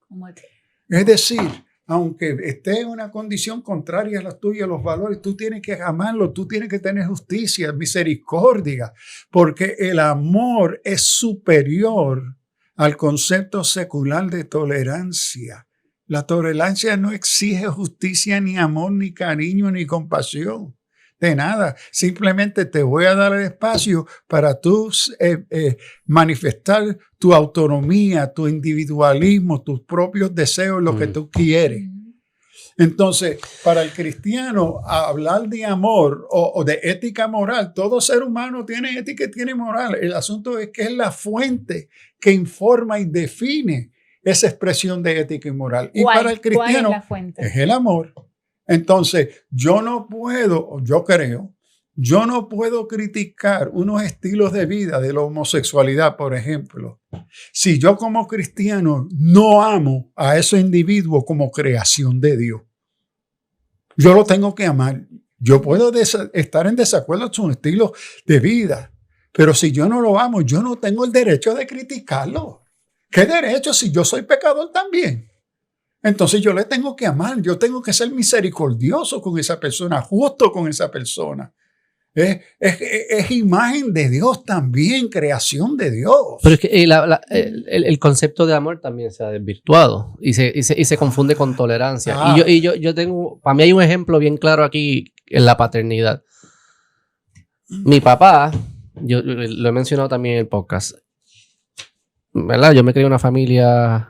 Speaker 2: Es decir, aunque esté en una condición contraria a las tuyas, los valores, tú tienes que amarlo, tú tienes que tener justicia, misericordia, porque el amor es superior al concepto secular de tolerancia. La tolerancia no exige justicia, ni amor, ni cariño, ni compasión. De nada, simplemente te voy a dar el espacio para tú manifestar tu autonomía, tu individualismo, tus propios deseos, lo que tú quieres. Entonces, para el cristiano, hablar de amor o de ética moral, todo ser humano tiene ética y tiene moral. El asunto es que es la fuente que informa y define esa expresión de ética y moral. Y para el cristiano,
Speaker 3: ¿cuál es la fuente?
Speaker 2: Es el amor. Entonces, yo no puedo criticar unos estilos de vida de la homosexualidad, por ejemplo, si yo como cristiano no amo a ese individuo como creación de Dios. Yo lo tengo que amar. Yo puedo estar en desacuerdo con su estilo de vida, pero si yo no lo amo, yo no tengo el derecho de criticarlo. ¿Qué derecho si yo soy pecador también? Entonces yo le tengo que amar, yo tengo que ser misericordioso con esa persona, justo con esa persona. Es imagen de Dios también, creación de Dios.
Speaker 1: Pero es que el concepto de amor también se ha desvirtuado y se confunde con tolerancia. Y yo tengo, para mí hay un ejemplo bien claro aquí en la paternidad. Mi papá, yo lo he mencionado también en el podcast, ¿verdad? Yo me crié en una familia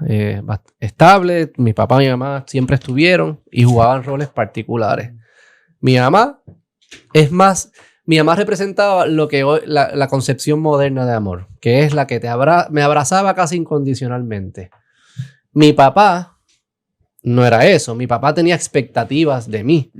Speaker 1: estable. Mi papá y mi mamá siempre estuvieron y jugaban roles particulares. Mi mamá representaba lo que hoy la concepción moderna de amor, que es la que me abrazaba casi incondicionalmente. Mi papá no era eso. Mi papá tenía expectativas de mí.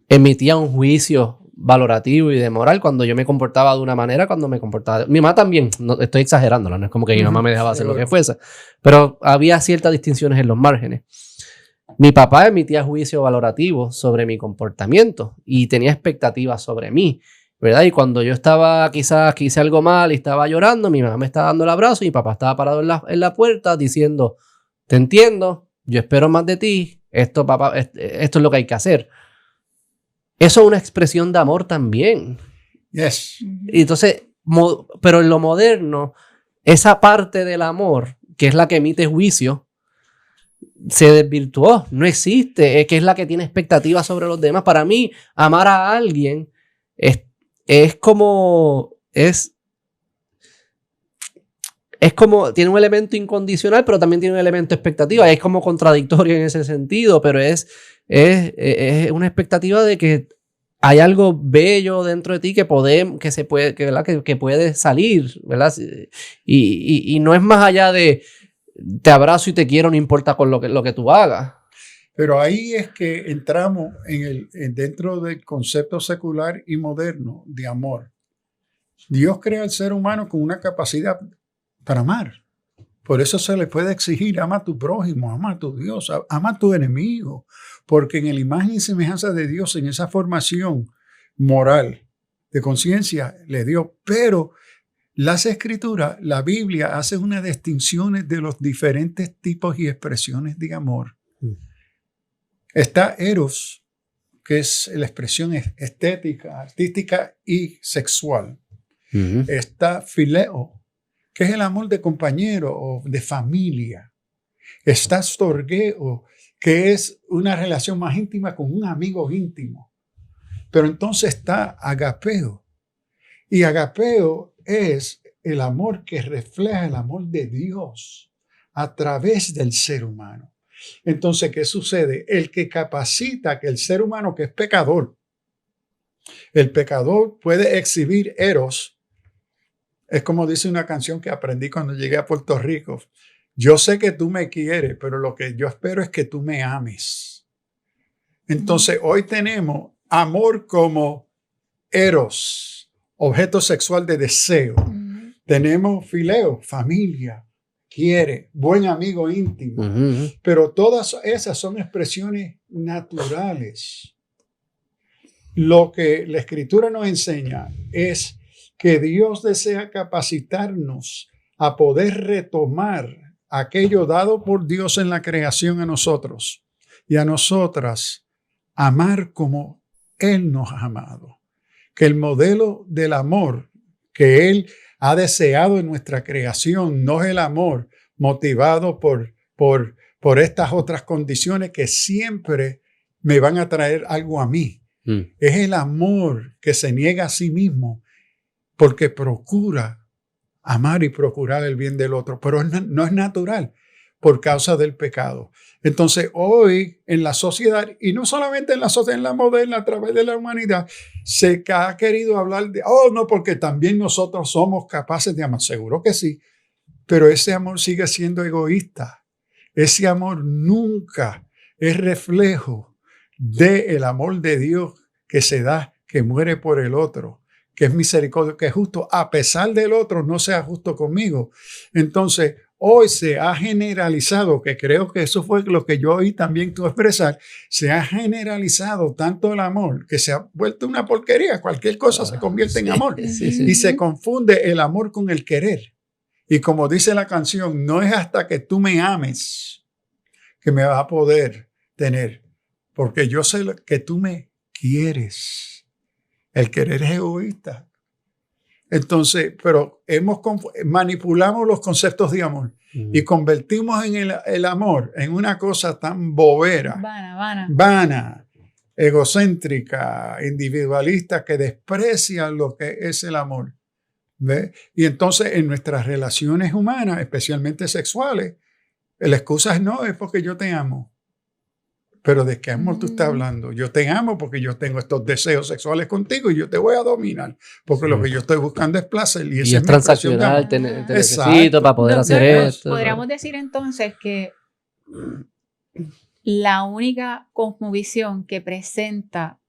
Speaker 1: Emitía un juicio valorativo y de moral cuando yo me comportaba de una manera, cuando me comportaba... Mi mamá también, no, estoy exagerándola, no es como que mi mamá me dejaba hacer lo que fuese, pero había ciertas distinciones en los márgenes. Mi papá emitía juicio valorativo sobre mi comportamiento y tenía expectativas sobre mí, ¿verdad? Y cuando yo estaba, quizás que hice algo mal y estaba llorando, mi mamá me estaba dando el abrazo y mi papá estaba parado en la puerta diciendo, te entiendo, yo espero más de ti, esto, papá, esto es lo que hay que hacer. Eso es una expresión de amor también.
Speaker 2: Yes.
Speaker 1: Y entonces, pero en lo moderno, esa parte del amor, que es la que emite juicio, se desvirtuó, no existe, que es la que tiene expectativas sobre los demás. Para mí, amar a alguien es como, tiene un elemento incondicional, pero también tiene un elemento de expectativa. Es como contradictorio en ese sentido, pero es una expectativa de que hay algo bello dentro de ti que puede salir, ¿verdad? Y no es más allá de te abrazo y te quiero, no importa con lo que tú hagas.
Speaker 2: Pero ahí es que entramos dentro del concepto secular y moderno de amor. Dios crea al ser humano con una capacidad para amar. Por eso se le puede exigir, ama a tu prójimo, ama a tu Dios, ama a tu enemigo. Porque en la imagen y semejanza de Dios, en esa formación moral de conciencia, le dio. Pero las escrituras, la Biblia hace unas distinciones de los diferentes tipos y expresiones de amor. Está eros, que es la expresión estética, artística y sexual. Está fileo, que es el amor de compañero o de familia. Está storgeo, que es una relación más íntima con un amigo íntimo. Pero entonces está agapeo. Y agapeo es el amor que refleja el amor de Dios a través del ser humano. Entonces, ¿qué sucede? El que capacita que el ser humano que es pecador, el pecador puede exhibir eros. Es como dice una canción que aprendí cuando llegué a Puerto Rico. Yo sé que tú me quieres, pero lo que yo espero es que tú me ames. Entonces, hoy tenemos amor como eros, objeto sexual de deseo. Tenemos fileo, familia, quiere, buen amigo íntimo. Pero todas esas son expresiones naturales. Lo que la Escritura nos enseña es que Dios desea capacitarnos a poder retomar aquello dado por Dios en la creación a nosotros y a nosotras, amar como Él nos ha amado. Que el modelo del amor que Él ha deseado en nuestra creación no es el amor motivado por estas otras condiciones que siempre me van a traer algo a mí. Es el amor que se niega a sí mismo porque procura amar y procurar el bien del otro, pero no es natural por causa del pecado. Entonces, hoy en la sociedad, y no solamente en la sociedad, en la moderna, a través de la humanidad, se ha querido hablar de, no, porque también nosotros somos capaces de amar. Seguro que sí, pero ese amor sigue siendo egoísta. Ese amor nunca es reflejo del amor de Dios que se da, que muere por el otro, que es misericordioso, que es justo, a pesar del otro no sea justo conmigo. Entonces, hoy se ha generalizado, que creo que eso fue lo que yo oí también tú expresar, se ha generalizado tanto el amor que se ha vuelto una porquería. Cualquier cosa se convierte en amor. Y se confunde el amor con el querer. Y como dice la canción, no es hasta que tú me ames que me vas a poder tener, porque yo sé que tú me quieres. El querer es egoísta. Entonces, pero manipulamos los conceptos de amor y convertimos en el amor en una cosa tan bobera, vana, egocéntrica, individualista, que desprecia lo que es el amor. ¿Ve? Y entonces en nuestras relaciones humanas, especialmente sexuales, la excusa es porque yo te amo. Pero ¿de qué amor tú estás hablando? Yo te amo porque yo tengo estos deseos sexuales contigo y yo te voy a dominar. Porque lo que yo estoy buscando es placer. Y es
Speaker 1: transaccional, te necesito para poder hacer esto.
Speaker 3: Podríamos decir entonces que la única cosmovisión que presenta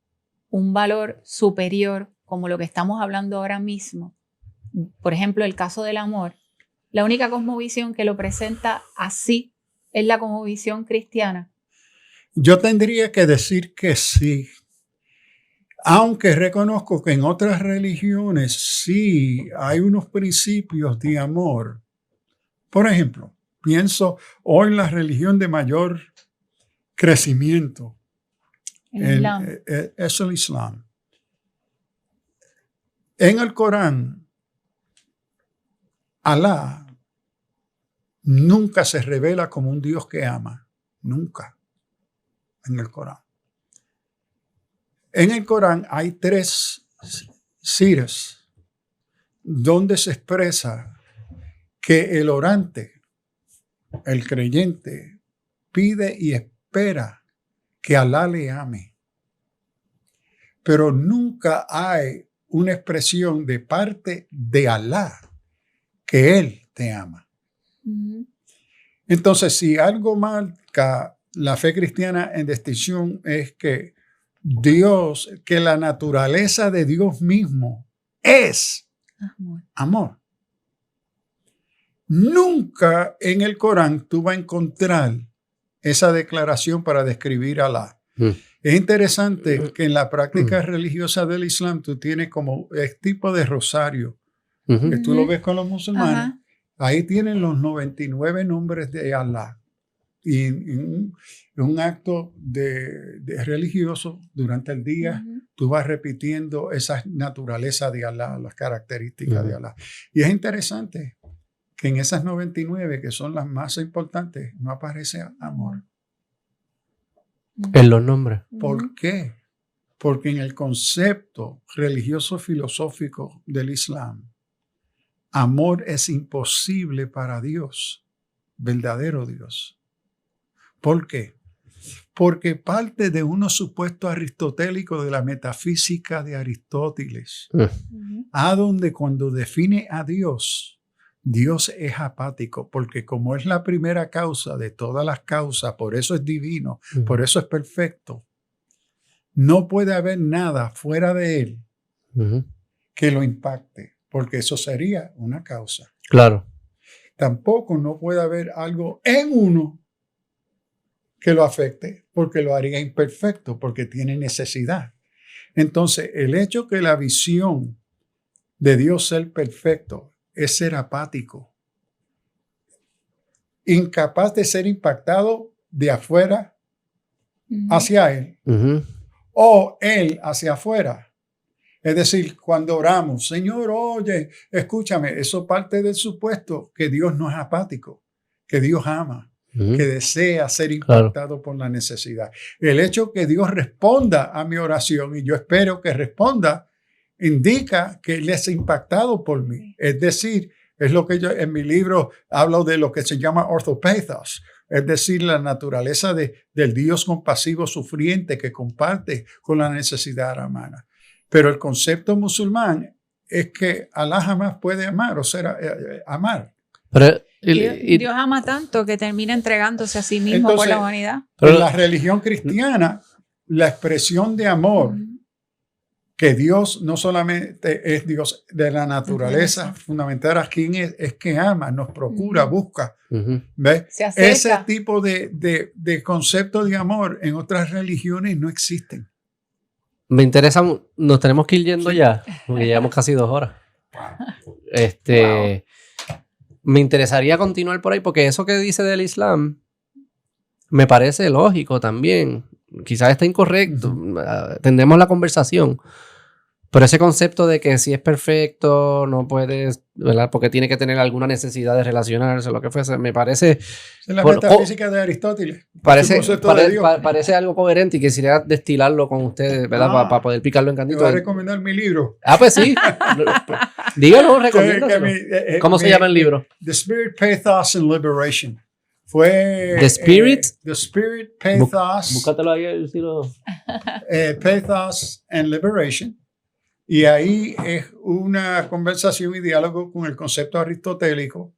Speaker 3: un valor superior, como lo que estamos hablando ahora mismo, por ejemplo, el caso del amor, la única cosmovisión que lo presenta así es la cosmovisión cristiana.
Speaker 2: Yo tendría que decir que sí, aunque reconozco que en otras religiones sí hay unos principios de amor. Por ejemplo, pienso hoy en la religión de mayor crecimiento. Es el Islam. En el Corán, Alá nunca se revela como un Dios que ama. Nunca. En el Corán. En el Corán hay 3 siras donde se expresa que el orante, el creyente, pide y espera que Alá le ame. Pero nunca hay una expresión de parte de Alá que Él te ama.
Speaker 3: Uh-huh.
Speaker 2: Entonces, si algo marca la fe cristiana en distinción es que Dios, que la naturaleza de Dios mismo es amor. Nunca en el Corán tú vas a encontrar esa declaración para describir a Alá. Es interesante que en la práctica religiosa del Islam tú tienes como el tipo de rosario, que tú lo ves con los musulmanes. Ahí tienen los 99 nombres de Alá. Y en un acto de religioso durante el día, tú vas repitiendo esa naturaleza de Alá, las características de Alá. Y es interesante que en esas 99, que son las más importantes, no aparece amor.
Speaker 1: En los nombres.
Speaker 2: ¿Por qué? Porque en el concepto religioso filosófico del Islam, amor es imposible para Dios, verdadero Dios. ¿Por qué? Porque parte de unos supuestos aristotélicos de la metafísica de Aristóteles, a donde cuando define a Dios, Dios es apático, porque como es la primera causa de todas las causas, por eso es divino, por eso es perfecto, no puede haber nada fuera de él que lo impacte, porque eso sería una causa.
Speaker 1: Claro.
Speaker 2: Tampoco no puede haber algo en uno que lo afecte, porque lo haría imperfecto, porque tiene necesidad. Entonces, el hecho que la visión de Dios ser perfecto es ser apático, incapaz de ser impactado de afuera hacia él, o él hacia afuera. Es decir, cuando oramos, Señor, oye, escúchame, eso parte del supuesto que Dios no es apático, que Dios ama, que desea ser impactado por la necesidad. El hecho que Dios responda a mi oración, y yo espero que responda, indica que Él es impactado por mí. Es decir, es lo que yo en mi libro hablo de lo que se llama orthopathos, es decir, la naturaleza del Dios compasivo sufriente que comparte con la necesidad humana. Pero el concepto musulmán es que Alá jamás puede amar, o sea, amar.
Speaker 1: Pero,
Speaker 3: Dios ama tanto que termina entregándose a sí mismo. Entonces, por la humanidad.
Speaker 2: Pero en la religión cristiana, la expresión de amor, que Dios no solamente es Dios de la naturaleza, fundamental aquí es que ama, nos procura, busca. ¿Ves? Ese tipo de concepto de amor en otras religiones no existen.
Speaker 1: Me interesa, nos tenemos que ir yendo ya, porque llevamos casi 2 horas. Me interesaría continuar por ahí, porque eso que dice del Islam me parece lógico también. Quizás está incorrecto, tendremos la conversación, pero ese concepto de que si es perfecto, no puedes, ¿verdad? Porque tiene que tener alguna necesidad de relacionarse, lo que fuese, me parece...
Speaker 2: Es la metafísica de Aristóteles.
Speaker 1: Parece algo coherente y quisiera destilarlo con ustedes, ¿verdad? Para poder picarlo en cantito.
Speaker 2: Te voy a recomendar mi libro.
Speaker 1: Pues sí. Dígalo, recomiéndaselo. ¿Cómo se llama el libro?
Speaker 2: The Spirit, Pathos and Liberation. Fue...
Speaker 1: The Spirit.
Speaker 2: The Spirit, Pathos.
Speaker 1: Búscatelo ahí.
Speaker 2: Pathos and Liberation. Y ahí es una conversación y diálogo con el concepto aristotélico,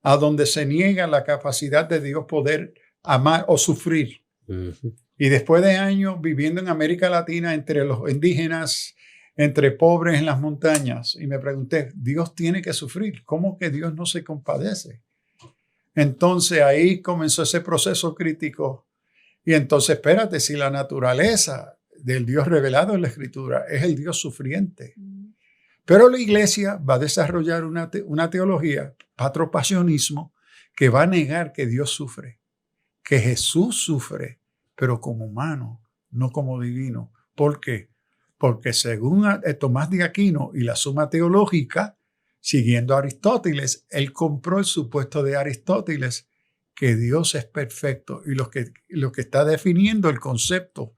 Speaker 2: a donde se niega la capacidad de Dios poder amar o sufrir. Y después de años viviendo en América Latina entre los indígenas, entre pobres en las montañas, y me pregunté, Dios tiene que sufrir. ¿Cómo que Dios no se compadece? Entonces ahí comenzó ese proceso crítico. Y entonces, espérate, si la naturaleza del Dios revelado en la Escritura es el Dios sufriente. Pero la iglesia va a desarrollar una teología, patropasionismo, que va a negar que Dios sufre, que Jesús sufre, pero como humano, no como divino. ¿Por qué? Porque según Tomás de Aquino y la Suma Teológica, siguiendo a Aristóteles, él compró el supuesto de Aristóteles que Dios es perfecto. Y lo que está definiendo el concepto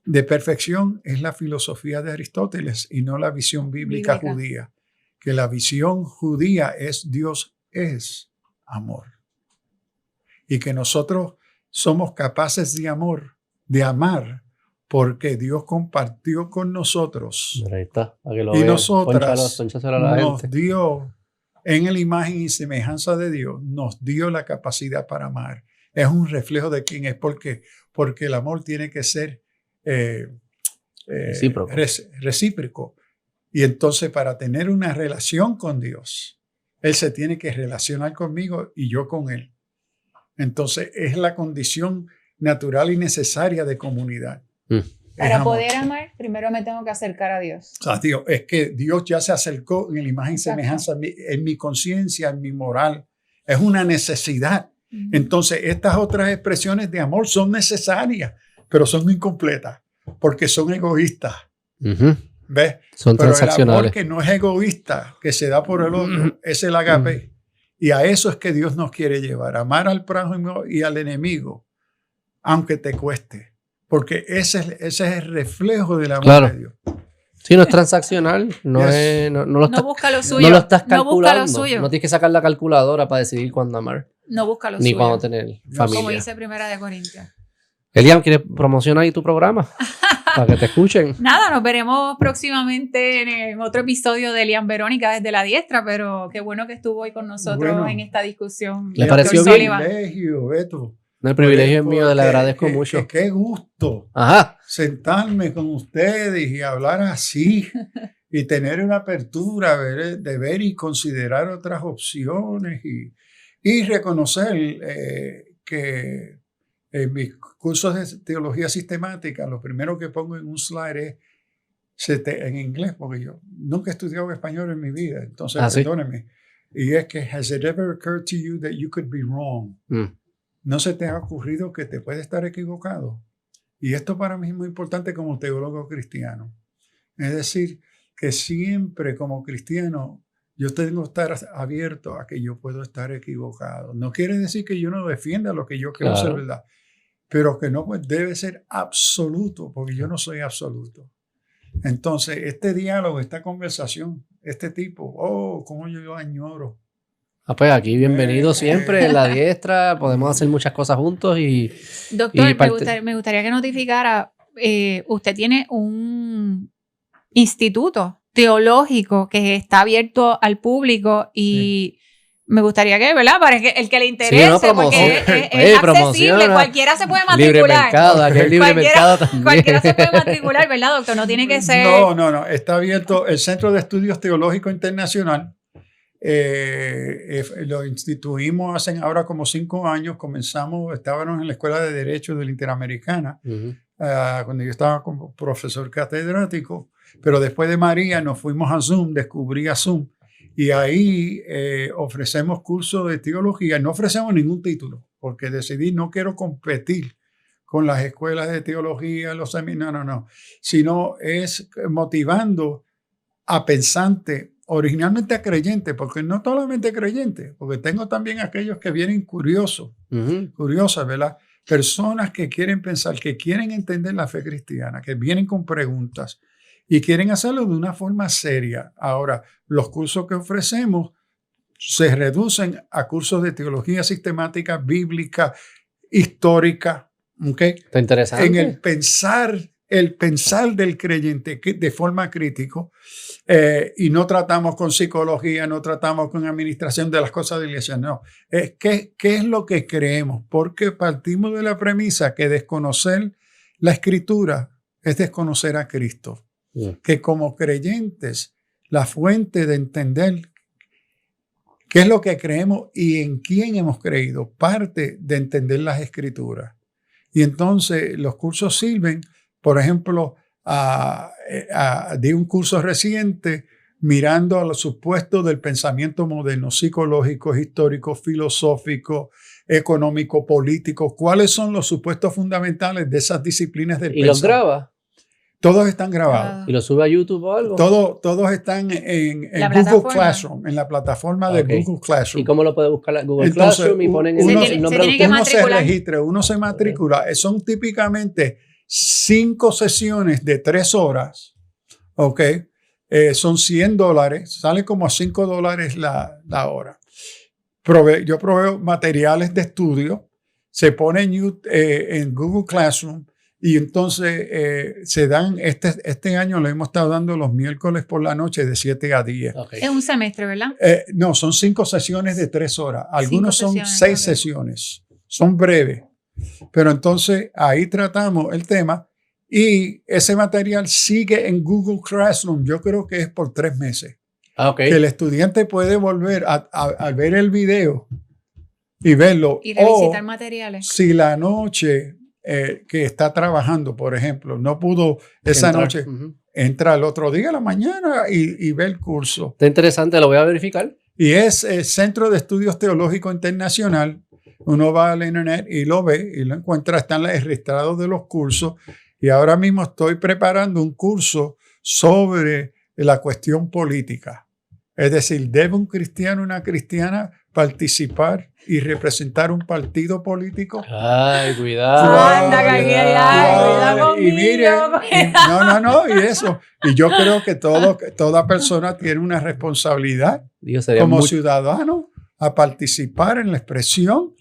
Speaker 2: de perfección es la filosofía de Aristóteles y no la visión bíblica judía. Que la visión judía es Dios es amor. Y que nosotros somos capaces de amar, porque Dios compartió con nosotros.
Speaker 1: Ahí está, para que lo
Speaker 2: Y
Speaker 1: vean.
Speaker 2: nosotras
Speaker 1: Pónchaselo a la
Speaker 2: nos
Speaker 1: gente.
Speaker 2: dio, en la imagen y semejanza de Dios, nos dio la capacidad para amar. Es un reflejo de quién es. ¿Por qué? Porque el amor tiene que ser recíproco. Y entonces, para tener una relación con Dios, Él se tiene que relacionar conmigo y yo con Él. Entonces, es la condición natural y necesaria de comunidad.
Speaker 3: Para poder amar, primero me tengo que acercar a Dios.
Speaker 2: O sea, tío, es que Dios ya se acercó en la imagen y semejanza en mi conciencia, en mi moral. Es una necesidad. Entonces, estas otras expresiones de amor son necesarias, pero son incompletas porque son egoístas. ¿Ves?
Speaker 1: Son
Speaker 2: pero
Speaker 1: transaccionales.
Speaker 2: El amor que no es egoísta, que se da por el otro, es el agape. Y a eso es que Dios nos quiere llevar. Amar al prójimo y al enemigo, aunque te cueste. Porque ese es el reflejo del amor de Dios.
Speaker 1: Sí, no es transaccional. No
Speaker 3: busca lo suyo.
Speaker 1: No lo estás calculando.
Speaker 3: No busca lo suyo.
Speaker 1: No tienes que sacar la calculadora para decidir cuándo amar.
Speaker 3: No busca lo
Speaker 1: ni
Speaker 3: suyo.
Speaker 1: Ni cuándo tener familia.
Speaker 3: Como dice Primera de Corintios.
Speaker 1: Elian, ¿quieres promocionar ahí tu programa? Para que te escuchen.
Speaker 3: Nada, nos veremos próximamente en otro episodio de Elian Verónica desde la Diestra, pero qué bueno que estuvo hoy con nosotros en esta discusión.
Speaker 1: ¿Le pareció bien?
Speaker 2: Privilegio, Beto.
Speaker 1: El privilegio es mío, le agradezco mucho.
Speaker 2: Qué gusto sentarme con ustedes y hablar así y tener una apertura de ver y considerar otras opciones y reconocer que en mis cursos de teología sistemática, lo primero que pongo en un slide es en inglés, porque yo nunca he estudiado español en mi vida, entonces perdónenme. Y es que, has it ever occurred to you that you could be wrong? ¿No se te ha ocurrido que te puede estar equivocado? Y esto para mí es muy importante como teólogo cristiano. Es decir, que siempre como cristiano yo tengo que estar abierto a que yo puedo estar equivocado. No quiere decir que yo no defienda lo que yo creo ser verdad, pero que no debe ser absoluto, porque yo no soy absoluto. Entonces, este diálogo, esta conversación, este tipo, cómo yo lo añoro.
Speaker 1: Pues aquí bienvenido siempre en la Diestra, podemos hacer muchas cosas juntos y...
Speaker 3: Doctor, me gustaría que notificara, usted tiene un instituto teológico que está abierto al público y me gustaría que, ¿verdad? Para que el que le interese, porque es accesible, cualquiera se puede matricular.
Speaker 1: Libre mercado, aquí hay libre mercado también.
Speaker 3: Cualquiera se puede matricular, ¿verdad, doctor? No tiene que ser...
Speaker 2: No, está abierto el Centro de Estudios Teológicos Internacional. Lo instituimos hace ahora como 5 años. Estábamos en la Escuela de Derecho de la Interamericana, cuando yo estaba como profesor catedrático, pero después de María nos fuimos a Zoom, descubrí a Zoom, y ahí ofrecemos cursos de teología. No ofrecemos ningún título, porque decidí no quiero competir con las escuelas de teología, los seminarios, no, sino es motivando a pensantes, originalmente a creyentes, porque no solamente creyentes, porque tengo también aquellos que vienen curiosas, ¿verdad? Personas que quieren pensar, que quieren entender la fe cristiana, que vienen con preguntas y quieren hacerlo de una forma seria. Ahora, los cursos que ofrecemos se reducen a cursos de teología sistemática, bíblica, histórica, ¿okay?
Speaker 1: Está interesante.
Speaker 2: En el pensar el pensar del creyente de forma crítica, y no tratamos con psicología, no tratamos con administración de las cosas de la iglesia, no. ¿Qué es lo que creemos? Porque partimos de la premisa que desconocer la Escritura es desconocer a Cristo. Que como creyentes, la fuente de entender qué es lo que creemos y en quién hemos creído, parte de entender las Escrituras. Y entonces los cursos sirven, por ejemplo, di un curso reciente mirando a los supuestos del pensamiento moderno, psicológico, histórico, filosófico, económico, político. ¿Cuáles son los supuestos fundamentales de esas disciplinas del pensamiento?
Speaker 1: ¿Y los graba?
Speaker 2: Todos están grabados.
Speaker 1: ¿Y los sube a YouTube o algo?
Speaker 2: Todos están en Google Classroom, en la plataforma de Google Classroom.
Speaker 1: ¿Y cómo lo puede buscar en Google
Speaker 2: Entonces,
Speaker 1: Classroom y ponen el nombre de
Speaker 2: uno se registra, uno se matricula. Son típicamente 5 sesiones de 3 horas. ¿Ok? Son $100. Sale como a $5 la hora. Yo proveo materiales de estudio. Se pone en Google Classroom. Y entonces se dan, este año le hemos estado dando los miércoles por la noche de 7 a 10.
Speaker 3: Okay. Es un semestre, ¿verdad?
Speaker 2: No, son 5 sesiones de 3 horas. Algunos son 6 sesiones. Son breves. Pero entonces ahí tratamos el tema y ese material sigue en Google Classroom. Yo creo que es por 3 meses.
Speaker 1: Okay.
Speaker 2: Que el estudiante puede volver a ver el video y verlo.
Speaker 3: Y revisitar materiales.
Speaker 2: Si la noche... que está trabajando, por ejemplo, no pudo esa noche, entra al otro día a la mañana y ve el curso.
Speaker 1: Está interesante, lo voy a verificar.
Speaker 2: Y es el Centro de Estudios Teológicos Internacional. Uno va al internet y lo ve y lo encuentra, están registrados de los cursos. Y ahora mismo estoy preparando un curso sobre la cuestión política. Es decir, ¿debe un cristiano o una cristiana participar y representar un partido político?
Speaker 1: Ay, cuidado.
Speaker 3: Cuidado
Speaker 2: y mire, no, y eso. Y yo creo que toda persona tiene una responsabilidad como ciudadano a participar en la expresión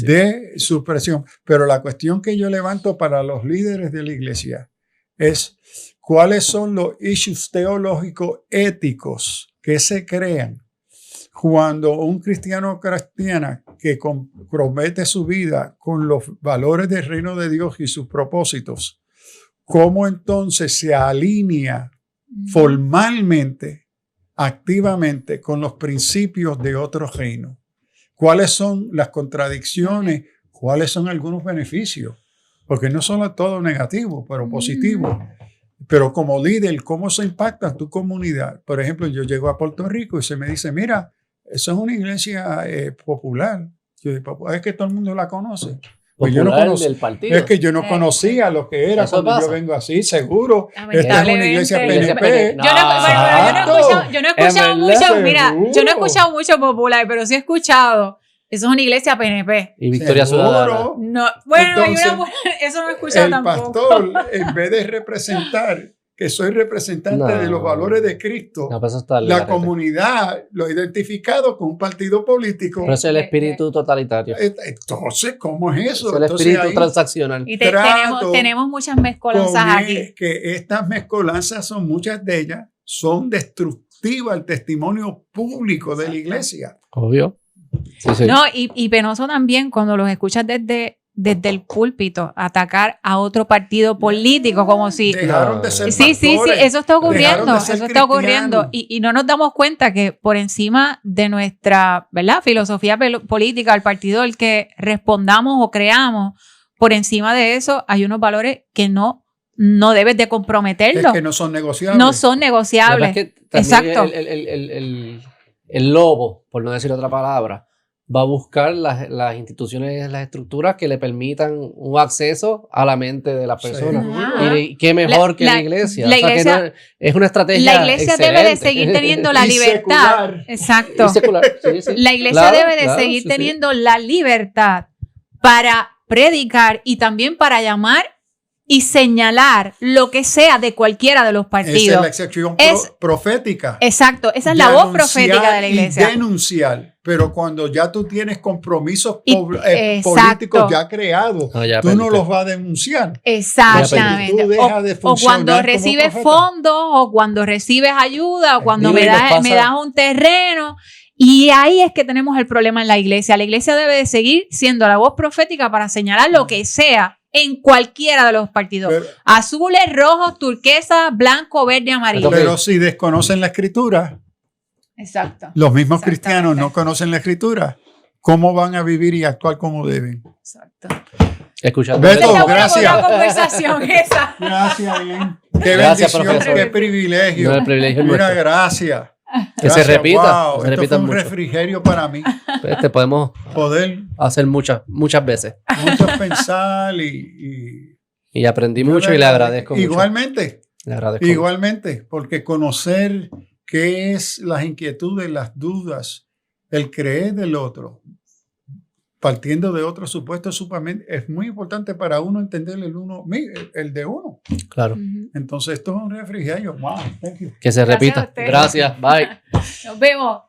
Speaker 2: de su expresión. Pero la cuestión que yo levanto para los líderes de la iglesia es cuáles son los issues teológicos éticos que se crean cuando un cristiano o cristiana que compromete su vida con los valores del reino de Dios y sus propósitos, ¿cómo entonces se alinea formalmente, activamente con los principios de otro reino? ¿Cuáles son las contradicciones? ¿Cuáles son algunos beneficios? Porque no son todo negativo, pero positivo. Pero como líder, ¿cómo se impacta tu comunidad? Por ejemplo, yo llego a Puerto Rico y se me dice, mira, eso es una iglesia popular. Yo digo, es que todo el mundo la conoce. Pues yo no
Speaker 1: del partido.
Speaker 2: Es que yo no conocía lo que era cuando yo vengo así, seguro. Esta es una iglesia PNP.
Speaker 3: Yo no he escuchado mucho, mira, yo no he escuchado mucho popular, pero sí he escuchado. Eso es una iglesia PNP.
Speaker 1: Y Victoria Ciudadana.
Speaker 3: No, bueno, entonces, eso no he escuchado tampoco.
Speaker 2: El pastor, en vez de representar, que soy representante de los valores de Cristo, la comunidad lo ha identificado con un partido político.
Speaker 1: Pero ese es el espíritu totalitario.
Speaker 2: Entonces, ¿cómo es eso?
Speaker 1: Es el espíritu transaccional.
Speaker 3: Y tenemos muchas mezcolanzas aquí.
Speaker 2: Que estas mezcolanzas muchas de ellas son destructivas al testimonio público de la iglesia.
Speaker 1: Obvio. Sí.
Speaker 3: No, y penoso también cuando los escuchas desde el púlpito atacar a otro partido político como si
Speaker 2: dejaron de ser
Speaker 3: sí, eso está ocurriendo,
Speaker 2: y
Speaker 3: y no nos damos cuenta que por encima de nuestra, ¿verdad?, filosofía política, el partido al que respondamos o creamos, por encima de eso hay unos valores que no debes de comprometerlos.
Speaker 2: Es que no son negociables.
Speaker 3: No son negociables. Exacto.
Speaker 1: El lobo, por no decir otra palabra, va a buscar las instituciones, las estructuras que le permitan un acceso a la mente de las personas. Y qué mejor que la iglesia. Que es una estrategia.
Speaker 3: La iglesia debe de seguir teniendo la libertad.
Speaker 2: Secular.
Speaker 3: Exacto.
Speaker 1: Y secular. Sí.
Speaker 3: La iglesia debe de seguir teniendo la libertad para predicar y también para llamar y señalar lo que sea de cualquiera de los
Speaker 2: Esa
Speaker 3: partidos.
Speaker 2: es la excepción profética.
Speaker 3: Exacto, esa es la voz profética de la iglesia.
Speaker 2: Y denunciar, pero cuando ya tú tienes compromisos
Speaker 3: Exacto.
Speaker 2: políticos ya creados,
Speaker 1: ya
Speaker 2: tú no los vas a denunciar.
Speaker 3: Exactamente.
Speaker 2: Tú dejas de
Speaker 3: O
Speaker 2: funcionar
Speaker 3: cuando
Speaker 2: como
Speaker 3: recibes
Speaker 2: profeta.
Speaker 3: fondos, o cuando recibes ayuda, o cuando me
Speaker 1: Bíblia nos
Speaker 3: das
Speaker 1: pasa-
Speaker 3: un terreno. Y ahí es que tenemos el problema en la iglesia. La iglesia debe de seguir siendo la voz profética para señalar lo que sea en cualquiera de los partidos.
Speaker 2: Pero-
Speaker 3: Azules, rojos, turquesa, blanco, verde, amarillo.
Speaker 2: Pero si desconocen la escritura,
Speaker 3: Exacto.
Speaker 2: los mismos
Speaker 3: Exactamente.
Speaker 2: cristianos no conocen la escritura, ¿cómo van a vivir y actuar como deben?
Speaker 3: Exacto.
Speaker 1: Escuchando.
Speaker 2: Beto,
Speaker 3: Esta es una
Speaker 2: gracias.
Speaker 3: buena conversación esa.
Speaker 2: Gracias, Ian. Qué
Speaker 1: Gracias,
Speaker 2: bendición,
Speaker 1: profesor.
Speaker 2: qué privilegio.
Speaker 1: No, el privilegio es
Speaker 2: Mira,
Speaker 1: nuestro.
Speaker 2: gracias.
Speaker 1: Que se
Speaker 2: Gracias,
Speaker 1: repita.
Speaker 2: wow,
Speaker 1: Que se
Speaker 2: esto
Speaker 1: repita
Speaker 2: fue un
Speaker 1: mucho.
Speaker 2: refrigerio para mí.
Speaker 1: Te podemos
Speaker 2: Poder
Speaker 1: hacer muchas veces.
Speaker 2: mucho pensar y
Speaker 1: Y aprendí mucho y le agradezco mucho.
Speaker 2: Igualmente,
Speaker 1: Le agradezco.
Speaker 2: igualmente, porque conocer qué es las inquietudes, las dudas, el creer del otro, partiendo de otro supuesto supamente, es muy importante para uno entender el de uno.
Speaker 1: Claro.
Speaker 3: Ujú.
Speaker 2: Entonces, esto es un refrigerio. Wow, thank you.
Speaker 1: Que se
Speaker 3: Gracias a
Speaker 1: repita.
Speaker 3: usted.
Speaker 1: Gracias. Bye.
Speaker 3: Nos vemos.